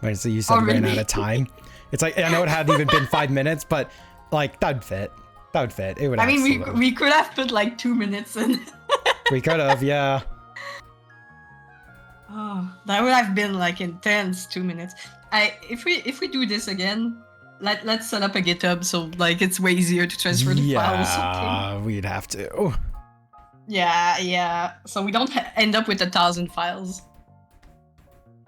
When so you said Oh, we ran really? out of time. It's like I know it hadn't even been 5 minutes, but like that'd fit. That would fit. It would. I mean, absolutely- we could have put like 2 minutes in. we could have, yeah. Oh, that would have been like intense 2 minutes. If we do this again, let's set up a GitHub so like it's way easier to transfer the file or something. Yeah, we'd have to. Yeah. So we don't end up with 1,000 files.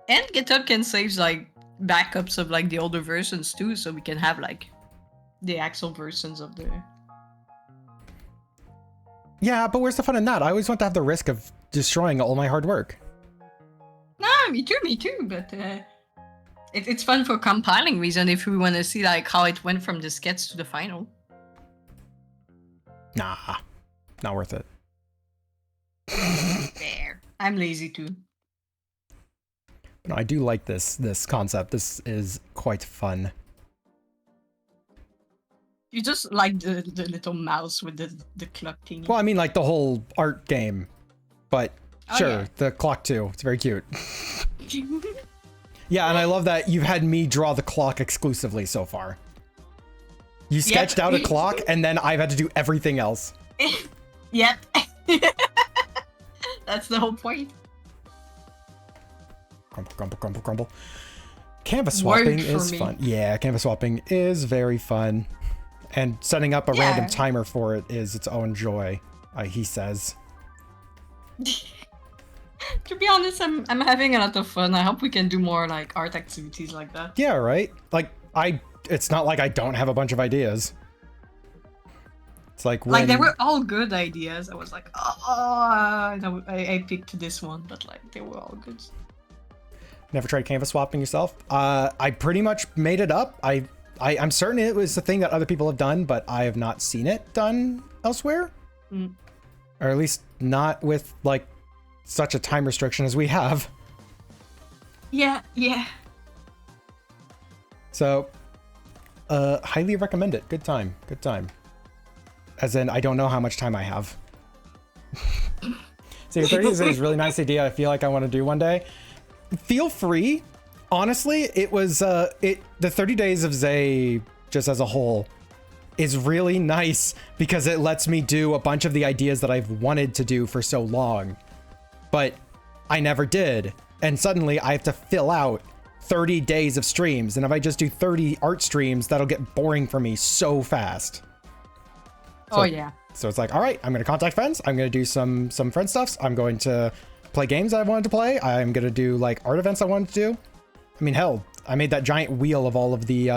And GitHub can save like backups of like the older versions too, so we can have like the actual versions of the. Yeah, but where's the fun in that? I always want to have the risk of destroying all my hard work. No, me too. But it's fun for compiling reason if we want to see like how it went from the sketch to the final. Nah, not worth it. There. I'm lazy too. No, I do like this concept. This is quite fun. You just like the little mouse with the clock thingy. Well, I mean, like the whole art game, but Oh, sure, yeah. the clock too. It's very cute. Yeah, and I love that you've had me draw the clock exclusively so far. You sketched out a clock, and then I've had to do everything else. Yep. That's the whole point. Crumple, crumple, crumple, crumble. Canvas swapping Worked for is me. fun. Yeah, canvas swapping is very fun. And setting up a Yeah. random timer for it is its own joy, he says. To be honest, I'm having a lot of fun. I hope we can do more like art activities like that. Yeah, right? Like, it's not like I don't have a bunch of ideas. It's like when... Like they were all good ideas. I was like, oh, I picked this one, but like they were all good. Never tried canvas swapping yourself? I pretty much made it up. I'm certain it was a thing that other people have done, but I have not seen it done elsewhere. Mm. Or at least not with, like, such a time restriction as we have. Yeah. So, highly recommend it. Good time. As in, I don't know how much time I have. So your 30 days is a really nice idea. I feel like I want to do one day. Feel free. Honestly, it was the 30 days of Zay just as a whole is really nice because it lets me do a bunch of the ideas that I've wanted to do for so long, but I never did. And suddenly I have to fill out 30 days of streams. And if I just do 30 art streams, that'll get boring for me so fast. Oh yeah. So it's like, all right, I'm going to contact friends. I'm going to do some friend stuffs. I'm going to play games I wanted to play. I'm going to do like art events I wanted to do. I mean, hell, I made that giant wheel of all of the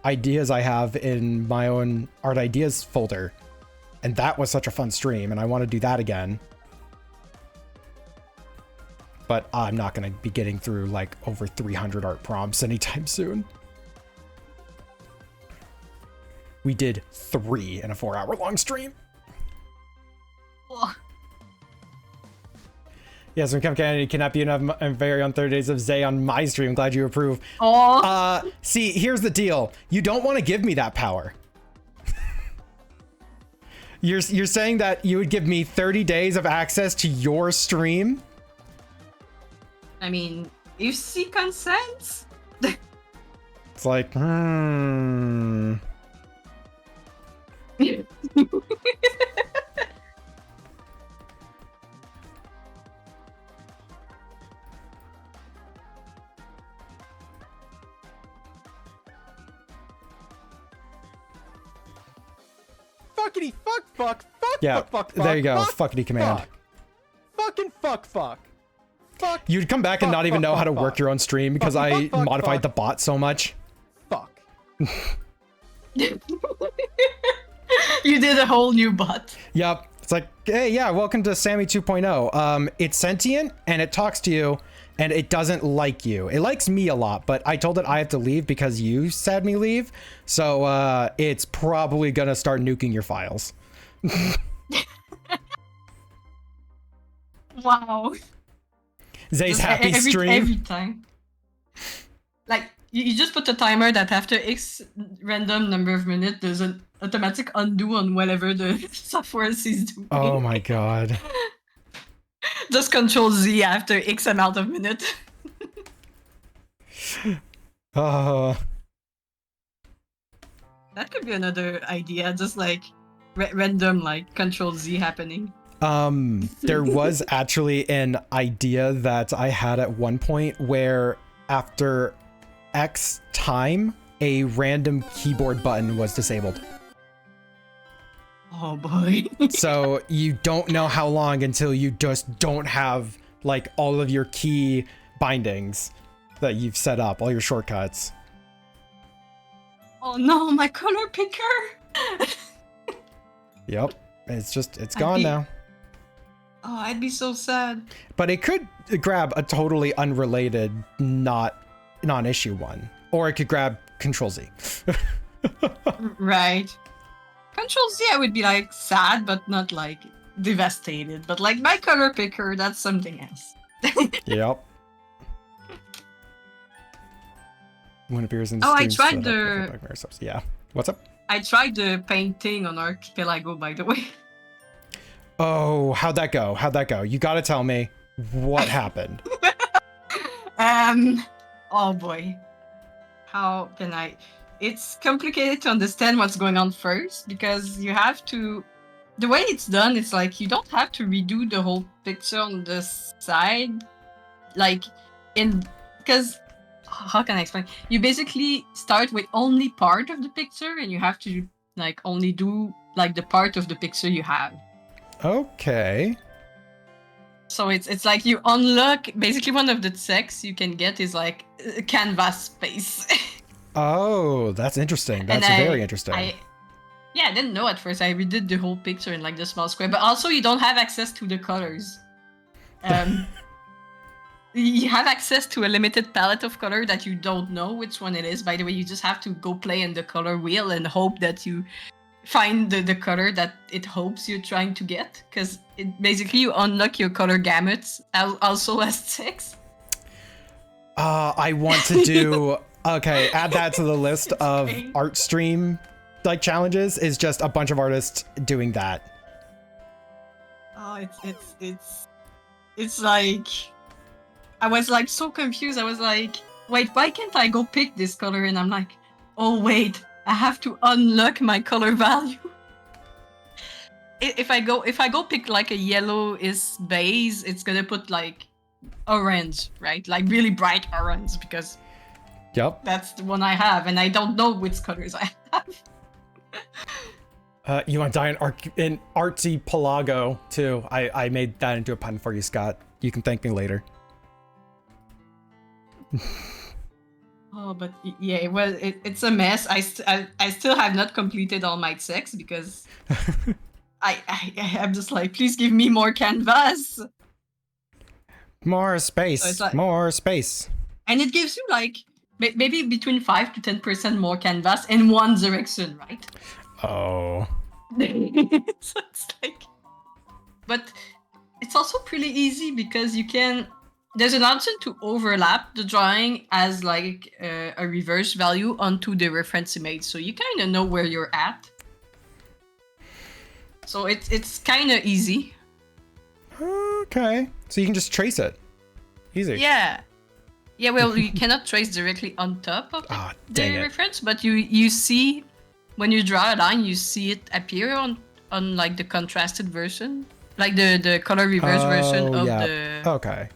ideas I have in my own art ideas folder. And that was such a fun stream. And I want to do that again. But I'm not going to be getting through like over 300 art prompts anytime soon. We did 3 in a 4-hour-long stream. Oh. Yes, when Kevin Kennedy cannot be enough and vary on 30 days of Zay on my stream. Glad you approve. See, here's the deal. You don't want to give me that power. You're saying that you would give me 30 days of access to your stream? I mean, if she consents. It's like, fuckity fuck fuck fuck Yeah, fuck fuck fuck. there you go, fuck, fuckity command. Fuck. Fucking fuck fuck. Fuck. You'd come back and Fuck, not even fuck, know how to fuck, work fuck. your own stream because Fuck, I fuck, fuck, modified fuck. the bot so much. Fuck. You did a whole new bot. Yep. It's like, hey, yeah, welcome to Sammy 2.0. It's sentient and it talks to you and it doesn't like you. It likes me a lot, but I told it I have to leave because you said me leave. So it's probably gonna start nuking your files. Wow. Zay's Just happy stream. Every time. Like, you just put a timer that after X random number of minutes, there's an automatic undo on whatever the software is doing. Oh my god. Just Control Z after X amount of minutes. Uh, That could be another idea, just like random like Control Z happening. there was actually an idea that I had at one point where after X time, a random keyboard button was disabled. Oh boy. So you don't know how long until you just don't have like all of your key bindings that you've set up, all your shortcuts. Oh no, my color picker. Yep. It's I'd gone be- now. Oh, I'd be so sad. But it could grab a totally unrelated, not non-issue one. Or it could grab Control Z. Right. Control Z, I would be like sad, but not like devastated. But like my color picker, that's something else. Yep. When it appears in Oh, I streams, tried so the- Black Mirror subs. Yeah. What's up? I tried the painting on Archipelago, by the way. Oh, how'd that go? How'd that go? You gotta tell me what happened. Oh boy. How can I? It's complicated to understand what's going on first because you have to. The way it's done, it's like you don't have to redo the whole picture on the side. Like, because how can I explain? You basically start with only part of the picture and you have to like only do like the part of the picture you have. Okay. So it's like you unlock basically one of the texts you can get is like a canvas space. Oh, that's interesting. That's And very interesting. I didn't know at first. I redid the whole picture in like the small square, but also you don't have access to the colors. You have access to a limited palette of color that you don't know which one it is. By the way, you just have to go play in the color wheel and hope that you find the color that it hopes you're trying to get. Because basically you unlock your color gamuts also as text. I want to do. Okay, add that to the list of great. art stream like challenges. Is just a bunch of artists doing that. Oh, it's like I was like so confused. I was like, wait, why can't I go pick this color? And I'm like, oh wait, I have to unlock my color value. If I go pick like a yellow is base, it's gonna put like orange, right? Like really bright orange because Yep. that's the one I have, and I don't know which colors I have. You want to die in artsy Pelago too? I made that into a pun for you, Scott. You can thank me later. Oh, but yeah, well, it's a mess. I still have not completed all my checks because I'm just like, please give me more canvas. More space. So it's like- more space. And it gives you like maybe between 5 to 10% more canvas in one direction, right? Oh. So it's like, but it's also pretty easy because you can. There's an option to overlap the drawing as like a reverse value onto the reference image, so you kind of know where you're at. So it's kind of easy. Okay. So you can just trace it. Easy. Yeah. Yeah, well, you cannot trace directly on top of Ah, the dang it. reference, but you see when you draw a line, you see it appear on like the contrasted version, like the color reverse version of yeah. the. Okay.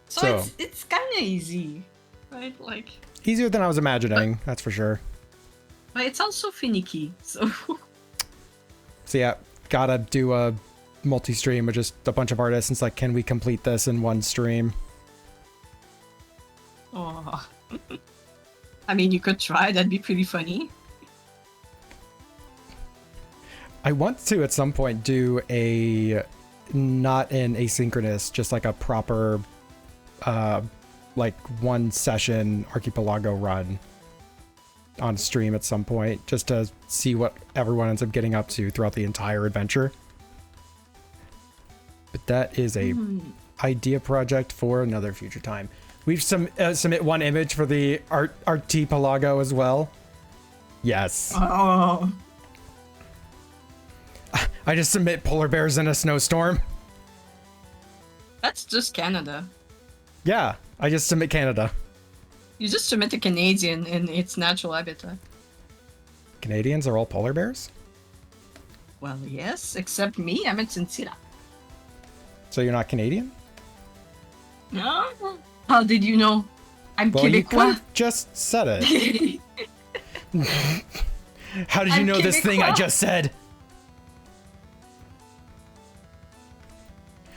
So so- it's kind of easy, right? Like, Easier than I was imagining, that's for sure. but it's also finicky. So So yeah, gotta do a multi-stream with just a bunch of artists. It's like, can we complete this in one stream? Oh. I mean, you could try. That'd be pretty funny. I want to at some point do a not an asynchronous, just like a proper like one session archipelago run on stream at some point, just to see what everyone ends up getting up to throughout the entire adventure. But that is a idea project for another future time. We've submit one image for the archipelago as well. Yes. Oh. I just submit polar bears in a snowstorm. That's just Canada. Yeah, I just submit Canada. You just submit a Canadian in its natural habitat. Canadians are all polar bears? Well, yes, except me. I'm in Sincera. So you're not Canadian? No. How did you know? I'm Well, you Quebecois. could have just said it. How did you I'm know this thing I Quebecois. just said?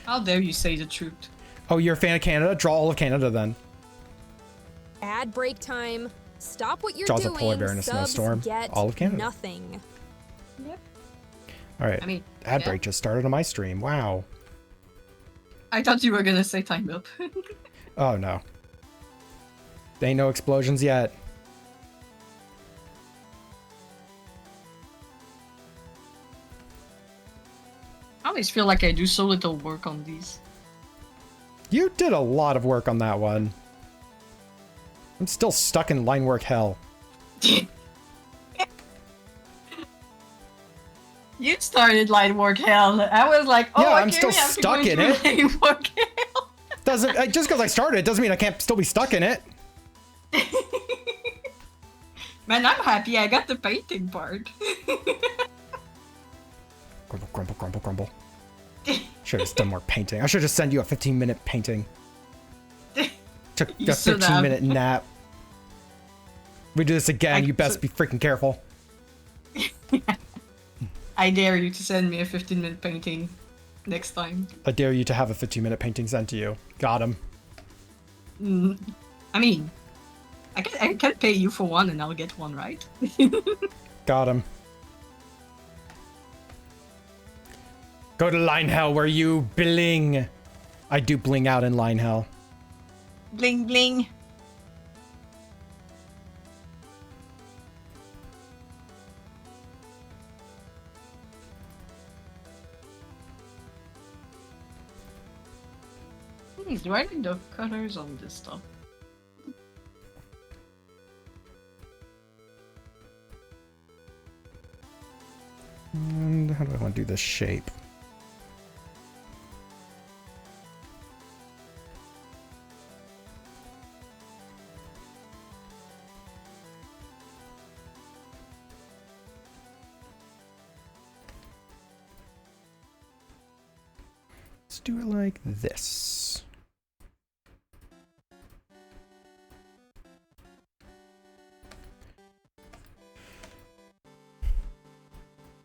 How dare you say the truth? Oh, you're a fan of Canada? Draw all of Canada then. Ad break time. Stop what you're Draws a doing. polar bear in a Subs snowstorm. Get All of Canada. Nothing. All right. I mean, Ad yeah. break just started on my stream. Wow. I thought you were gonna say time up. Oh no. There ain't no explosions yet. I always feel like I do so little work on these. You did a lot of work on that one. I'm still stuck in line work hell. You started line work hell. I was like, oh, Yeah, okay, I'm still we have to stuck go in through it. line work hell. Doesn't just because I started doesn't mean I can't still be stuck in it. Man, I'm happy I got the painting part. Grumble, grumble, grumble, grumble. Should have done more painting. I should just send you a 15-minute painting. Took You a should have. 15-minute nap. We do this again, you best be freaking careful. I dare you to send me a 15-minute painting next time. I dare you to have a 15-minute painting sent to you. Got him. I mean, I can pay you for one and I'll get one, right? Got him. Go to Line Hell where you bling. I do bling out in Line Hell. Bling bling. Do I need the colors on this stuff? And how do I want to do this shape? Let's do it like this.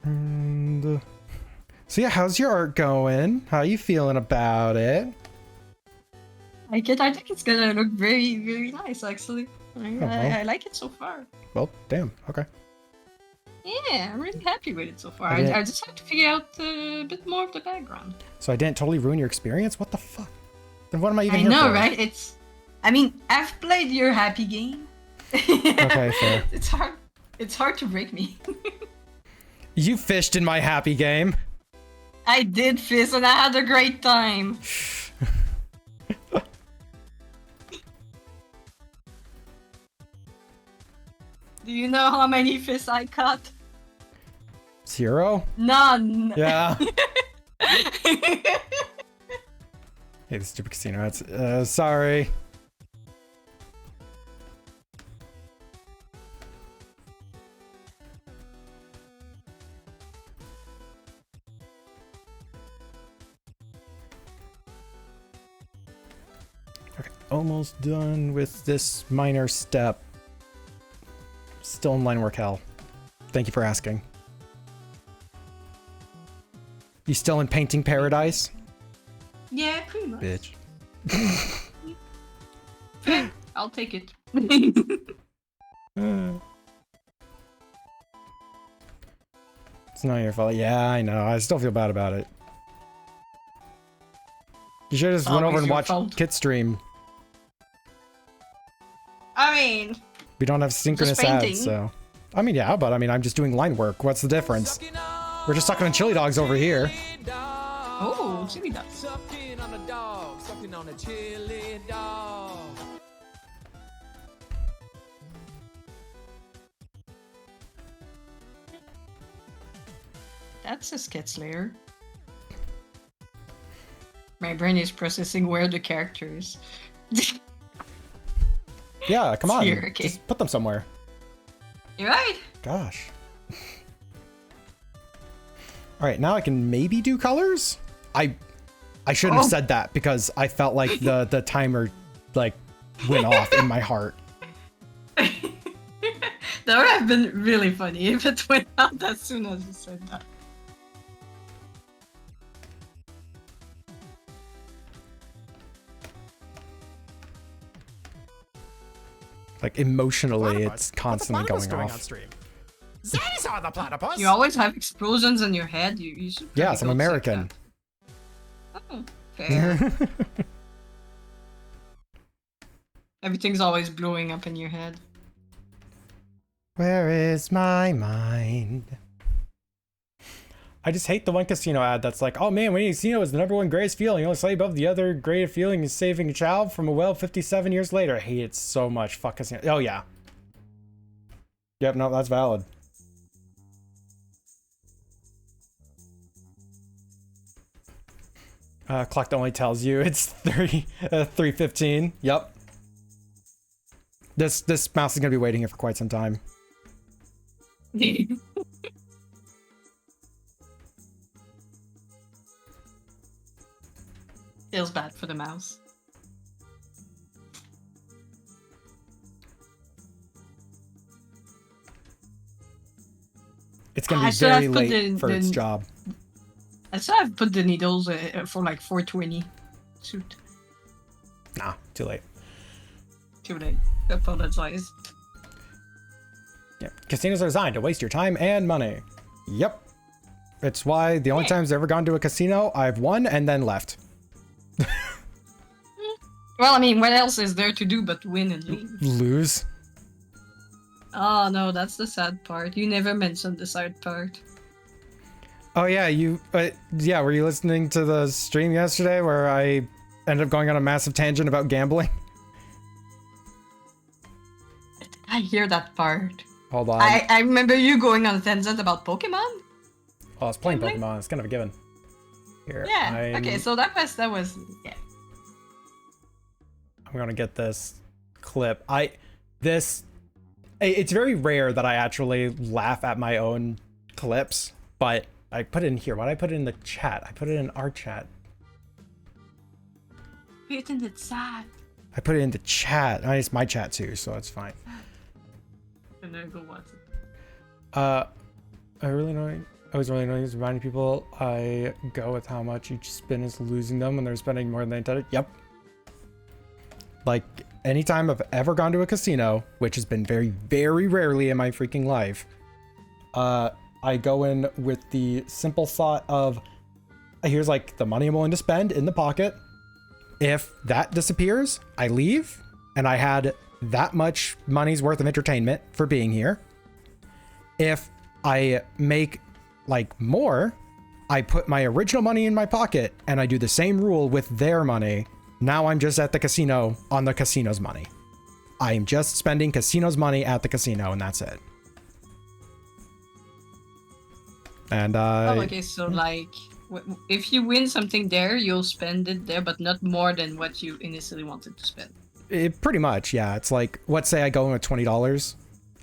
And so yeah, how's your art going? How you feeling about it? I think it's gonna look very, very nice actually. well. I like it so far. Well, damn. Okay. Yeah, I'm really happy with it so far. Okay. I just have to figure out a bit more of the background. So I didn't totally ruin your experience? What the fuck? Then what am I even I here know, for? right? I mean, I've played your happy game. Okay, fair. It's hard to break me. You fished in my happy game. I did fish and I had a great time. Do you know how many fish I caught? 0? None. Yeah. Hey, the stupid casino. That's sorry. Okay, almost done with this minor step. Still in line work hell. Thank you for asking. You still in painting paradise? Yeah, pretty much. Bitch. Fair. I'll take it. It's not your fault. Yeah, I know. I still feel bad about it. You should have just went over Always and your watched fault. Kit stream. I mean, We don't have synchronous painting. ads, so. I mean, yeah, but I mean, I'm just doing line work. What's the difference? We're just sucking on chili dogs over here. oh, chili dogs. Sucking on a dog, sucking on a chili dog. That's a sketch slayer. My brain is processing where the character is. Yeah, come on. Here, okay. Just put them somewhere. You're right. Gosh. All right, now I can maybe do colors. I shouldn't have Oh. said that because I felt like the timer like went off in my heart. That would have been really funny if it went out as soon as you said that. Like emotionally, Platypus? it's constantly What's the going platypus off. doing on stream? That is how the platypus. You always have explosions in your head. You should. Yes, I'm probably go check American. that. Oh, fair. Everything's always blowing up in your head. Where is my mind? I just hate the one casino ad that's like, oh man, winning a casino is the number one greatest feeling. Only slightly above the other greatest feeling is saving a child from a well 57 years later. I hate it so much. Fuck casino. Oh yeah. Yep, no, that's valid. Clock that only tells you it's 3:15. Yep. This mouse is gonna be waiting here for quite some time. Feels bad for the mouse. It's gonna I be should very have put late for its the- job. I still have put the needles for like 420. Shoot, Nah, too late. too late. Apologize. Yep. Casinos are designed to waste your time and money. Yep. It's why the only Yeah. times I've ever gone to a casino, I've won and then left. Well, I mean, what else is there to do but win and leave? Lose. Oh no, that's the sad part. You never mentioned the sad part. Oh yeah, yeah, were you listening to the stream yesterday where I ended up going on a massive tangent about gambling? I hear that part. Hold on. I remember you going on a tangent about Pokemon. Oh, I was playing gambling? Pokemon. It's kind of a given. Here, Yeah. Okay, so that was yeah. I'm gonna get this clip. It's very rare that I actually laugh at my own clips, but I put it in here. Why did I put it in the chat? I put it in our chat. Isn't it sad? I put it in the chat. I mean, it's my chat too, so it's fine. And then go watch it. I was really annoying is reminding people I go with how much each spin is losing them when they're spending more than they intended. Yep. Like, anytime I've ever gone to a casino, which has been very, very rarely in my freaking life, I go in with the simple thought of, here's like the money I'm willing to spend in the pocket. If that disappears, I leave, and I had that much money's worth of entertainment for being here. If I make like more, I put my original money in my pocket, and I do the same rule with their money. Now I'm just at the casino on the casino's money. I am just spending casino's money at the casino, and that's it. And Oh, okay. So like, if you win something there, you'll spend it there, but not more than what you initially wanted to spend. pretty much, yeah. It's like, let's say I go in with $20.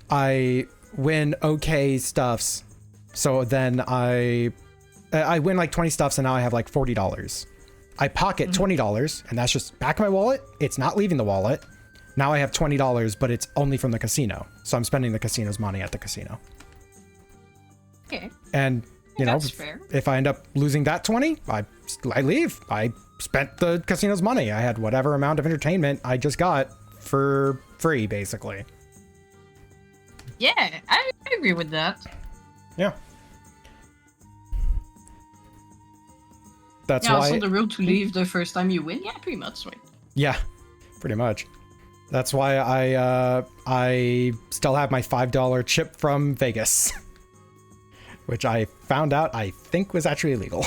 I win okay stuffs. So then I win like 20 stuffs, and now I have like $40. I pocket $20, and that's just back in my wallet. It's not leaving the wallet. Now I have $20, but it's only from the casino. So I'm spending the casino's money at the casino. Okay. And you know, That's fair. if I end up losing that 20, I leave. I spent the casino's money. I had whatever amount of entertainment I just got for free, basically. Yeah, I agree with that. Yeah. That's Yeah, why. also the rule to leave the first time you win. Yeah, pretty much, right? Yeah, pretty much. That's why I still have my $5 chip from Vegas, which I found out I think was actually illegal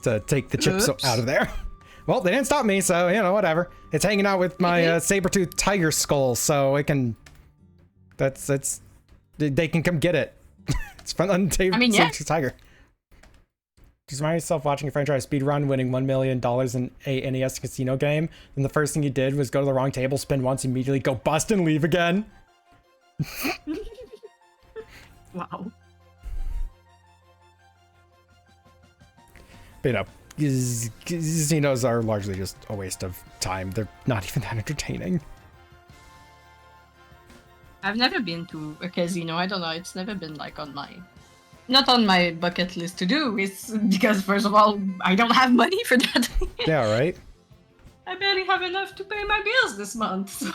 to take the chips Oops. out of there. Well, they didn't stop me, so you know, whatever. It's hanging out with my saber-toothed tiger skull, so it can. They can come get it. It's fun on mean, yeah. saber-toothed tiger. Just remind yourself watching your friend try to speedrun, winning $1 million in a NES casino game. Then the first thing you did was go to the wrong table, spin once, immediately go bust and leave again. Wow. But, you know, casinos are largely just a waste of time. They're not even that entertaining. I've never been to a casino. I don't know. It's never been like not on my bucket list to do. It's because first of all, I don't have money for that. Yeah, right? I barely have enough to pay my bills this month. So.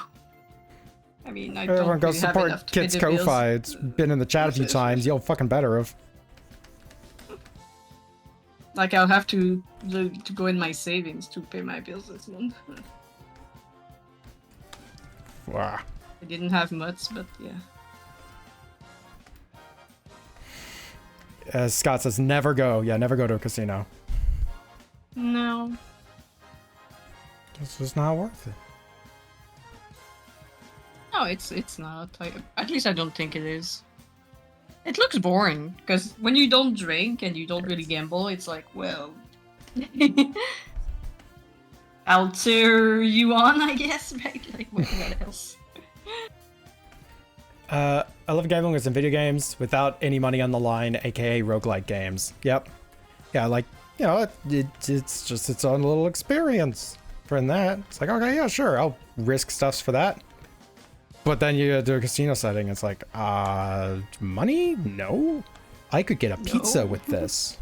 I mean, I Everyone don't go really have support enough to pay Kids the bills. Ko-Fi. It's been in the chat a few times. You'll fucking better have. Like I'll have to go in my savings to pay my bills this month. Wow. I didn't have much, but yeah. As Scott says, never go. Yeah, never go to a casino. No. It's just not worth it. No, it's not. At least I don't think it is. It looks boring, because when you don't drink and you don't really gamble, it's like, well... I'll cheer you on, I guess, right? Like, what else? I love gambling with some video games without any money on the line, aka roguelike games. Yep. Yeah, like, you know, it's just its own little experience for that. It's like, okay, yeah, sure, I'll risk stuffs for that. But then you do a casino setting, it's like, money? No. I could get a pizza with this.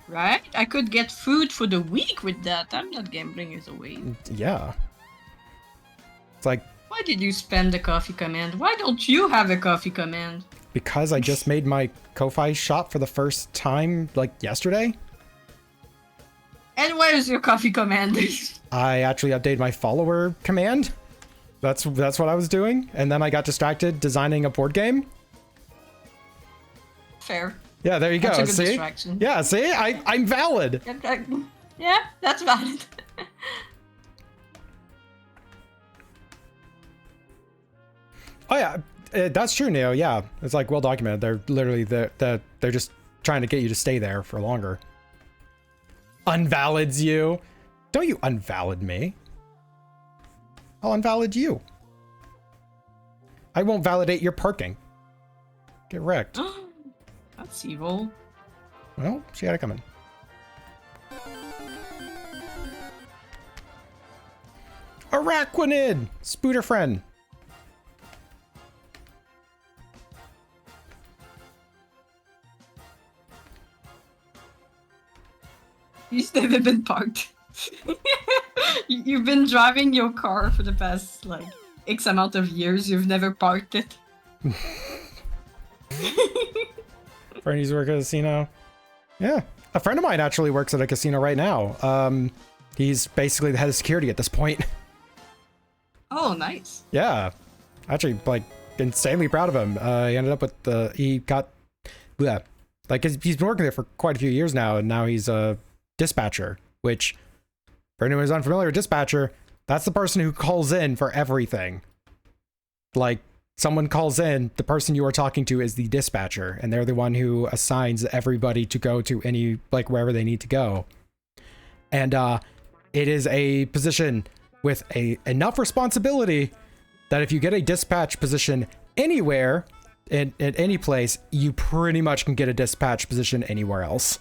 Right? I could get food for the week with that. I'm not gambling it away. Yeah. It's like, Why did you spend the coffee command? Why don't you have a coffee command? because I just made my Ko-Fi shop for the first time, like, yesterday. And where's your coffee command? I actually updated my follower command. That's what I was doing. And then I got distracted designing a board game. Fair. Yeah, there you That's go. a good See? distraction. Yeah, see? I'm valid. Yeah, that's valid. Oh yeah, that's true, Neo. Yeah, it's like well documented. They're literally they're just trying to get you to stay there for longer. Unvalids you. Don't you unvalid me. I'll invalid you. I won't validate your parking. Get wrecked. That's evil. Well, she had it coming. Araquanid! Spooter friend. You've never been parked. You've been driving your car for the past, like, X amount of years. You've never parked it. Bernie's work at a casino. Yeah. A friend of mine actually works at a casino right now. He's basically the head of security at this point. Oh, nice. Yeah. Actually, like, insanely proud of him. He ended up with he's been working there for quite a few years now, and now he's a dispatcher, which, for anyone who's unfamiliar with dispatcher, that's the person who calls in for everything. Like, someone calls in, the person you are talking to is the dispatcher, and they're the one who assigns everybody to go to any, like, wherever they need to go. And it is a position with enough responsibility that if you get a dispatch position anywhere, at any place, you pretty much can get a dispatch position anywhere else.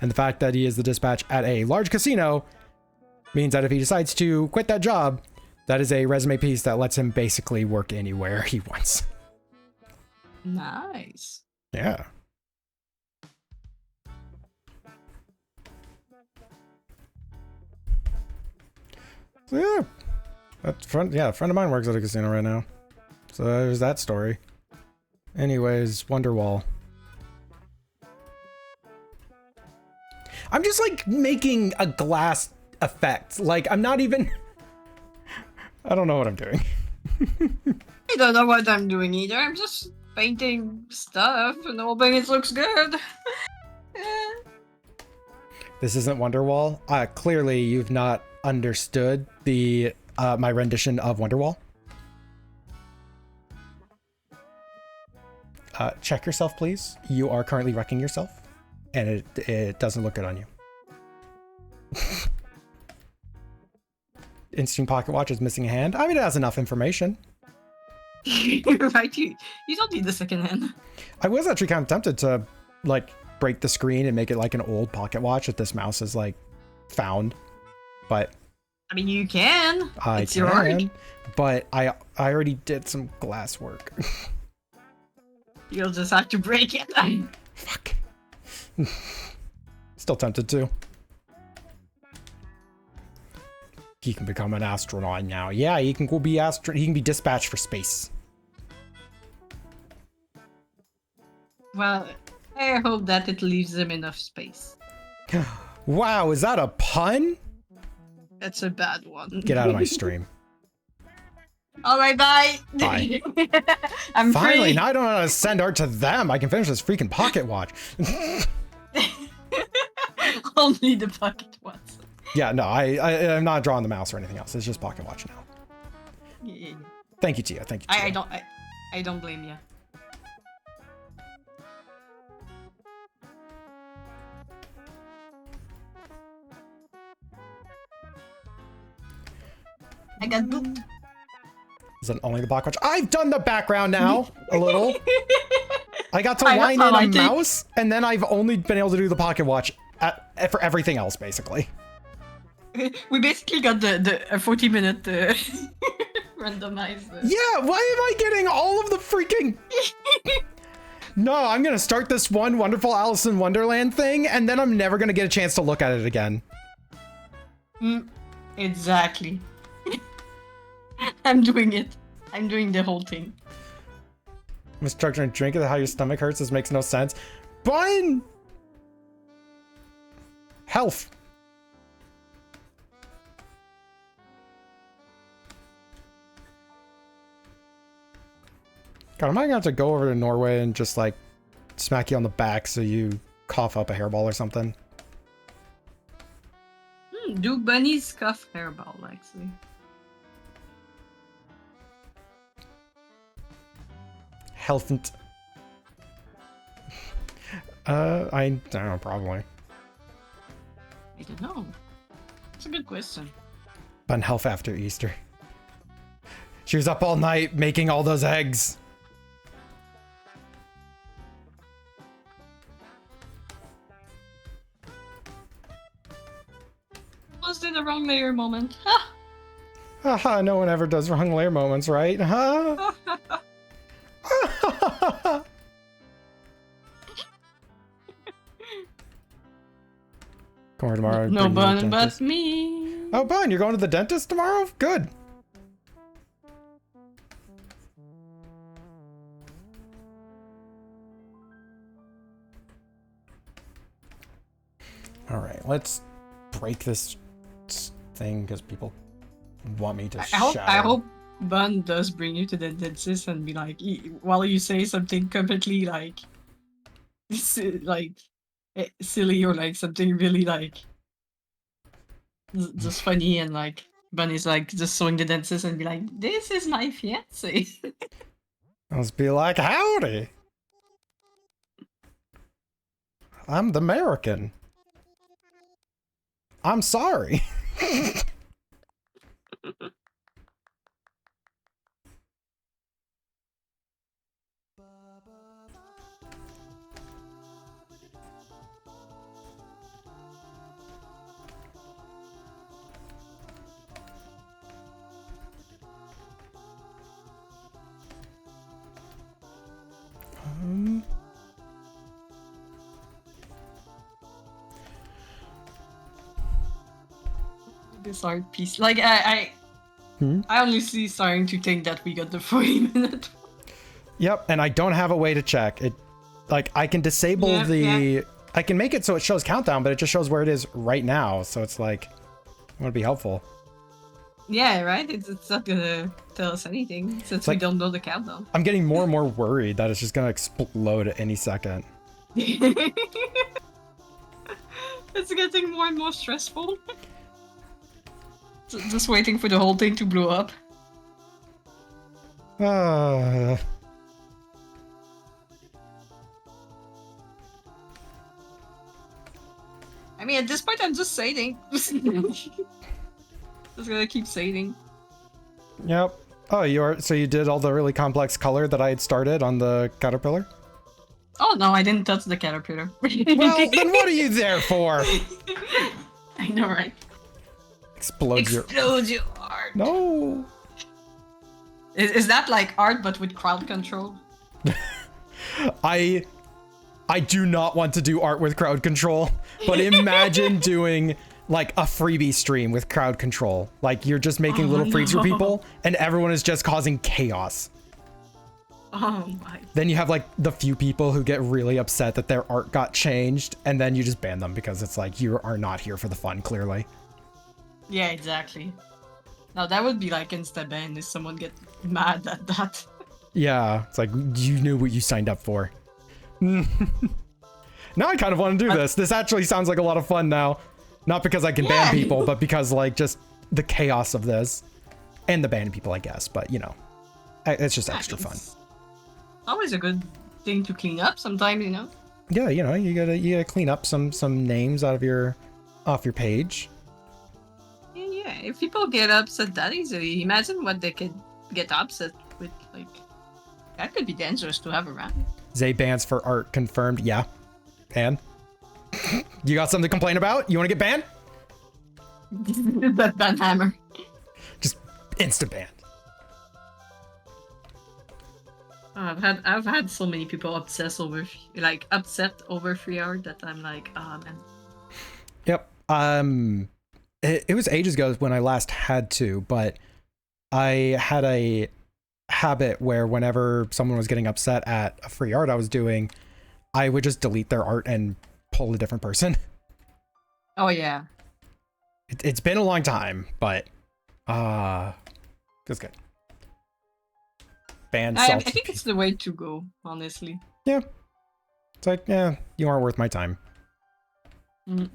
And the fact that he is the dispatch at a large casino means that if he decides to quit that job, that is a resume piece that lets him basically work anywhere he wants. Nice. Yeah. So yeah, a friend of mine works at a casino right now. So there's that story. Anyways, Wonderwall. I'm just like making a glass effect. Like I'm not even. I don't know what I'm doing. I don't know what I'm doing either. I'm just painting stuff and hoping it looks good. This isn't Wonderwall. Clearly, you've not understood the my rendition of Wonderwall. Check yourself, please. You are currently wrecking yourself, and it doesn't look good on you. Instant Pocket Watch is missing a hand. I mean, it has enough information. Right, you don't need the second hand. I was actually kind of tempted to, like, break the screen and make it like an old pocket watch that this mouse is, like, found. But I mean, you can. It's your can, work. but I already did some glass work. You'll just have to break it. Fuck. Still tempted to. He can become an astronaut now. Yeah, he can go be he can be dispatched for space. Well, I hope that it leaves him enough space. Wow, is that a pun? That's a bad one. Get out of my stream. Alright, bye. Bye. I'm Finally, free. now I don't know how to send art to them. I can finish this freaking pocket watch. Only the pocket ones. Yeah, no, I'm not drawing the mouse or anything else. It's just pocket watch now. Yeah. Thank you, Tia. Thank you, Tia. I don't blame you. I got booped. Is that only the pocket watch? I've done the background now a little. I got to I line know, in I a think- mouse, and then I've only been able to do the pocket watch for everything else, basically. We basically got the 40-minute randomized. Yeah, why am I getting all of the freaking... No, I'm gonna start this one wonderful Alice in Wonderland thing, and then I'm never gonna get a chance to look at it again. Exactly. I'm doing it. I'm doing the whole thing. I'm structuring a drink and how your stomach hurts. This makes no sense. Bun! Health. God, am I gonna have to go over to Norway and just like smack you on the back so you cough up a hairball or something? Do bunnies cuff hairball, actually? Health and... I don't know, probably. I don't know. It's a good question. Bun health after Easter. She was up all night making all those eggs. Was it the wrong layer moment? Ah! Haha, no one ever does wrong layer moments, right? Huh? Come over tomorrow. No bring you to the bun but dentist. me. Oh, Bun, you're going to the dentist tomorrow? Good. All right, let's break this thing because people want me to I hope Bun does bring you to the dentist and be like, while you say something completely like, silly or like something really like, just funny, and like Bun is like just showing the dentist and be like, "This is my fiance." Let's be like, howdy. I'm the American. I'm sorry. this art piece. Like I honestly starting to think that we got the 40-minute. Yep, and I don't have a way to check it. Like I can disable I can make it so it shows countdown, but it just shows where it is right now. So it's like, it would be helpful. Yeah, right. It's not gonna tell us anything since we like- don't know the countdown. I'm getting more and more worried that it's just gonna explode at any second. It's getting more and more stressful. Just waiting for the whole thing to blow up. I mean, at this point, I'm just saving. Just gonna keep saving. Yep. Oh, so you did all the really complex color that I had started on the caterpillar? Oh no, I didn't touch the caterpillar. Well, then what are you there for? I know, right? Explodes your... Explode your art. No. Is that like art but with crowd control? I do not want to do art with crowd control, but imagine doing like a freebie stream with crowd control. Like you're just making little freaks for people and everyone is just causing chaos. Oh my. Then you have like the few people who get really upset that their art got changed and then you just ban them because it's like you are not here for the fun, clearly. Yeah, exactly. Now that would be like insta ban if someone get mad at that. Yeah, it's like you knew what you signed up for. Now I kind of want to do this. This actually sounds like a lot of fun now. Not because I can ban people, but because like just the chaos of this. And the banning people, I guess. But you know, it's just extra fun. Always a good thing to clean up sometimes, you know? Yeah, you know, you gotta clean up some names off your page. Yeah, if people get upset that easily, imagine what they could get upset with. Like, that could be dangerous to have around. Zay bans for art confirmed. Yeah. And you got something to complain about? You want to get banned? That ban hammer. Just instant banned. I've had so many people upset over free art that I'm like, ah man. Yep. It was ages ago when I last had to, but I had a habit where whenever someone was getting upset at a free art I was doing, I would just delete their art and pull a different person. Oh yeah. It's been a long time, but feels good. Ban I salty think it's the way to go, honestly. Yeah. It's like, yeah, you aren't worth my time. Mm.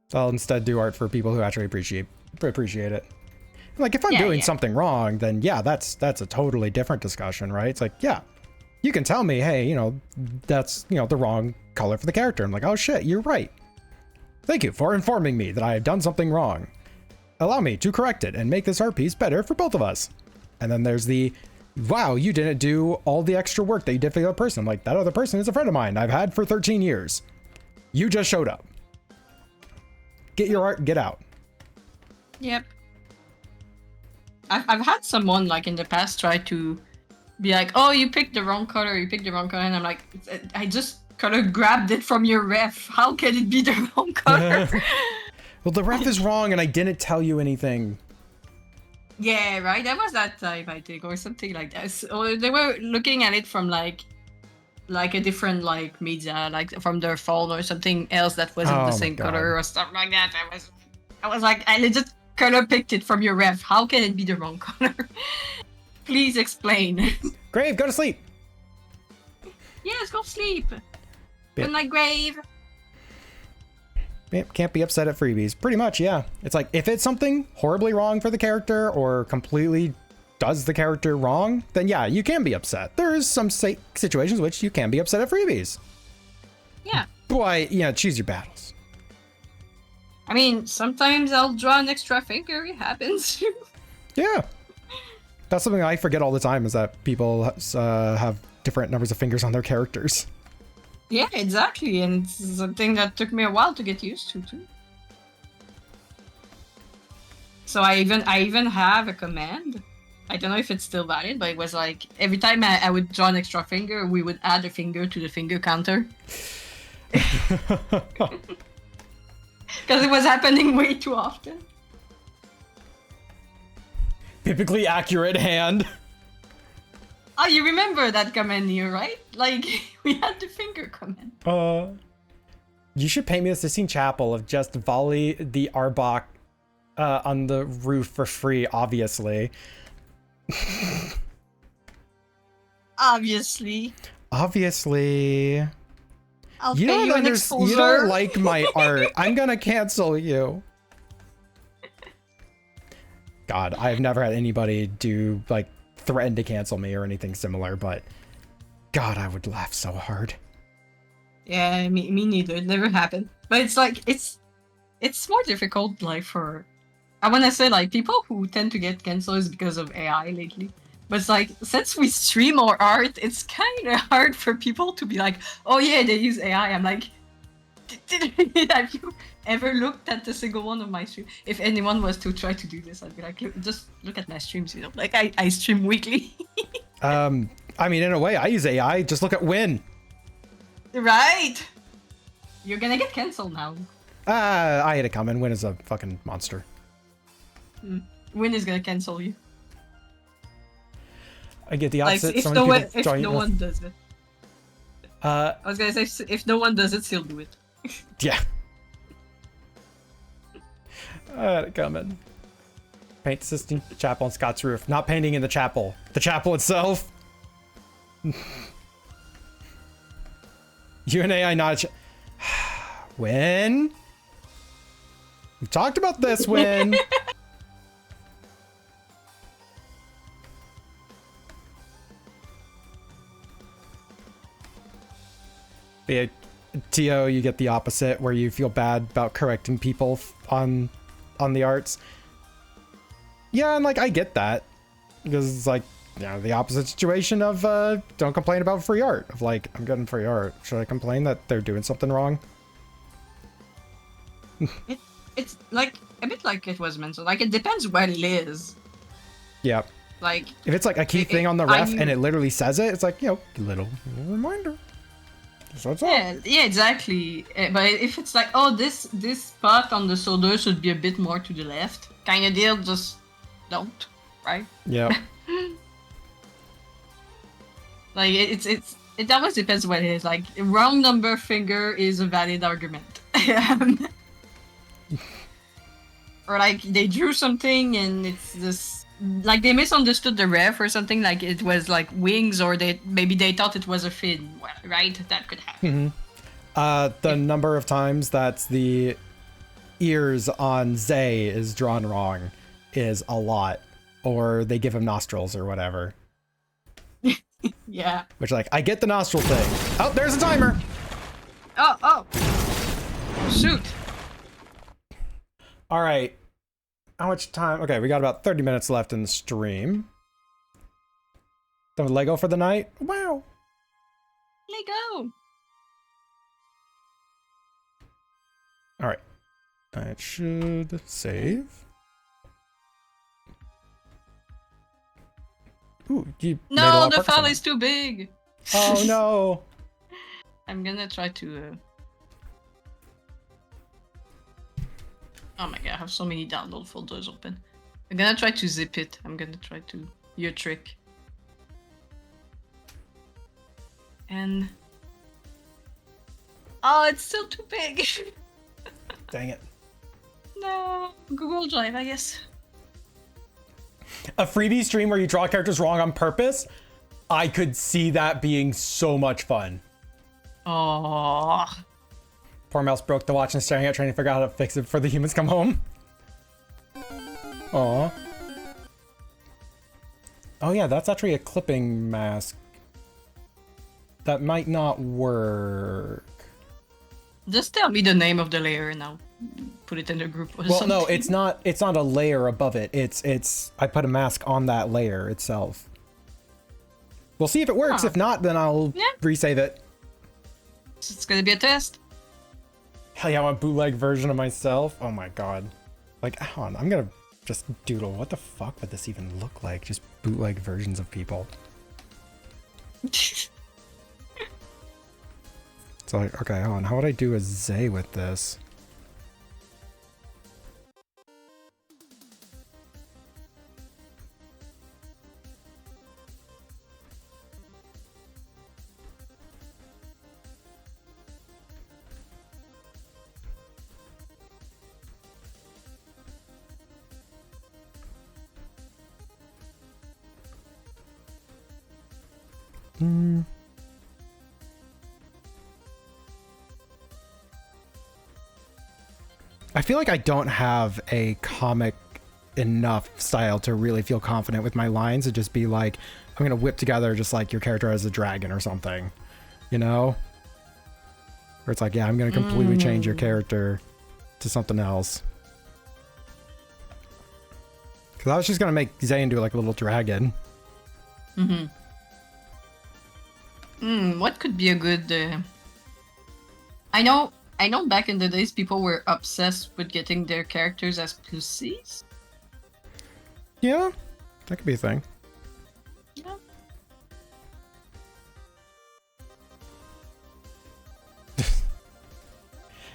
So I'll instead do art for people who actually appreciate it. Like if I'm doing something wrong, then yeah, that's a totally different discussion, right? It's like, yeah, you can tell me, hey, you know, that's, you know, the wrong color for the character. I'm like, oh shit, you're right. Thank you for informing me that I have done something wrong. Allow me to correct it and make this art piece better for both of us. And then there's the, wow, you didn't do all the extra work that you did for the other person. I'm like, that other person is a friend of mine I've had for 13 years. You just showed up. Get your art, get out. Yep. I've had someone like in the past try to be like, oh, you picked the wrong color, and I'm like, I just color grabbed it from your ref. How can it be the wrong color? Well, the ref is wrong and I didn't tell you anything. Yeah, right. That was that type, I think, or something like that. So they were looking at it from like a different like media, like from their phone or something else that wasn't Oh the my same God. color or stuff like that. I was like, I legit color picked it from your ref. How can it be the wrong color? Please explain. Grave, go to sleep. Yes, go sleep. Yeah. Good night, Grave. Can't be upset at freebies. Pretty much, yeah. It's like, if it's something horribly wrong for the character or completely does the character wrong, then yeah, you can be upset. There is some situations which you can be upset at freebies. Yeah. But, yeah, choose your battles. I mean, sometimes I'll draw an extra finger. It happens. Yeah. That's something I forget all the time, is that people have different numbers of fingers on their characters. Yeah, exactly. And it's something that took me a while to get used to, too. So I even have a command. I don't know if it's still valid, but it was like, every time I would draw an extra finger, we would add a finger to the finger counter. Because it was happening way too often. Biblically accurate hand. Oh, you remember that command here, right? Like, we had the finger command. You should pay me the Sistine Chapel of just volley the Arbok on the roof for free, obviously. Obviously. Obviously. I'll You pay don't you an you exposure. don't like my art. I'm gonna cancel you. God, I've never had anybody do like threaten to cancel me or anything similar, but God, I would laugh so hard. Yeah, me neither. It never happened. But it's like it's more difficult like for I wanna say like people who tend to get cancelled is because of AI lately. But it's like since we stream our art, it's kinda hard for people to be like, oh yeah, they use AI. I'm like have you ever looked at a single one of my streams? If anyone was to try to do this, I'd be like, just look at my streams, you know? Like I stream weekly. I mean, in a way, I use AI. Just look at Win. Right? You're gonna get cancelled now. I had it coming. Win is a fucking monster. Win is gonna cancel you. I get the Like opposite. if so no many one people join with- one does it. I was gonna say if no one does it, he'll do it. Yeah. I had it coming. Paint the Sistine Chapel on Scott's roof. Not painting in the chapel. The chapel itself. You and AI not Win? We've talked about this, Win. Yeah, TO, you get the opposite, where you feel bad about correcting people on the arts. Yeah, and like I get that, because it's like, you know, the opposite situation of don't complain about free art. Of like, I'm getting free art. Should I complain that they're doing something wrong? It's like a bit like it was mentioned. Like it depends what it is. Yeah. Like If it's like a key thing on the ref and it literally says it, it's like, you know, little reminder. So what's up? yeah, exactly. But if it's like, oh, this spot on the solder should be a bit more to the left, kind of deal, just don't, right? Yeah. Like it always depends what it is. Like wrong number finger is a valid argument. Or like they drew something and it's this like they misunderstood the ref or something, like it was like wings, or maybe they thought it was a fin, right? That could happen. The number of times that the ears on Zay is drawn wrong is a lot. Or they give him nostrils or whatever. Yeah. Which, like, I get the nostril thing. Oh, there's a timer! Oh. Shoot. All right. How much time? Okay, we got about 30 minutes left in the stream. Done with Lego for the night? Wow. Lego. All right. It should save. Ooh, you made a lot No, of the progress on file that. is too big. Oh, no. I'm gonna try to. Oh my god, I have so many download folders open. I'm gonna try to zip it. I'm gonna try to. Your trick. And. Oh, it's still too big. Dang it. No, Google Drive, I guess. A freebie stream where you draw characters wrong on purpose? I could see that being so much fun. Oh. Poor mouse broke the watch and staring at, trying to figure out how to fix it before the humans come home. Aw. Oh yeah, that's actually a clipping mask. That might not work. Just tell me the name of the layer and I'll put it in the group or Well, something. no, it's not a layer above it. It's I put a mask on that layer itself. We'll see if it works. Huh. If not, then I'll Yeah. resave it. It's gonna be a test. Hell yeah, I want a bootleg version of myself. Oh my god. Like, hold on, I'm gonna just doodle. What the fuck would this even look like? Just bootleg versions of people. So like, okay, hold on. How would I do a Zay with this? I feel like I don't have a comic enough style to really feel confident with my lines and just be like, I'm gonna whip together just like your character as a dragon or something, you know? Where it's like, yeah, I'm gonna completely change your character to something else. Because I was just gonna make Zay into like a little dragon. What could be a good? I know back in the days people were obsessed with getting their characters as pussies. Yeah, that could be a thing. Yeah.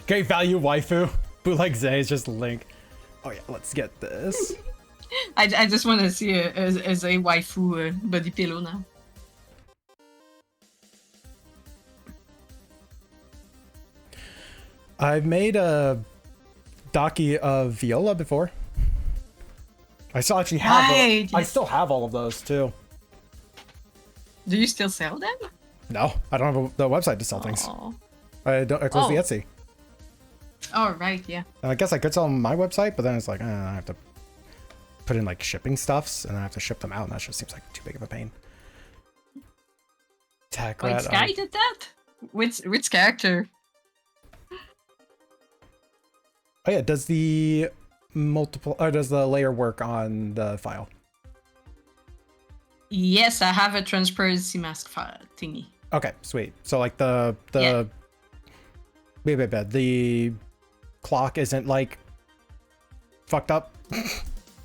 Great value waifu. Bootleg Zay is just Link. Oh yeah, let's get this. I just want to see a waifu body pillow now. I've made a Daki of Viola before. I still actually have. Right. I still have all of those too. Do you still sell them? No, I don't have the website to sell things. Oh. I don't. I closed the Oh. Etsy. Oh right, yeah. And I guess I could sell them on my website, but then it's like I have to put in like shipping stuffs, and then I have to ship them out, and that just seems like too big of a pain. Tech Wait, Rat, Sky did that? Which character? Oh yeah, does the does the layer work on the file? Yes, I have a transparency mask file thingy. Okay, sweet. So like the Yeah. the clock isn't like fucked up.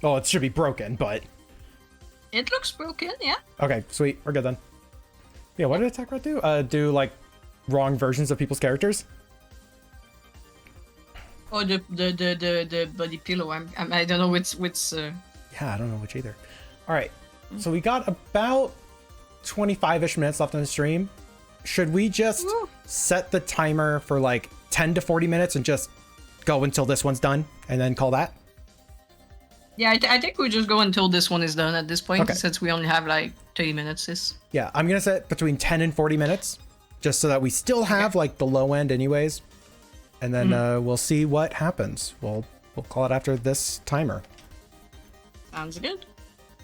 Well, it should be broken, but It looks broken, yeah. okay, sweet. We're good then. Yeah, what did Attack Rat do? Do like wrong versions of people's characters? Oh, the body pillow. I don't know which. Yeah, I don't know which either. All right, so we got about 25-ish minutes left on the stream. Should we just Woo. set the timer for like 10 to 40 minutes and just go until this one's done and then call that? Yeah, I think we just go until this one is done at this point, Okay. since we only have like 30 minutes. Sis. Yeah, I'm gonna set between 10 and 40 minutes, just so that we still have like the low end anyways. And then we'll see what happens. We'll call it after this timer. Sounds good.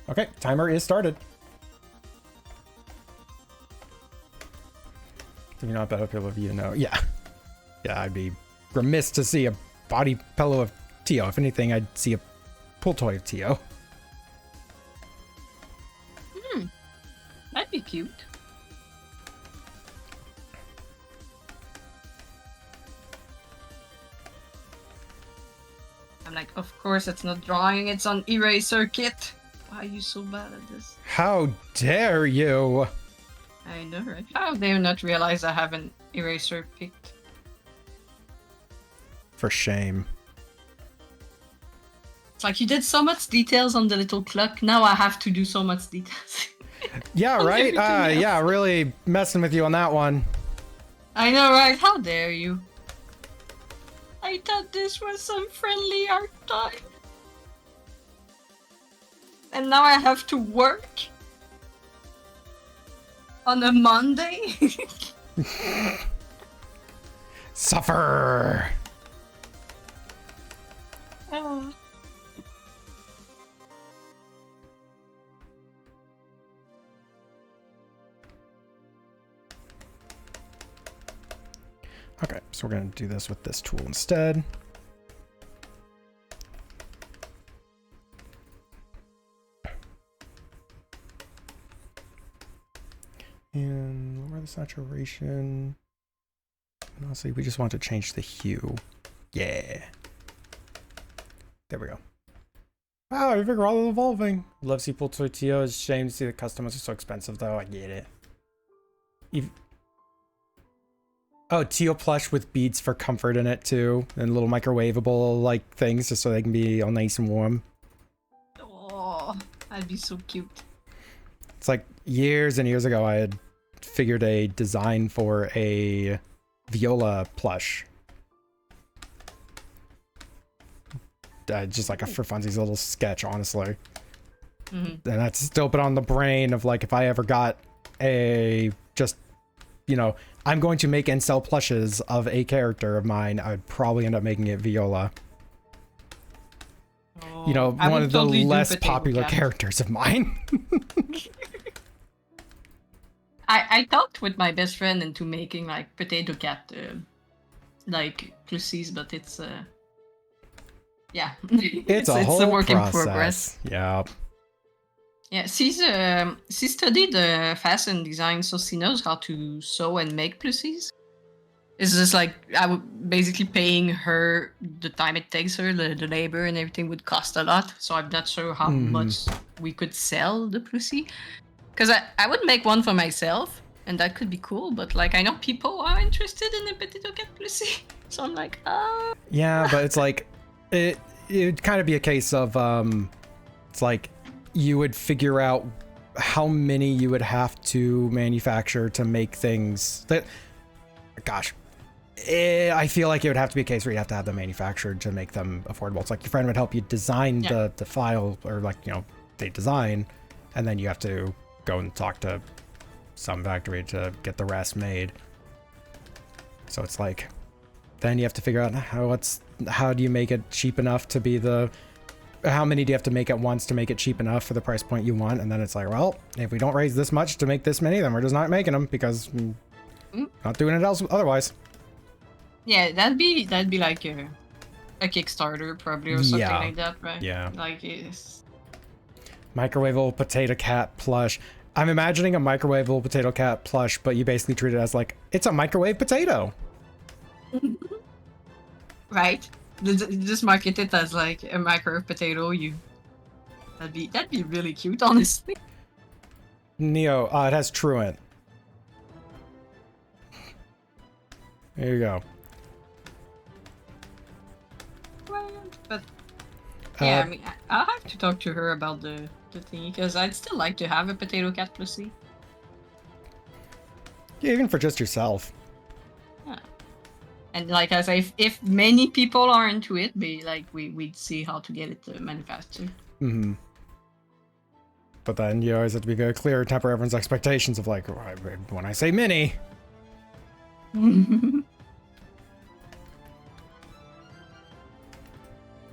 Okay, timer is started. Do you not better people of you know? Yeah. Yeah, I'd be remiss to see a body pillow of Tio. If anything, I'd see a pull toy of Tio. That'd be cute. I'm like, of course it's not drawing, it's on eraser kit. Why are you so bad at this? How dare you? I know, right? How dare you not realize I have an eraser picked? For shame. It's like you did so much details on the little clock, now I have to do so much details. Yeah, right? everything else. Yeah, really messing with you on that one. I know, right? How dare you? I thought this was some friendly art time. And now I have to work? On a Monday? Suffer! Oh. Okay, so we're gonna do this with this tool instead. And lower the saturation. And honestly, we just want to change the hue. Yeah. There we go. Wow, I figure all evolving. Love see Pull Tortilla. It's a shame to see the customers are so expensive though. I get it. Oh, teal plush with beads for comfort in it too, and little microwavable like things just so they can be all nice and warm. Oh, that'd be so cute. It's like years and years ago I had figured a design for a Viola plush. Just like a for funsies little sketch, honestly. Mhm. And that's still been on the brain of like if I ever got a just, you know, I'm going to make and sell plushes of a character of mine, I would probably end up making it Viola. You know, I one would of the totally do less Potato popular Cat. characters of mine. I talked with my best friend into making like Potato Cat, like Plusies, but it's yeah, It's a whole work in process. progress. Yeah. Yeah, she studied fashion design, so she knows how to sew and make Plusies. It's just like I would basically paying her the time it takes her, the labor and everything would cost a lot. So I'm not sure how much we could sell the Plusie. Because I would make one for myself, and that could be cool. But like I know people are interested in the Potato Cat Plusie, so I'm like, Yeah, but it's like it'd kind of be a case of it's like you would figure out how many you would have to manufacture to make things that, gosh, I feel like it would have to be a case where you'd have to have them manufactured to make them affordable. It's like your friend would help you design Yeah. the file, or like, you know, they design, and then you have to go and talk to some factory to get the rest made. So it's like, then you have to figure out how do you make it cheap enough to be how many do you have to make at once to make it cheap enough for the price point you want? And then it's like, well, if we don't raise this much to make this many, then we're just not making them because not doing it else otherwise. yeah, that'd be like a Kickstarter probably or something Yeah. like that, right? Yeah. Like it's Microwavable Potato Cat plush. I'm imagining a microwavable Potato Cat plush, but you basically treat it as like, it's a microwave potato. right. Just market it as like a microwave potato. That'd be really cute, honestly. Neo, it has Truant. There you go. But yeah, Uh, I mean, I'll have to talk to her about the thingy because I'd still like to have a Potato Cat Plusie. Yeah, even for just yourself. Yeah. And like I say, if many people are into it, we'd see how to get it manufactured. Mm-hmm. But then you always have to be very clear, temper everyone's expectations of like, when I say mini.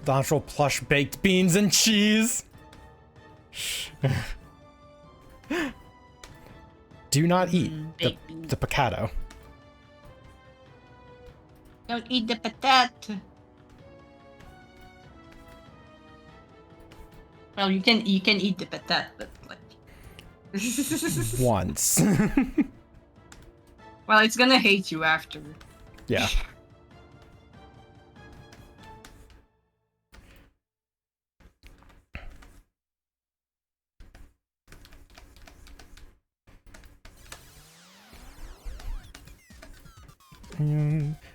The actual plush baked beans and cheese. Do not eat baked beans. the picado. Don't eat the patate. Well, you can eat the patate, but like. Once. Well, it's gonna hate you after. Yeah.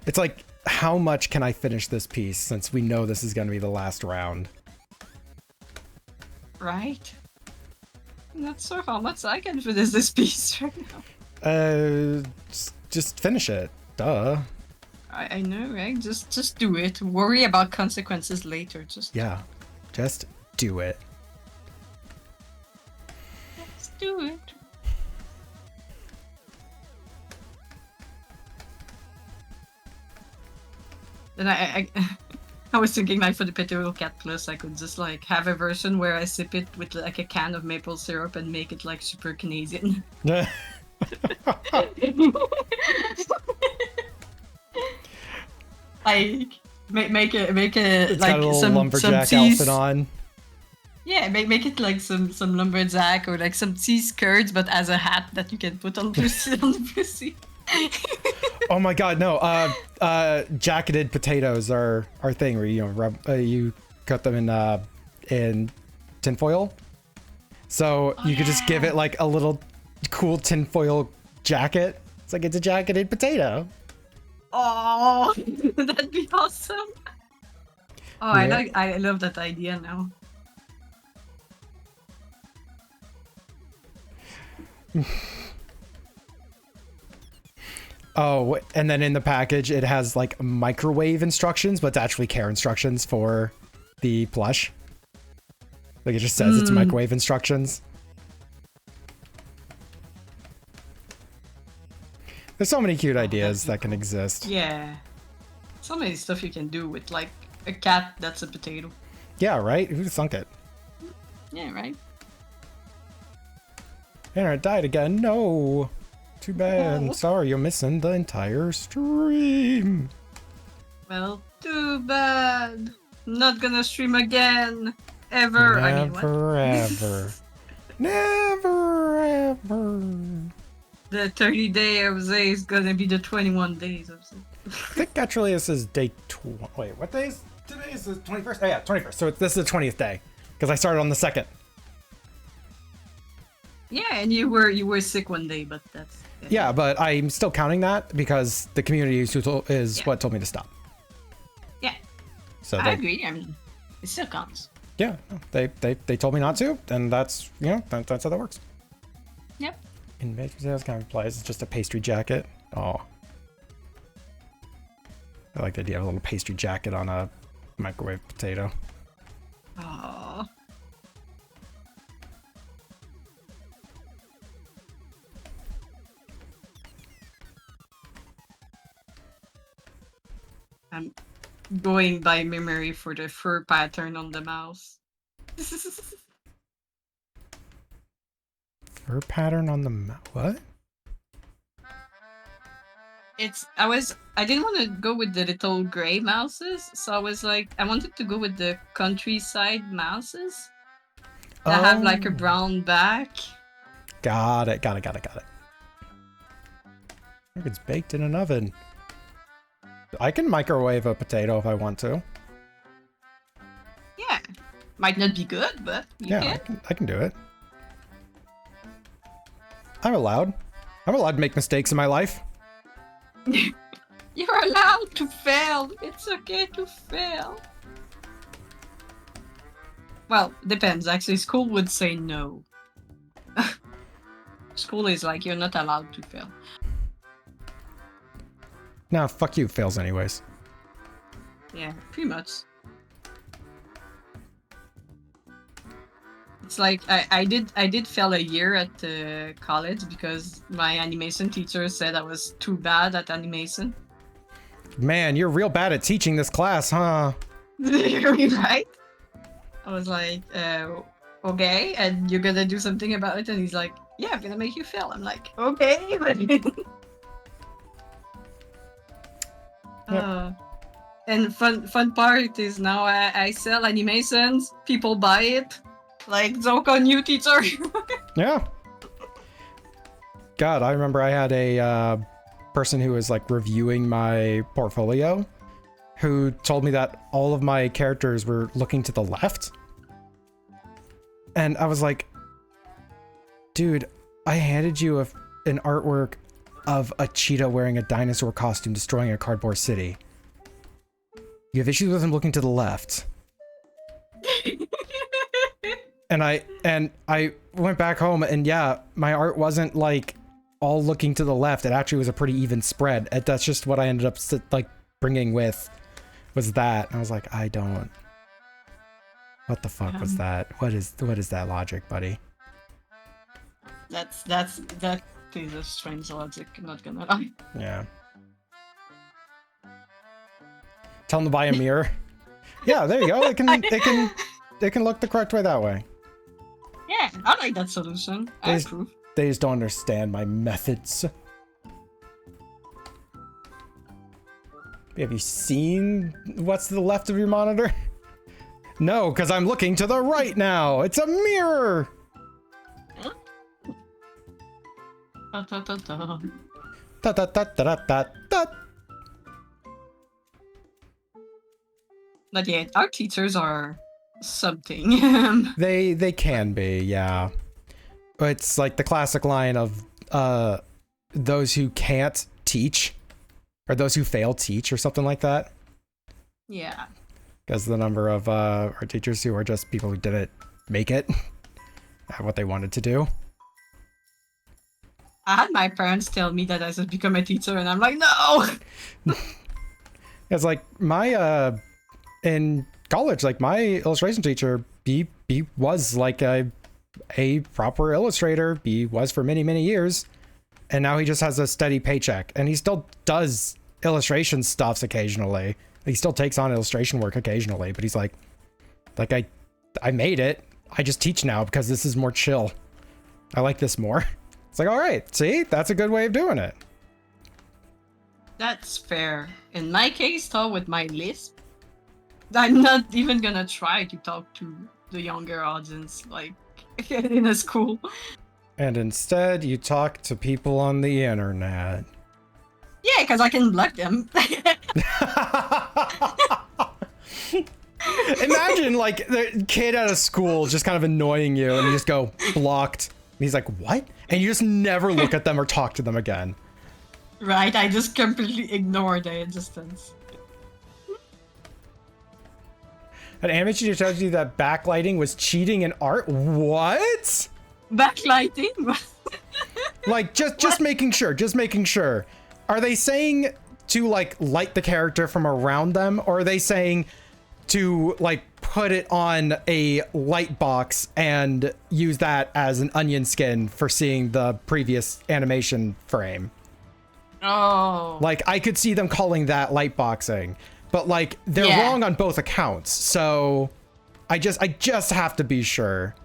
It's like, how much can I finish this piece since we know this is going to be the last round? Right? I'm not sure how much I can finish this piece right now. Just finish it. Duh. I know, right? Just do it. Worry about consequences later. Just Do it. do it. Then I was thinking like for the Potato Cat Plus, I could just like have a version where I sip it with like a can of maple syrup and make it like super Canadian. Like make a It's like got a little some lumberjack cheese. outfit on. Yeah, make it like some lumberjack or like some cheese curds, but as a hat that you can put on the pussy. Oh my god, no. Jacketed potatoes are our thing where you cut them in tinfoil. So you could just give it like a little cool tinfoil jacket. It's like it's a jacketed potato. Oh, that'd be awesome. Oh, Yeah. I love that idea now. Oh, and then in the package it has like microwave instructions, but it's actually care instructions for the plush. Like it just says it's microwave instructions. There's so many cute ideas that can exist. Yeah. So many stuff you can do with like a cat that's a potato. Yeah, right? Who'd thunk it? Yeah, right? Internet died again. No. Too bad. Oh. Sorry, you're missing the entire stream. Well, too bad. Not gonna stream again. Ever. I mean, what? Never ever. Never ever. The 30-day of Zay is gonna be the 21 days of Zay. I think actually this is day 20. Wait, what day is today? Is the 21st? Oh yeah, 21st. So this is the 20th day because I started on the 2nd. Yeah, and you were sick one day, but that's Yeah, but I'm still counting that because the community is Yeah. what told me to stop. Yeah, So I they, agree. I mean, it still counts. yeah, no, they told me not to, and that's that's how that works. Yep. In Matrix sales kind of implies it's just a pastry jacket. Oh, I like the idea of a little pastry jacket on a microwave potato. Aww. I'm going by memory for the fur pattern on the mouse. Fur pattern on the what? I didn't want to go with the little gray mouses, so I was like, I wanted to go with the countryside mouses that have like a Oh. brown back. Got it. Look, it's baked in an oven. I can microwave a potato if I want to. Yeah, might not be good, but you Yeah, I can do it. I'm allowed to make mistakes in my life. can. You're allowed to fail. It's okay to fail. Well, depends. Actually, school would say no. School is like, you're not allowed to fail. Nah, fuck you, fails anyways. Yeah, pretty much. It's like I did fail a year at college because my animation teacher said I was too bad at animation. Man, you're real bad at teaching this class, huh? Right? I was like, okay, and you're gonna do something about it, and he's like, yeah, I'm gonna make you fail. I'm like, okay, but and fun part is now I sell animations, people buy it. Like, joke on you, teacher. Yeah. God, I remember I had a person who was like reviewing my portfolio who told me that all of my characters were looking to the left. And I was like, dude, I handed you an artwork of a cheetah wearing a dinosaur costume destroying a cardboard city. You have issues with him looking to the left. And I went back home and yeah, my art wasn't like all looking to the left. It actually was a pretty even spread. That's just what I ended up like bringing with was that. And I was like, I don't. What the fuck was that? What is that logic, buddy? that is a strange logic, not gonna lie. Yeah. Tell them to buy a mirror. Yeah, there you go. It can look the correct way that way. Yeah, I like that solution. I There's- approve. They just don't understand my methods. Have you seen what's to the left of your monitor? No, because I'm looking to the right now. It's a mirror. Ta, ta, ta, ta. Da, da, da, da, da, da. But yeah, our teachers are something. They can be, yeah. It's like the classic line of those who can't teach, or those who fail teach, or something like that. Yeah. Because the number of our teachers who are just people who didn't make it at what they wanted to do. I had my parents tell me that I should become a teacher, and I'm like, no! It's like my in college, like my illustration teacher, he was like a proper illustrator. He was for many years, and now he just has a steady paycheck, and he still does illustration stuffs occasionally. He still takes on illustration work occasionally, but he's like I made it. I just teach now because this is more chill. I like this more. It's like, all right, see, that's a good way of doing it. That's fair. In my case, though, with my lisp, I'm not even gonna try to talk to the younger audience, like, in a school. And instead, you talk to people on the internet. Yeah, because I can block them. Imagine, like, the kid at a school just kind of annoying you, and you just go, blocked. And he's like, what? And you just never look at them or talk to them again. Right, I just completely ignore their existence. An anime teacher tells you that backlighting was cheating in art? What? Backlighting? Like, just making sure. Are they saying to, like, light the character from around them, or are they saying to, like, put it on a light box and use that as an onion skin for seeing the previous animation frame? Oh. Like, I could see them calling that light boxing, but, like, they're Yeah. wrong on both accounts, so I just have to be sure.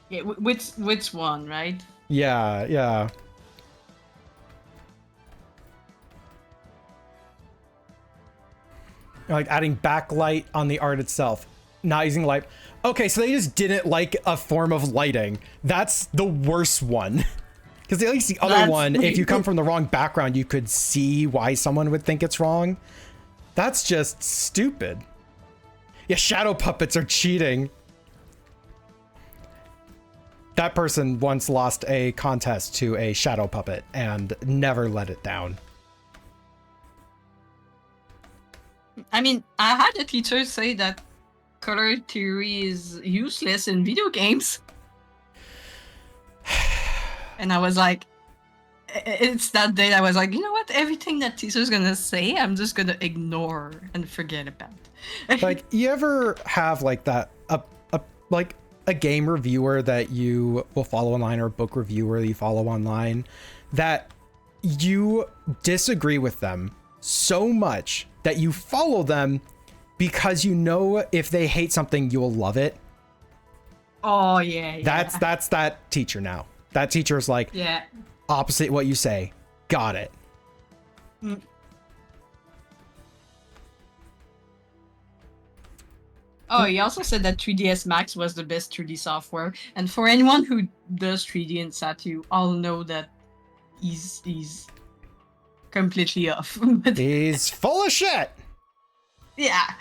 Yeah, which one, right? Yeah. Like adding backlight on the art itself, not using light. Okay, so they just didn't like a form of lighting. That's the worst one. Because at least the other That's one, if you come from the wrong background, you could see why someone would think it's wrong. That's just stupid. Yeah, shadow puppets are cheating. That person once lost a contest to a shadow puppet and never let it down. I mean, I had a teacher say that color theory is useless in video games. And I was like, it's that day I was like, you know what? Everything that teacher's gonna say, I'm just gonna ignore and forget about. Like, you ever have like that, like a game reviewer that you will follow online, or a book reviewer that you follow online, that you disagree with them so much that you follow them because you know if they hate something, you'll love it? Oh yeah. That's that teacher now. That teacher is like, Yeah. opposite what you say. Got it. Mm. Oh, he also said that 3ds Max was the best 3D software, and for anyone who does 3D in Satu, I'll know that he's completely off. But He's full of shit. yeah,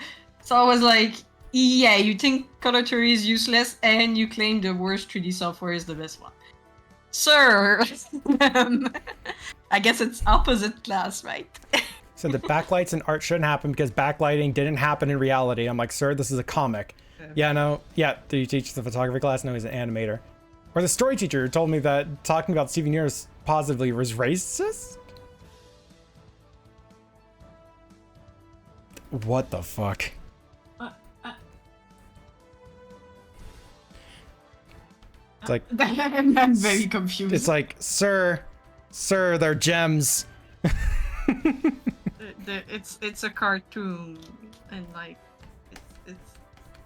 so I was like, yeah, you think color theory is useless, and you claim the worst 3D software is the best one, sir. I guess it's opposite class, right? So the backlights in art shouldn't happen because backlighting didn't happen in reality. I'm like, sir, this is a comic. Yeah, no. Yeah, did you teach the photography class? No, he's an animator. Or the story teacher told me that talking about Steven Universe positively was racist? What the fuck? It's like, I'm very confused. it's like, sir, they're gems. It's a cartoon, and like, it's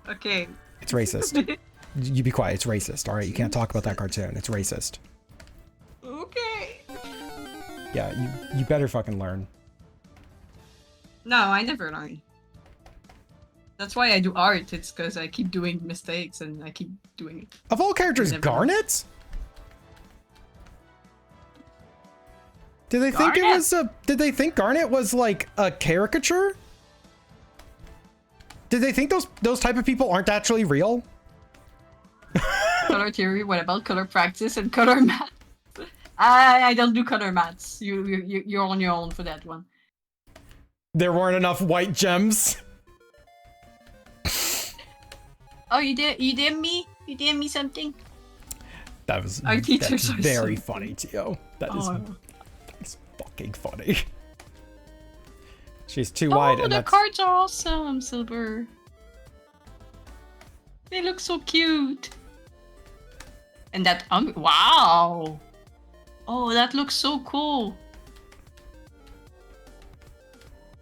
okay. It's racist. You be quiet. It's racist. All right, you can't talk about that cartoon. It's racist. Okay. Yeah, you better fucking learn. No, I never learn. That's why I do art. It's because I keep doing mistakes and I keep doing it. Of all characters, Never. Garnet? Did they think it Garnet? was a? Did they think Garnet was like a caricature? Did they think those type of people aren't actually real? Color theory. What about color practice and color math? I don't do color maths. You're on your own for that one. There weren't enough white gems. Oh, you did me? You did me something? That was Our teachers that's are very so funny, Tio. That's Oh. fucking funny. She's too wide, Oh, and the that's cards are awesome, Silver. They look so cute. And that wow. Oh, that looks so cool.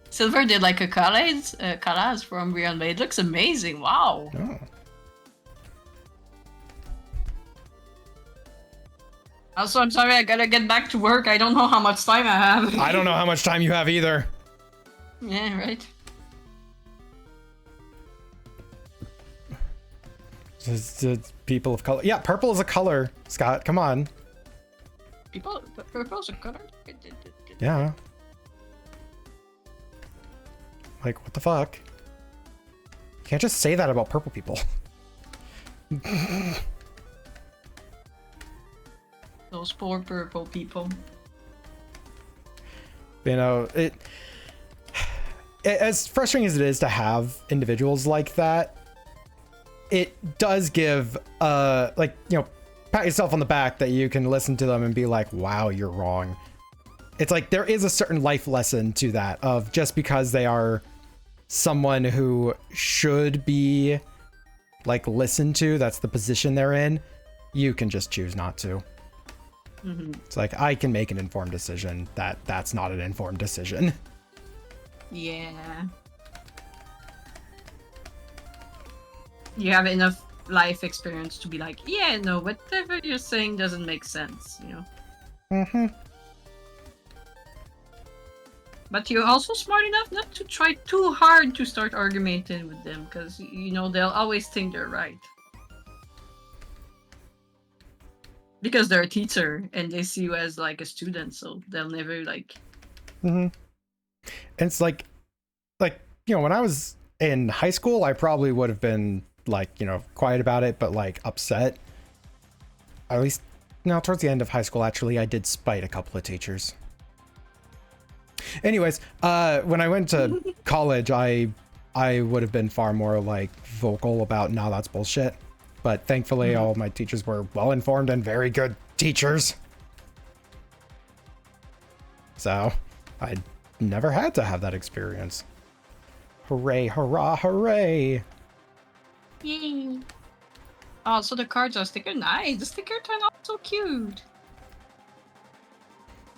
Silver did like a collage from Real It looks amazing. Wow. Oh. Also, I'm sorry, I gotta get back to work. I don't know how much time I have. I don't know how much time you have either. Yeah, right. It's people of color. Yeah, purple is a color, Scott. Come on. Purple's a color? Yeah. Like, what the fuck? You can't just say that about purple people. Those poor purple people. You know, as frustrating as it is to have individuals like that, it does give, like, you know, pat yourself on the back that you can listen to them and be like, wow, you're wrong. It's like there is a certain life lesson to that of just because they are someone who should be like listened to, that's the position they're in, you can just choose not to. It's like, I can make an informed decision that's not an informed decision. Yeah. You have enough life experience to be like, yeah, no, whatever you're saying doesn't make sense, you know? Mm-hmm. But you're also smart enough not to try too hard to start arguing with them, because, you know, they'll always think they're right. Because they're a teacher, and they see you as, like, a student, so they'll never, like... Mm-hmm. And it's like, you know, when I was in high school, I probably would have been, like, you know, quiet about it, but, like, upset. At least, no, towards the end of high school, actually, I did spite a couple of teachers. Anyways, when I went to college, I would have been far more, like, vocal about, no, that's bullshit. But thankfully, all of my teachers were well-informed and very good teachers. So, I never had to have that experience. Hooray, hurrah, hooray! Yay! Oh, so the cards are sticker. Nice! The sticker turned out so cute!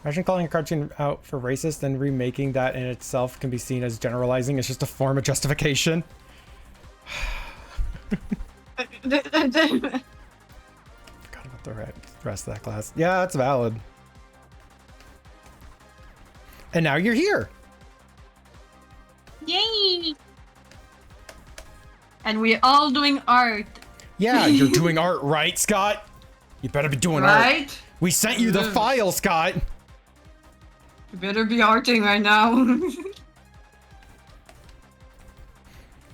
Imagine calling a cartoon out for racist and remaking that in itself can be seen as generalizing. It's just a form of justification. Forgot about the rest of that class. Yeah, that's valid. And now you're here. Yay! And we're all doing art. Yeah, you're doing art, right, Scott? You better be doing art. Right? We sent you the Yes. file, Scott. You better be arting right now.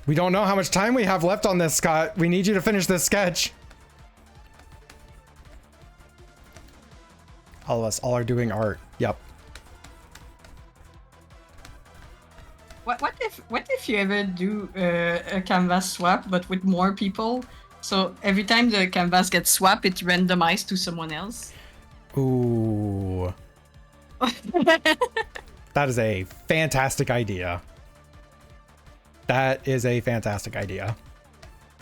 We don't know how much time we have left on this, Scott. We need you to finish this sketch. All of us all are doing art. Yep. What if you ever do a canvas swap but with more people? So every time the canvas gets swapped, it's randomized to someone else. Ooh. That is a fantastic idea. That is a fantastic idea.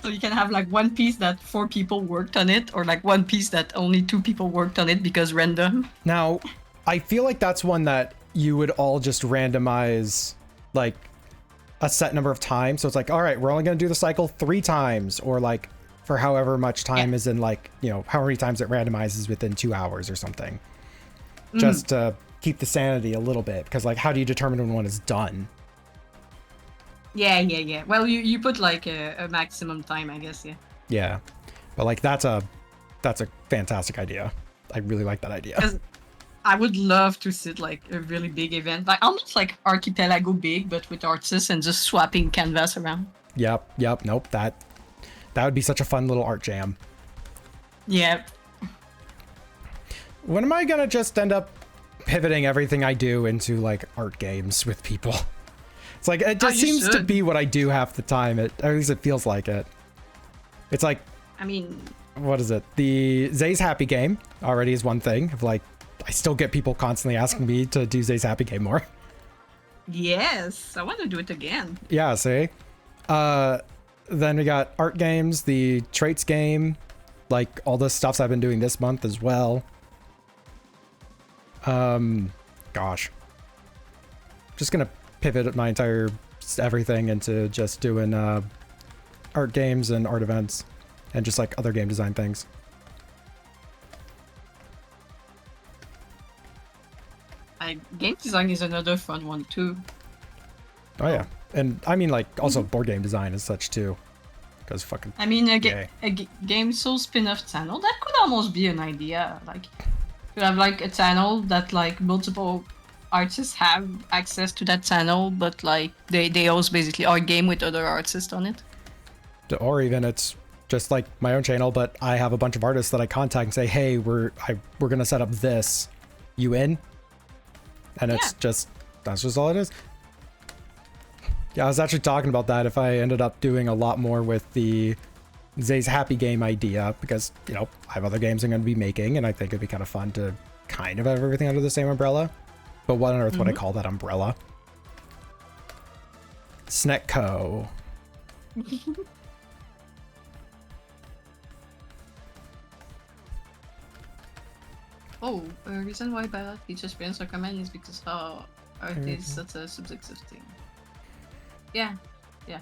So you can have like one piece that 4 people worked on it, or like one piece that only 2 people worked on it because random. Now, I feel like that's one that you would all just randomize like a set number of times. So it's like, all right, we're only going to do the cycle 3 times, or like for however much time is in, like, you know, how many times it randomizes within 2 hours or something. Just to keep the sanity a little bit, because like, how do you determine when one is done? Yeah. Well, you put like a maximum time, I guess, yeah. Yeah. But like, that's a fantastic idea. I really like that idea. 'Cause I would love to sit like a really big event, like almost like Archipelago big, but with artists and just swapping canvas around. Yep. Nope. That would be such a fun little art jam. Yeah. When am I gonna just end up pivoting everything I do into like art games with people? It's like, it just you seems to should. be what I do half the time. At least it feels like it. It's like, I mean, what is it? The Zay's Happy Game already is one thing of like, I still get people constantly asking me to do Zay's Happy Game more. yes, I want to do it again. Yeah, see? Then we got art games, the traits game, like all the stuffs I've been doing this month as well. Gosh. Just gonna pivot my entire everything into just doing art games and art events and just like other game design things. Game design is another fun one too. Oh yeah. And I mean like also board game design as such too. Because fucking I mean, Yay. Game Soul spin-off channel, that could almost be an idea. Like, you have like a channel that like multiple artists have access to that channel, but like they also basically are game with other artists on it. or even it's just like my own channel, but I have a bunch of artists that I contact and say, hey, we're gonna set up this. You in? And it's just that's just all it is. Yeah, I was actually talking about that if I ended up doing a lot more with the Zay's Happy Game idea, because, you know, I have other games I'm going to be making, and I think it'd be kind of fun to kind of have everything under the same umbrella. But what on earth would I call that umbrella? Snetco. Oh, a reason why ballad features parents recommend is because how art is such a subjective thing. Yeah, yeah.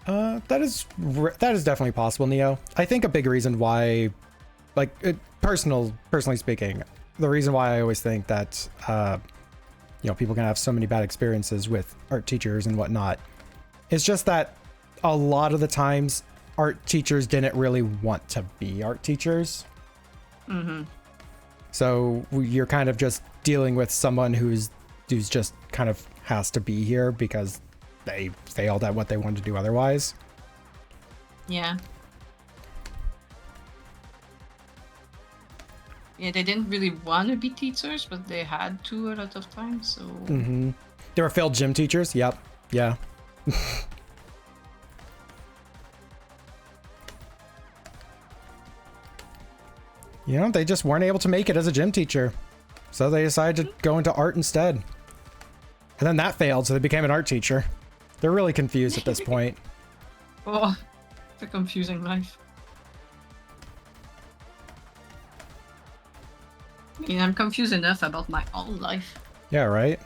That is definitely possible, Neo. I think a big reason why, like, personally speaking, the reason why I always think that, you know, people can have so many bad experiences with art teachers and whatnot, is just that a lot of the times art teachers didn't really want to be art teachers. Mm-hmm. So you're kind of just dealing with someone who's just kind of has to be here because they failed at what they wanted to do otherwise. Yeah. Yeah, they didn't really want to be teachers, but they had to a lot of times, so... Mm-hmm. They were failed gym teachers? Yep. Yeah. You know, they just weren't able to make it as a gym teacher. So they decided to go into art instead. And then that failed, so they became an art teacher. They're really confused at this point. Oh, it's a confusing life. I mean, I'm confused enough about my own life. Yeah, right?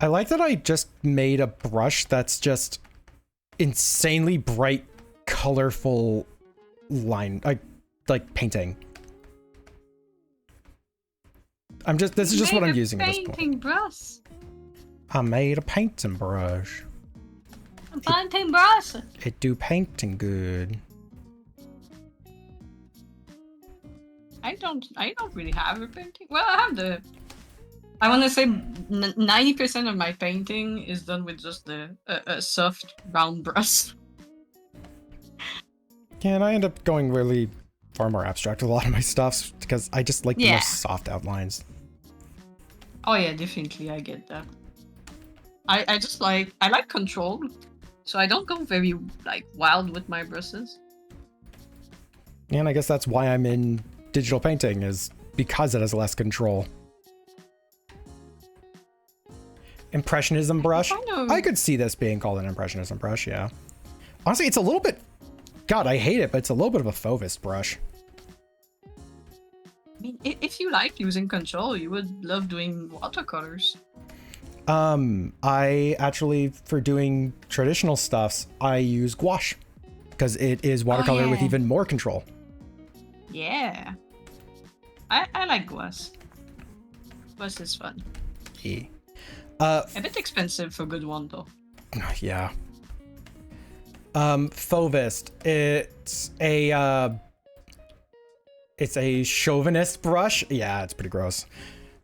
I like that I just made a brush that's just insanely bright, colorful line, like painting. This is just what I'm using at this point. Painting brush. I made a painting brush. A painting brush. It do painting good. I don't really have a painting. Well, I have I want to say 90% of my painting is done with just a soft round brush. Yeah, and I end up going really far more abstract with a lot of my stuff because I just like the more soft outlines. Oh yeah, definitely, I get that. I just like control, so I don't go very like wild with my brushes. And I guess that's why I'm in digital painting, is because it has less control. Impressionism brush? I could see this being called an impressionism brush, yeah. Honestly, it's a little bit... God, I hate it, but it's a little bit of a Fauvist brush. I mean, if you like using control, you would love doing watercolors. I actually, for doing traditional stuffs, I use gouache. Because it is watercolor with even more control. Yeah. I like gouache. Gouache is fun. Yeah. A bit expensive for a good one, though. Yeah. Fauvist. It's a chauvinist brush. Yeah, it's pretty gross.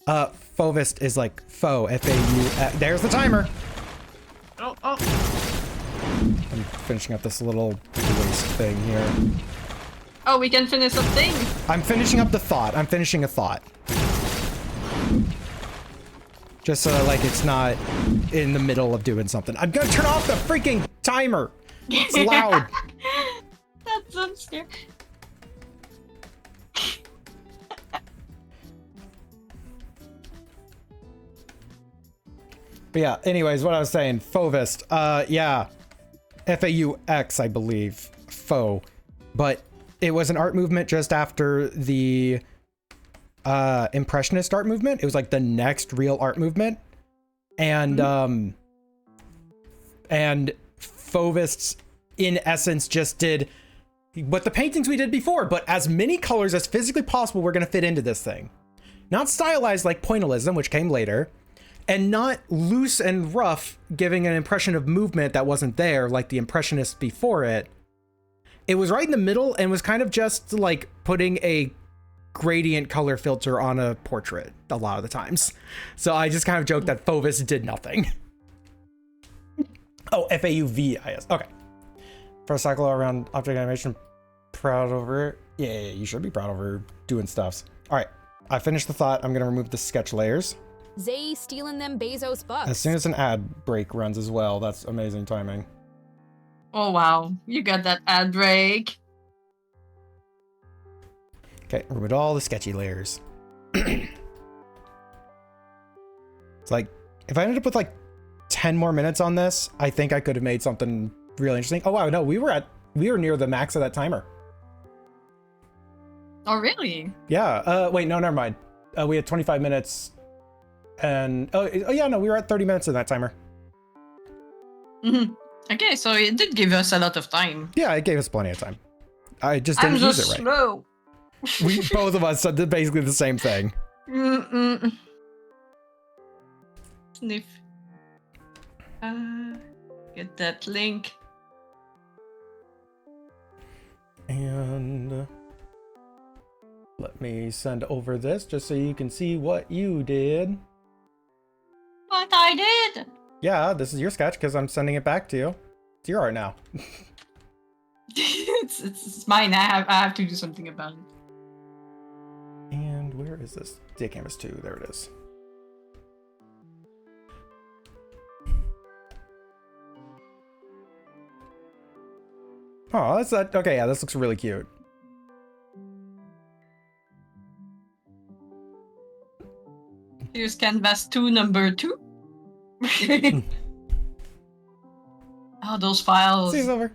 Fauvist is like faux, F-A-U. There's the timer. Oh. I'm finishing up this little waste thing here. Oh, we can finish a thing. I'm finishing up the thought. I'm finishing a thought. Just so like it's not in the middle of doing something. I'm gonna turn off the freaking timer. It's loud. That's so scary. But yeah, anyways, what I was saying, Fauvist, yeah, F-A-U-X, I believe, faux, but it was an art movement just after the Impressionist art movement. It was like the next real art movement, and Fauvists, in essence, just did what the paintings we did before, but as many colors as physically possible were going to fit into this thing. Not stylized like pointillism, which came later, and not loose and rough, giving an impression of movement that wasn't there like the Impressionists before it. It was right in the middle and was kind of just like putting a gradient color filter on a portrait a lot of the times. So I just kind of joked that Fauvist did nothing. Oh, F-A-U-V-I-S. Okay. First cycle around object animation. Proud over it. Yeah, you should be proud over doing stuffs. All right. I finished the thought. I'm going to remove the sketch layers. Zay stealing them Bezos bucks. As soon as an ad break runs as well. That's amazing timing. Oh wow, you got that ad break. Okay, remove all the sketchy layers. It's like, if I ended up with like 10 more minutes on this, I think I could have made something really interesting. Oh wow, no, we were near the max of that timer. Oh really? Yeah, wait, no, never mind. We had 25 minutes and, oh yeah, no, we were at 30 minutes in that timer. Mm-hmm. Okay, so it did give us a lot of time. Yeah, it gave us plenty of time. I just didn't use it right. Slow. We, both of us said basically the same thing. Mm-mm. Sniff. Get that link. And let me send over this just so you can see what you did. What I did? Yeah, this is your sketch because I'm sending it back to you. It's your art now. it's mine. I have to do something about it. And where is this? Day Canvas 2. There it is. Oh, that's that. Okay, yeah, this looks really cute. Here's Canvas 2, number 2. Oh, those files. See you, Silver.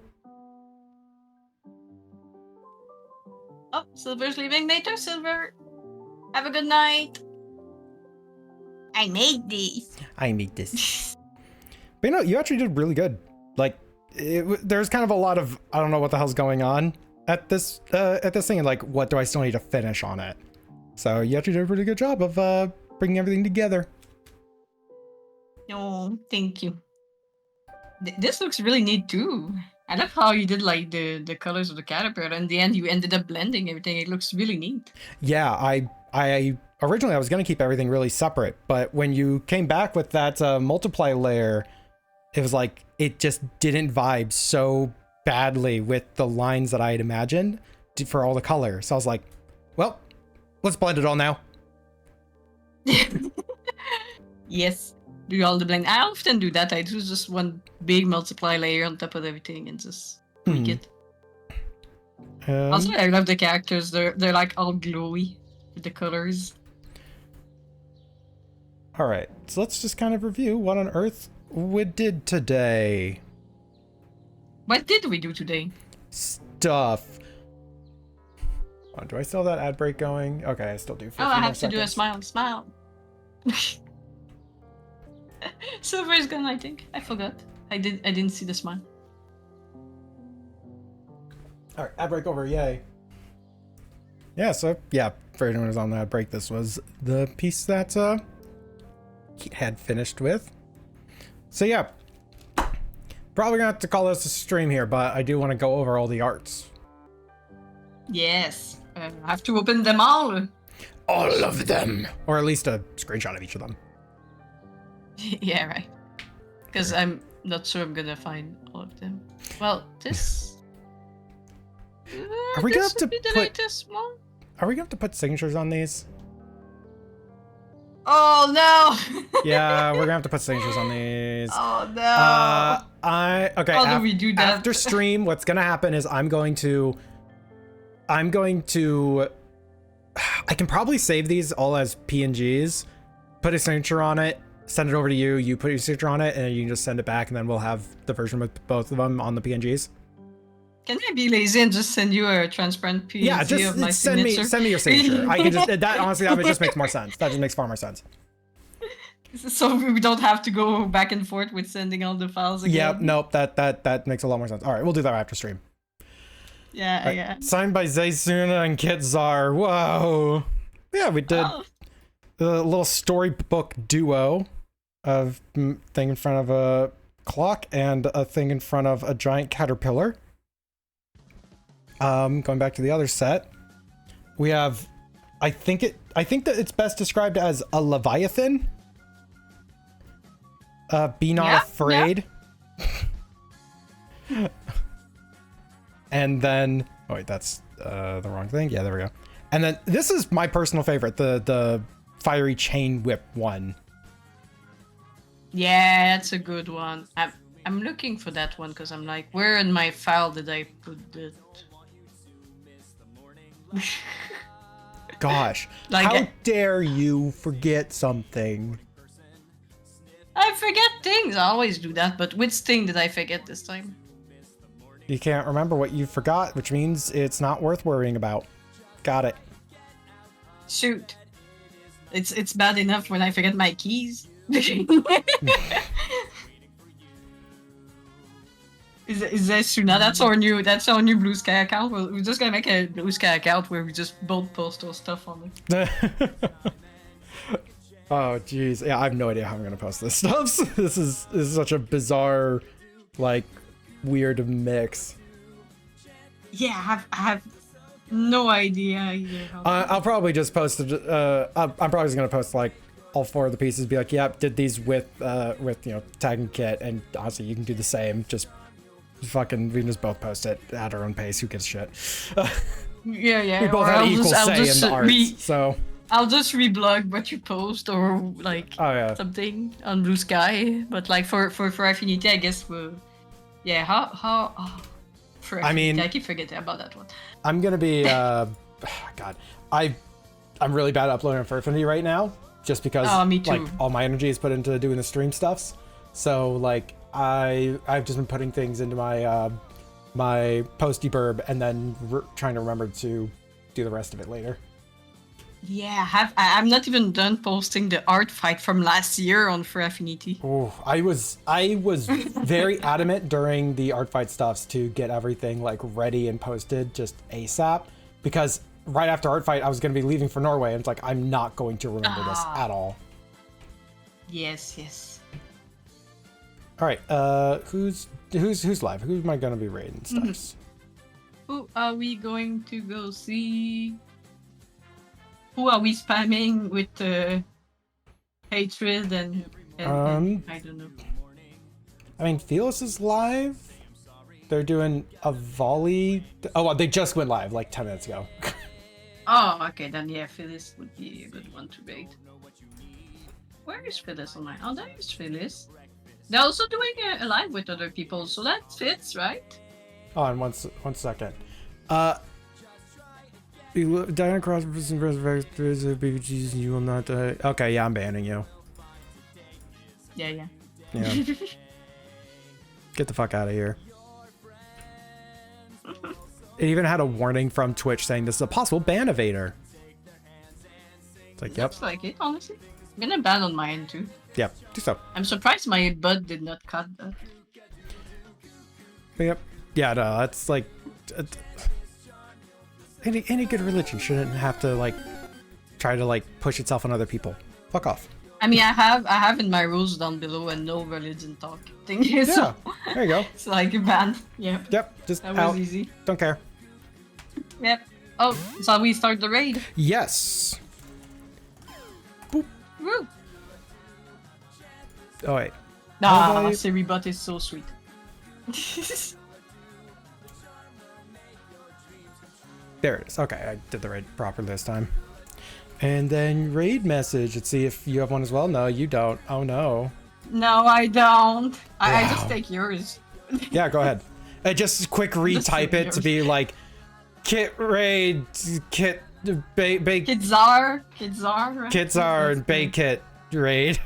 Oh, Silver's leaving later. Silver, have a good night. I made these. I made this. But you know, you actually did really good. Like, there's kind of a lot of, I don't know what the hell's going on at this thing, and like, what do I still need to finish on it? So you actually did a pretty good job of bringing everything together. Oh, thank you. This looks really neat too. I love how you did like the colors of the caterpillar. In the end, you ended up blending everything. It looks really neat. Yeah, I originally I was gonna keep everything really separate, but when you came back with that multiply layer, it was like it just didn't vibe so badly with the lines that I had imagined for all the color. So I was like, well, let's blend it all now. Yes, do all the blend. I often do that. I do just one big multiply layer on top of everything and just tweak it. Also, I love the characters. They're like all glowy with the colors. All right, so let's just kind of review what on earth we did today. What did we do today? Stuff. Oh, do I still have that ad break going? Okay, I still do. For Oh, a few I more have to do a seconds. smile. Silver is gone, I think. I forgot. I didn't see the smile. All right, ad break over, yay. Yeah, so yeah, for anyone who's on that break, this was the piece that he had finished with. So yeah, probably gonna have to call this a stream here, but I do want to go over all the arts. Yes, I have to open them all. All of them, or at least a screenshot of each of them. Yeah, right. Because I'm not sure I'm gonna find all of them. Well, this. Are we gonna this have to would be the put- latest one? Are we gonna have to put signatures on these? Oh no! Yeah, we're gonna have to put signatures on these. Oh no! Okay. How do we do that? After stream, what's gonna happen is I'm going to. I can probably save these all as PNGs, put a signature on it, send it over to you. You put your signature on it, and you can just send it back, and then we'll have the version with both of them on the PNGs. Can I be lazy and just send you a transparent PNG Yeah, of just my send signature? me your signature. I can just that honestly that just makes more sense. That just makes far more sense. So we don't have to go back and forth with sending all the files again. Yeah, nope, that makes a lot more sense. All right, we'll do that after stream. Yeah, Right. yeah. Signed by Zaysuna and Kitzar. Whoa. Yeah, we did Oh, a little storybook duo of thing in front of a clock and a thing in front of a giant caterpillar. Going back to the other set, we have, I think that it's best described as a Leviathan. Be not Yeah, afraid. And then, oh wait, that's the wrong thing. Yeah, there we go. And then this is my personal favorite, the fiery chain whip one. yeah, that's a good one. I'm looking for that one because I'm like, where in my file did I put it? Gosh, Like how it- dare you forget something? I forget things. I always do that, but which thing did I forget this time? You can't remember what you forgot, which means it's not worth worrying about. Got it. Shoot. It's bad enough when I forget my keys. Is that Suna? That's our new Blue Sky account. We're just gonna make a Blue Sky account where we just both post our stuff on it. Oh jeez, yeah, I have no idea how I'm gonna post this stuff. This is such a bizarre, like, weird mix. Yeah, I have no idea either. I'll probably just post it. I'm probably just gonna post like all 4 of the pieces. Be like, yep, did these with tag and kit, and honestly, you can do the same. Just fucking, we can just both post it at our own pace. Who gives a shit? Yeah. We both or have I'll equal just- I'll say in just the arts, so. I'll just reblog what you post or like Oh yeah. something on Blue Sky. But like for Affinity, I guess we'll. Yeah, how for I Affinity, mean- I keep forgetting about that one. I'm gonna be God, I'm really bad at uploading for Affinity right now, just because Oh, me too. like all my energy is put into doing the stream stuffs. So like I've just been putting things into my my post deburb and then trying to remember to do the rest of it later. Yeah, I'm not even done posting the art fight from last year on For Affinity. Oh, I was very adamant during the art fight stuffs to get everything like ready and posted just ASAP, because right after art fight I was going to be leaving for Norway and it's like I'm not going to remember this at all. Yes. All right, who's live? Who am I going to be raiding stuffs? Who are we going to go see? Who are we spamming with hatred and I don't know. I mean, Fearless is live. They're doing a volley. Oh, well, they just went live like 10 minutes ago. Oh, okay, then yeah, Phyllis would be a good one to raid. Where is Phyllis on my? Oh, there is Phyllis. They're also doing a live with other people, so that fits, right? Oh, and one second. Diana Cross and BBGs, you will not die. Okay, yeah, I'm banning you. Yeah. Yeah. Get the fuck out of here. It even had a warning from Twitch saying this is a possible ban evader. It's like, yep, Looks like it, honestly. I'm gonna ban on my end too. yep, do so. I'm surprised my bud did not cut that. Yep. Yeah, no, that's like any good religion shouldn't have to like try to like push itself on other people. Fuck off. I mean, I have in my rules down below a no religion talk thing. Yeah, So there you go. it's like a ban. Yeah, Yep, just that out. was easy. Don't care. Yep. Oh, so we start the raid. Yes. Woo! Oh wait. Nah, I- Siribot is so sweet. There it is. Okay, I did the raid properly this time. And then raid message. Let's see if you have one as well. No, you don't. Oh no. No, I don't. I Wow. just take yours. Yeah, go ahead. Just quick retype it to be like kit raid, kit bake Kidzar, right? kits are and bake kit raid.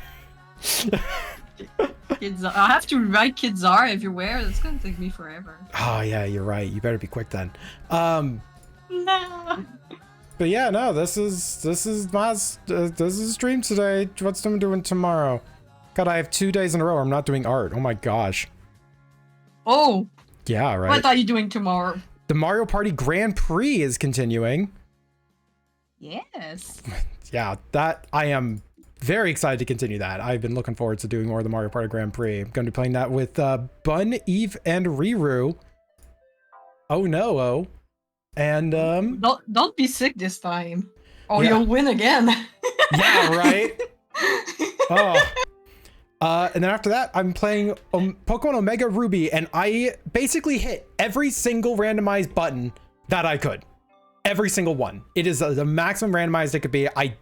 I have to write Kidzar everywhere. That's gonna take me forever. Oh yeah, you're right. You better be quick then. No. But yeah, no, this is my this is stream today. What's I'm doing tomorrow? God, I have 2 days in a row where I'm not doing art. Oh my gosh. Oh, Yeah, right. what are you doing tomorrow? The Mario Party Grand Prix is continuing. Yes. Yeah, that I am very excited to continue that. I've been looking forward to doing more of the Mario Party Grand Prix. I'm going to be playing that with Bun, Eve, and Riru. Oh no, oh. And Don't be sick this time, or Yeah. you'll win again. yeah, right. Oh. And then after that, I'm playing Pokemon Omega Ruby, and I basically hit every single randomized button that I could. Every single one. It is the maximum randomized it could be. I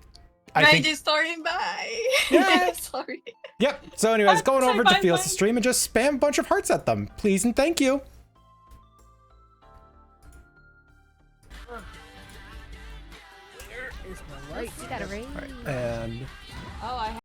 Right, think. starting by. Yeah. Sorry. Yep. So, anyways, going Say over bye, to Feels bye. to stream and just spam a bunch of hearts at them, please and thank you. You got a ring. And Oh, I